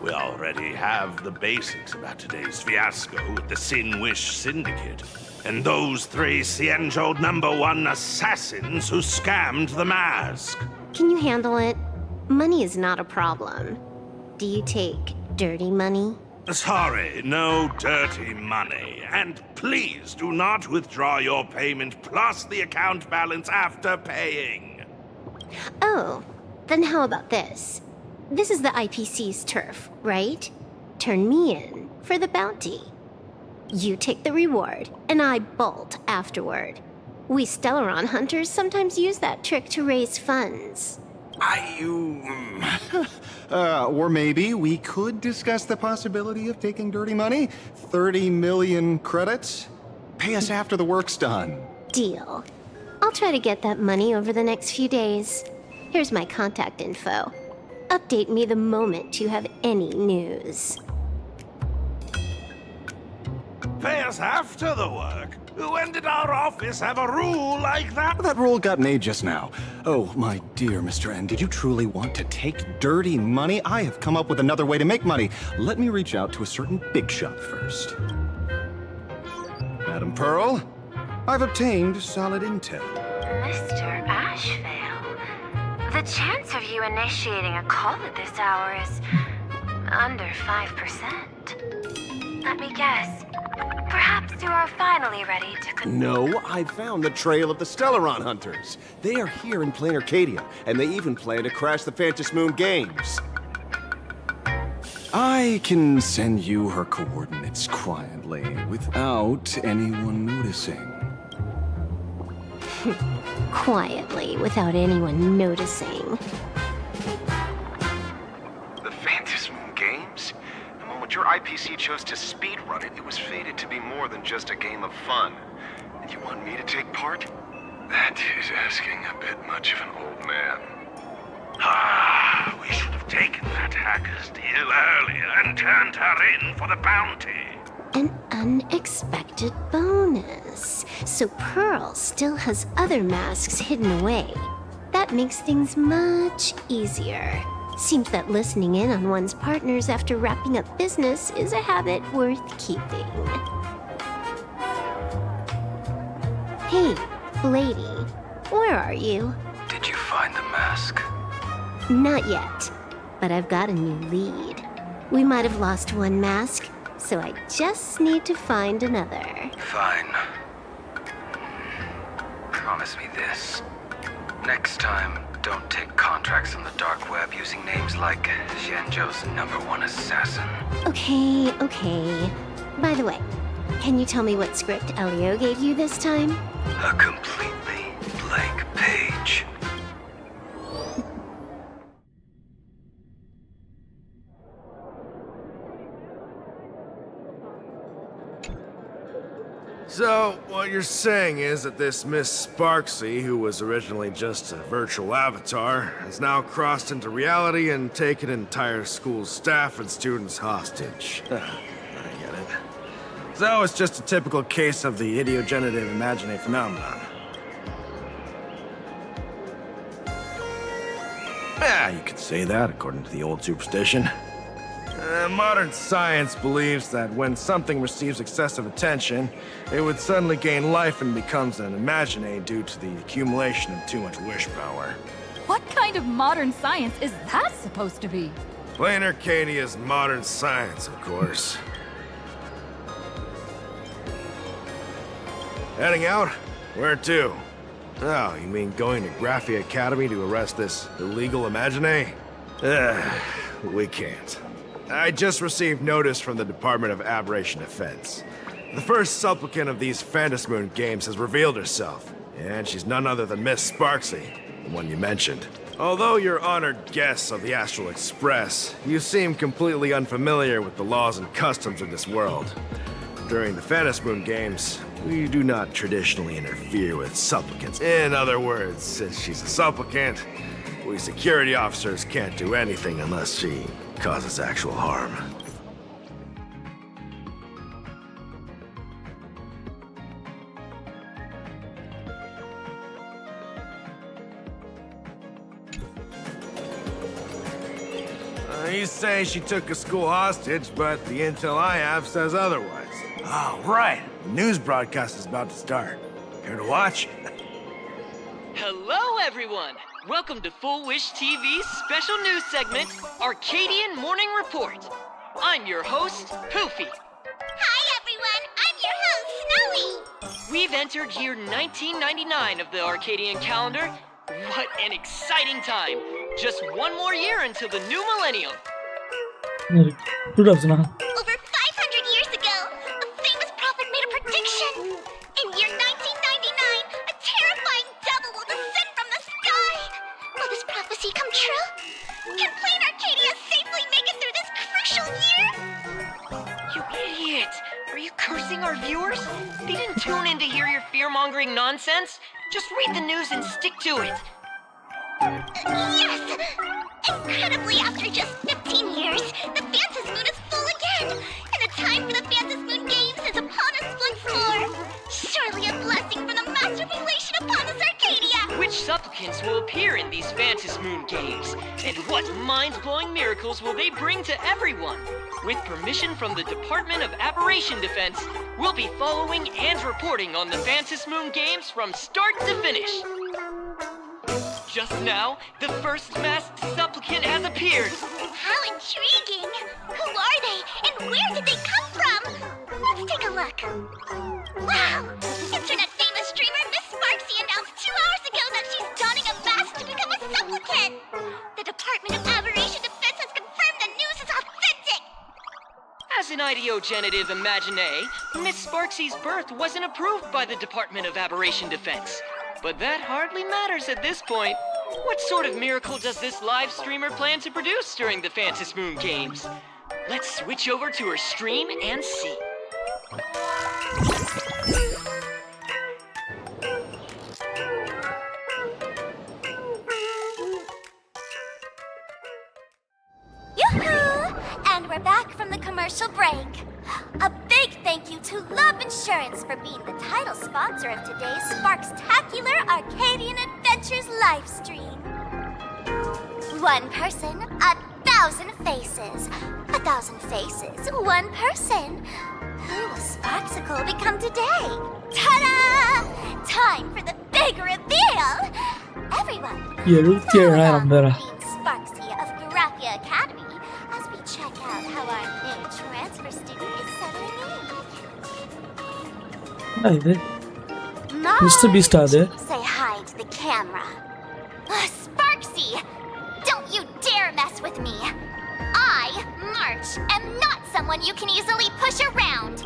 Speaker 10: We already have the basics about today's fiasco with the Sinwish Syndicate and those 3 Xianzhou #1 assassins who scammed the mask.
Speaker 9: Can you handle it? Money is not a problem. Do you take dirty money?
Speaker 10: Sorry, no dirty money. And please do not withdraw your payment plus the account balance after paying.
Speaker 9: Oh, then how about this? This is the IPC's turf, right? Turn me in for the bounty. You take the reward, and I bolt afterward. We Stellaron hunters sometimes use that trick to raise funds.
Speaker 7: Or maybe we could discuss the possibility of taking dirty money? 30 million credits? Pay us after the work's done.
Speaker 9: Deal. I'll try to get that money over the next few days. Here's my contact info. Update me the moment you have any news.
Speaker 10: Pay us after the work? When did our office have a rule like that?
Speaker 7: That rule got made just now. Oh, my dear Mr. N, did you truly want to take dirty money? I have come up with another way to make money. Let me reach out to a certain big shot first. Madam Pearl, I've obtained solid intel.
Speaker 21: Mr. Ashvale, the chance of you initiating a call at this hour is under 5%. Let me guess. Perhaps you are finally ready to...
Speaker 7: No, I found the trail of the Stellaron hunters. They are here in plain Arcadia, and they even plan to crash the Phantom Moon Games. I can send you her coordinates quietly, without anyone noticing.
Speaker 9: Quietly, without anyone noticing.
Speaker 16: The Phantom Moon Games? The moment your IPC chose to speedrun it, it was fated to be more than just a game of fun. And you want me to take part? That is asking a bit much of an old man.
Speaker 10: Ah, we should have taken that hacker's deal earlier and turned her in for the bounty.
Speaker 9: An unexpected bonus. So Pearl still has other masks hidden away. That makes things much easier. Seems that listening in on one's partners after wrapping up business is a habit worth keeping. Hey, lady, where are you?
Speaker 16: Did you find the mask?
Speaker 9: Not yet, but I've got a new lead. We might have lost one mask, so I just need to find another.
Speaker 16: Fine. Promise me this. Next time, don't take contracts on the dark web using names like Xianzhou's #1 assassin.
Speaker 9: Okay. By the way, can you tell me what script Elio gave you this time?
Speaker 16: A completely blank page.
Speaker 17: what you're saying is that this Miss Sparksy, who was originally just a virtual avatar, has now crossed into reality and taken an entire school's staff and students hostage. I get it. So it's just a typical case of the idiogenerative imagine phenomenon. Yeah, you could say that according to the old superstition. Modern science believes that when something receives excessive attention, it would suddenly gain life and becomes an imagine due to the accumulation of too much wish power.
Speaker 18: What kind of modern science is that supposed to be?
Speaker 17: Plain Arcadia's modern science, of course. Heading out? Where to? Oh, you mean going to Graphia Academy to arrest this illegal imagine? We can't. I just received notice from the Department of Aberration Defense. The first supplicant of these Phantasmoon games has revealed herself, and she's none other than Miss Sparksy, the one you mentioned. Although you're honored guests of the Astral Express, you seem completely unfamiliar with the laws and customs of this world. During the Phantasmoon games, we do not traditionally interfere with supplicants. In other words, since she's a supplicant, we security officers can't do anything unless she causes actual harm. You say she took a school hostage, but the intel I have says otherwise. Oh, right. The news broadcast is about to start. Care to watch?
Speaker 23: Hello, everyone! Welcome to Full Wish TV's special news segment, Arcadian Morning Report. I'm your host, Poofy.
Speaker 4: Hi, everyone! I'm your host, Snowy!
Speaker 23: We've entered year 1999 of the Arcadian calendar. What an exciting time! Just one more year until the new millennium.
Speaker 4: Over 500 years ago, a famous prophet made a prediction. In year 1999, a terrifying devil will descend from the sky. Will this prophecy come true? Can Plain Arcadia safely make it through this crucial year?
Speaker 23: You idiot! Are you cursing our viewers? They didn't tune in to hear your fear-mongering nonsense. Just read the news and stick to it.
Speaker 4: Yes! Incredibly, after just 15 years, the Phantasmoon is full again! And the time for the Phantasmoon Games is upon us once more! Surely a blessing from the master relation upon us, Arcadia!
Speaker 23: Which supplicants will appear in these Phantasmoon Games? And what mind-blowing miracles will they bring to everyone? With permission from the Department of Aberration Defense, we'll be following and reporting on the Phantasmoon Games from start to finish. Just now, the first masked supplicant has appeared.
Speaker 4: How intriguing! Who are they, and where did they come from? Let's take a look. Wow! Internet-famous streamer Miss Sparksy announced 2 hours ago that she's donning a mask to become a supplicant. The Department of Aberration Defense has confirmed the news is authentic.
Speaker 23: As an ideogenitive imagine, Miss Sparksy's birth wasn't approved by the Department of Aberration Defense. But that hardly matters at this point. What sort of miracle does this live streamer plan to produce during the Phantasmoon Games? Let's switch over to her stream and see.
Speaker 4: Yoo-hoo! And we're back from the commercial break. A big thank you to Love Insurance for being the title sponsor of today's Sparkstacular Arcadian Adventures livestream. One person, 1,000 faces. 1,000 faces, one person. Who will Sparksicle become today? Ta-da! Time for the big reveal! Everyone, Sparksy of Graphia Academy as we check out how our new transfer student is settling in.
Speaker 2: Mr. Beast
Speaker 4: Say hi to the camera. Sparksy! Don't you dare mess with me! I, March, am not someone you can easily push around!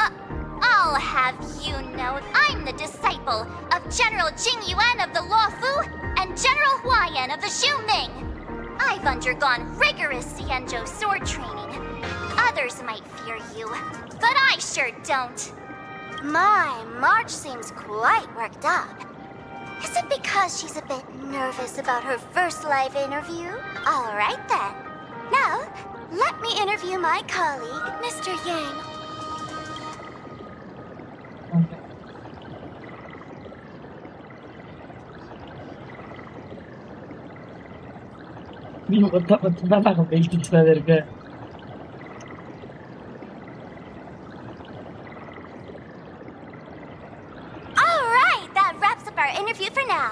Speaker 4: I'll have you know I'm the disciple of General Jing Yuan of the Luofu and General Huayan of the Xu Ming. I've undergone rigorous Xianzhou sword training. Others might fear you, but I sure don't.
Speaker 8: My, March seems quite worked up. Is it because she's a bit nervous about her first live interview? All right then. Now, let me interview my colleague, Mr. Yang.
Speaker 2: நீ மட்டும்தான் நாங்கள் பேசிட்டு இருக்க.
Speaker 8: Alright, that wraps up our interview for now.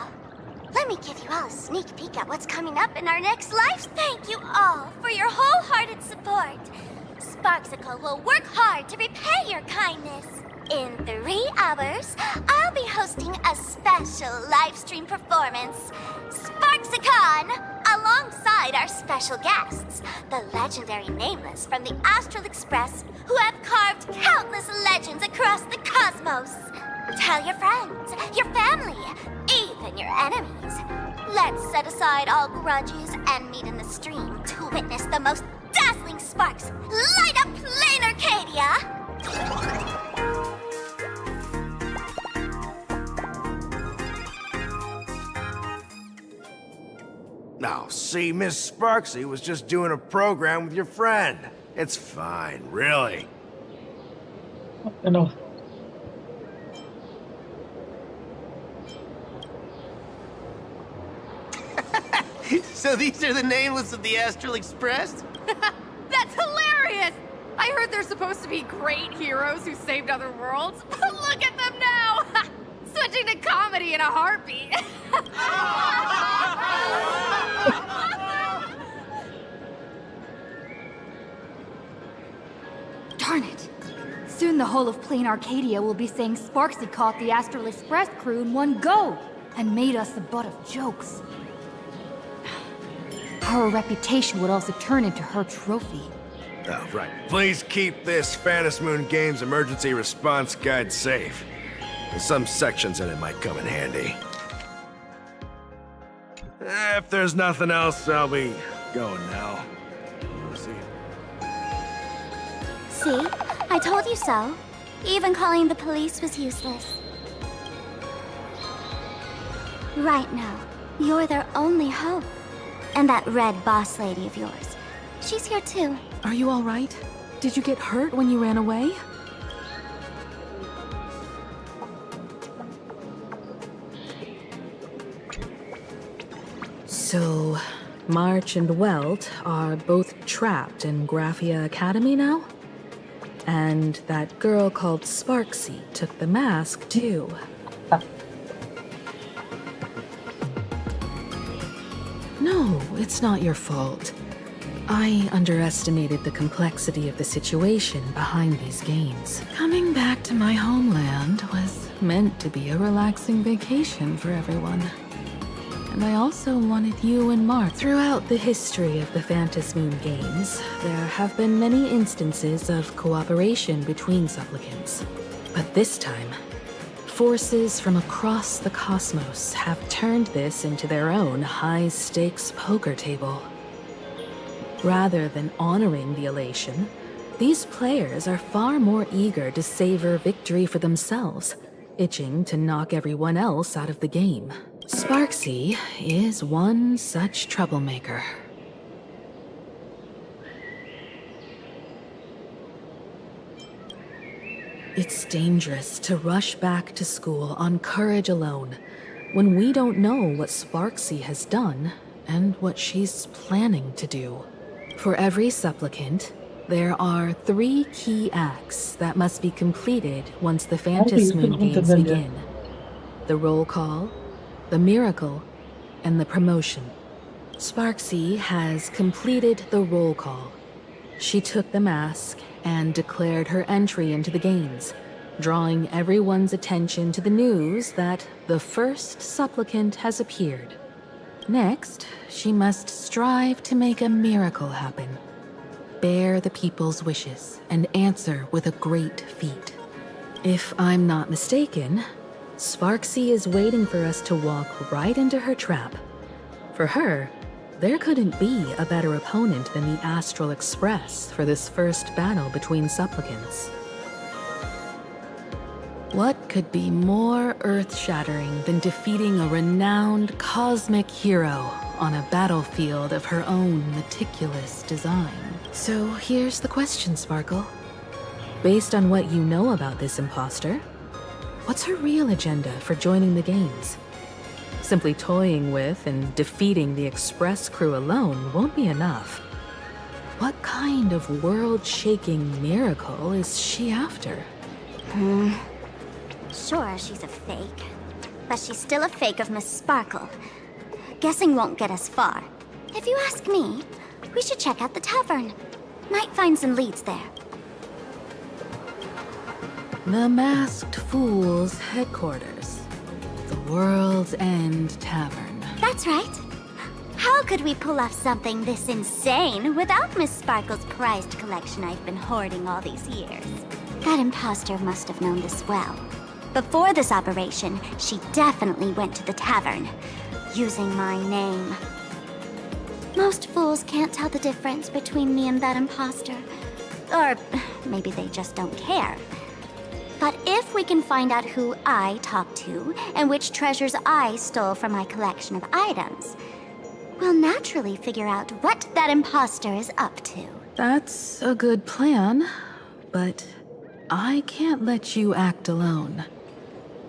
Speaker 8: Let me give you all a sneak peek at what's coming up in our next life. Thank you all for your wholehearted support. Sparksicle will work hard to repay your kindness. In 3 hours, I'll be hosting a special live stream performance, Sparksicon, alongside our special guests, the legendary Nameless from the Astral Express, who have carved countless legends across the cosmos. Tell your friends, your family, even your enemies. Let's set aside all grudges and meet in the stream to witness the most dazzling sparks light up plain Arcadia!
Speaker 17: Now, see, Miss Sparksy was just doing a program with your friend. It's fine, really.
Speaker 2: No.
Speaker 3: So these are the Nameless of the Astral Express?
Speaker 18: That's hilarious! I heard they're supposed to be great heroes who saved other worlds, but look at them now! Switching to comedy in a heartbeat.
Speaker 5: Darn it! Soon the whole of plain Arcadia will be saying Sparksy caught the Astral Express crew in one go and made us the butt of jokes. Our reputation would also turn into her trophy.
Speaker 17: Oh, right. Please keep this Phantasmoon Games emergency response guide safe. Some sections in it might come in handy. If there's nothing else, I'll be going now. See you.
Speaker 8: See? I told you so. Even calling the police was useless. Right now, you're their only hope. And that red boss lady of yours. She's here too.
Speaker 19: Are you all right? Did you get hurt when you ran away? So, March and Welt are both trapped in Graphia Academy now? And that girl called Sparksy took the mask, too. No, it's not your fault. I underestimated the complexity of the situation behind these games. Coming back to my homeland was meant to be a relaxing vacation for everyone. And I also wanted you and Mark. Throughout the history of the Phantasmoon Games, there have been many instances of cooperation between supplicants. But this time, forces from across the cosmos have turned this into their own high-stakes poker table. Rather than honoring the elation, these players are far more eager to savor victory for themselves, itching to knock everyone else out of the game. Sparksy is one such troublemaker. It's dangerous to rush back to school on courage alone, when we don't know what Sparksy has done and what she's planning to do. For every supplicant, there are 3 key acts that must be completed once the Phantasmoon Games begin. The roll call, the miracle, and the promotion. Sparksy has completed the roll call. She took the mask and declared her entry into the games, drawing everyone's attention to the news that the first supplicant has appeared. Next, she must strive to make a miracle happen, bear the people's wishes, and answer with a great feat. If I'm not mistaken, Sparksy is waiting for us to walk right into her trap. For her, there couldn't be a better opponent than the Astral Express for this first battle between supplicants. What could be more earth-shattering than defeating a renowned cosmic hero on a battlefield of her own meticulous design? So here's the question, Sparkle. Based on what you know about this imposter, what's her real agenda for joining the games? Simply toying with and defeating the Express crew alone won't be enough. What kind of world-shaking miracle is she after?
Speaker 8: Sure, she's a fake. But she's still a fake of Miss Sparkle. Guessing won't get us far. If you ask me, we should check out the tavern. Might find some leads there.
Speaker 19: The Masked Fool's headquarters. The World's End Tavern.
Speaker 8: That's right. How could we pull off something this insane without Miss Sparkle's prized collection I've been hoarding all these years? That imposter must have known this well. Before this operation, she definitely went to the tavern, using my name. Most fools can't tell the difference between me and that imposter. Or maybe they just don't care. But if we can find out who I talked to and which treasures I stole from my collection of items, we'll naturally figure out what that imposter is up to.
Speaker 19: That's a good plan, but I can't let you act alone.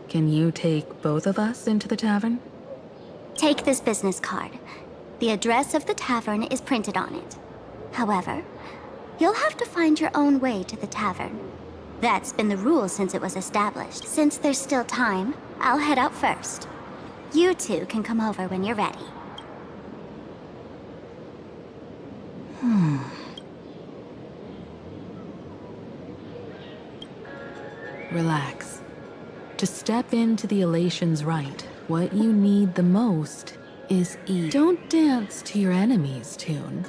Speaker 19: Can you take both of us into the tavern?
Speaker 8: Take this business card. The address of the tavern is printed on it. However, you'll have to find your own way to the tavern. That's been the rule since it was established. Since there's still time, I'll head out first. You two can come over when you're ready.
Speaker 19: Relax. To step into the Elation's right, what you need the most is ease. Don't dance to your enemy's tune.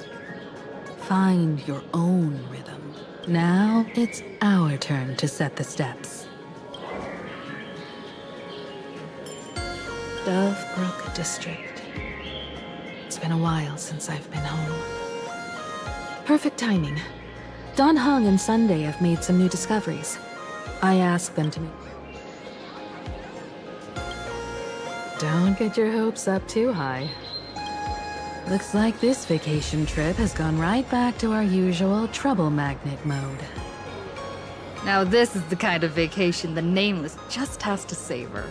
Speaker 19: Find your own rhythm. Now it's our turn to set the steps. Dovebrook District. It's been a while since I've been home. Perfect timing. Don Hung and Sunday have made some new discoveries. I asked them to meet. Don't get your hopes up too high. Looks like this vacation trip has gone right back to our usual trouble magnet mode.
Speaker 5: Now this is the kind of vacation the Nameless just has to savor.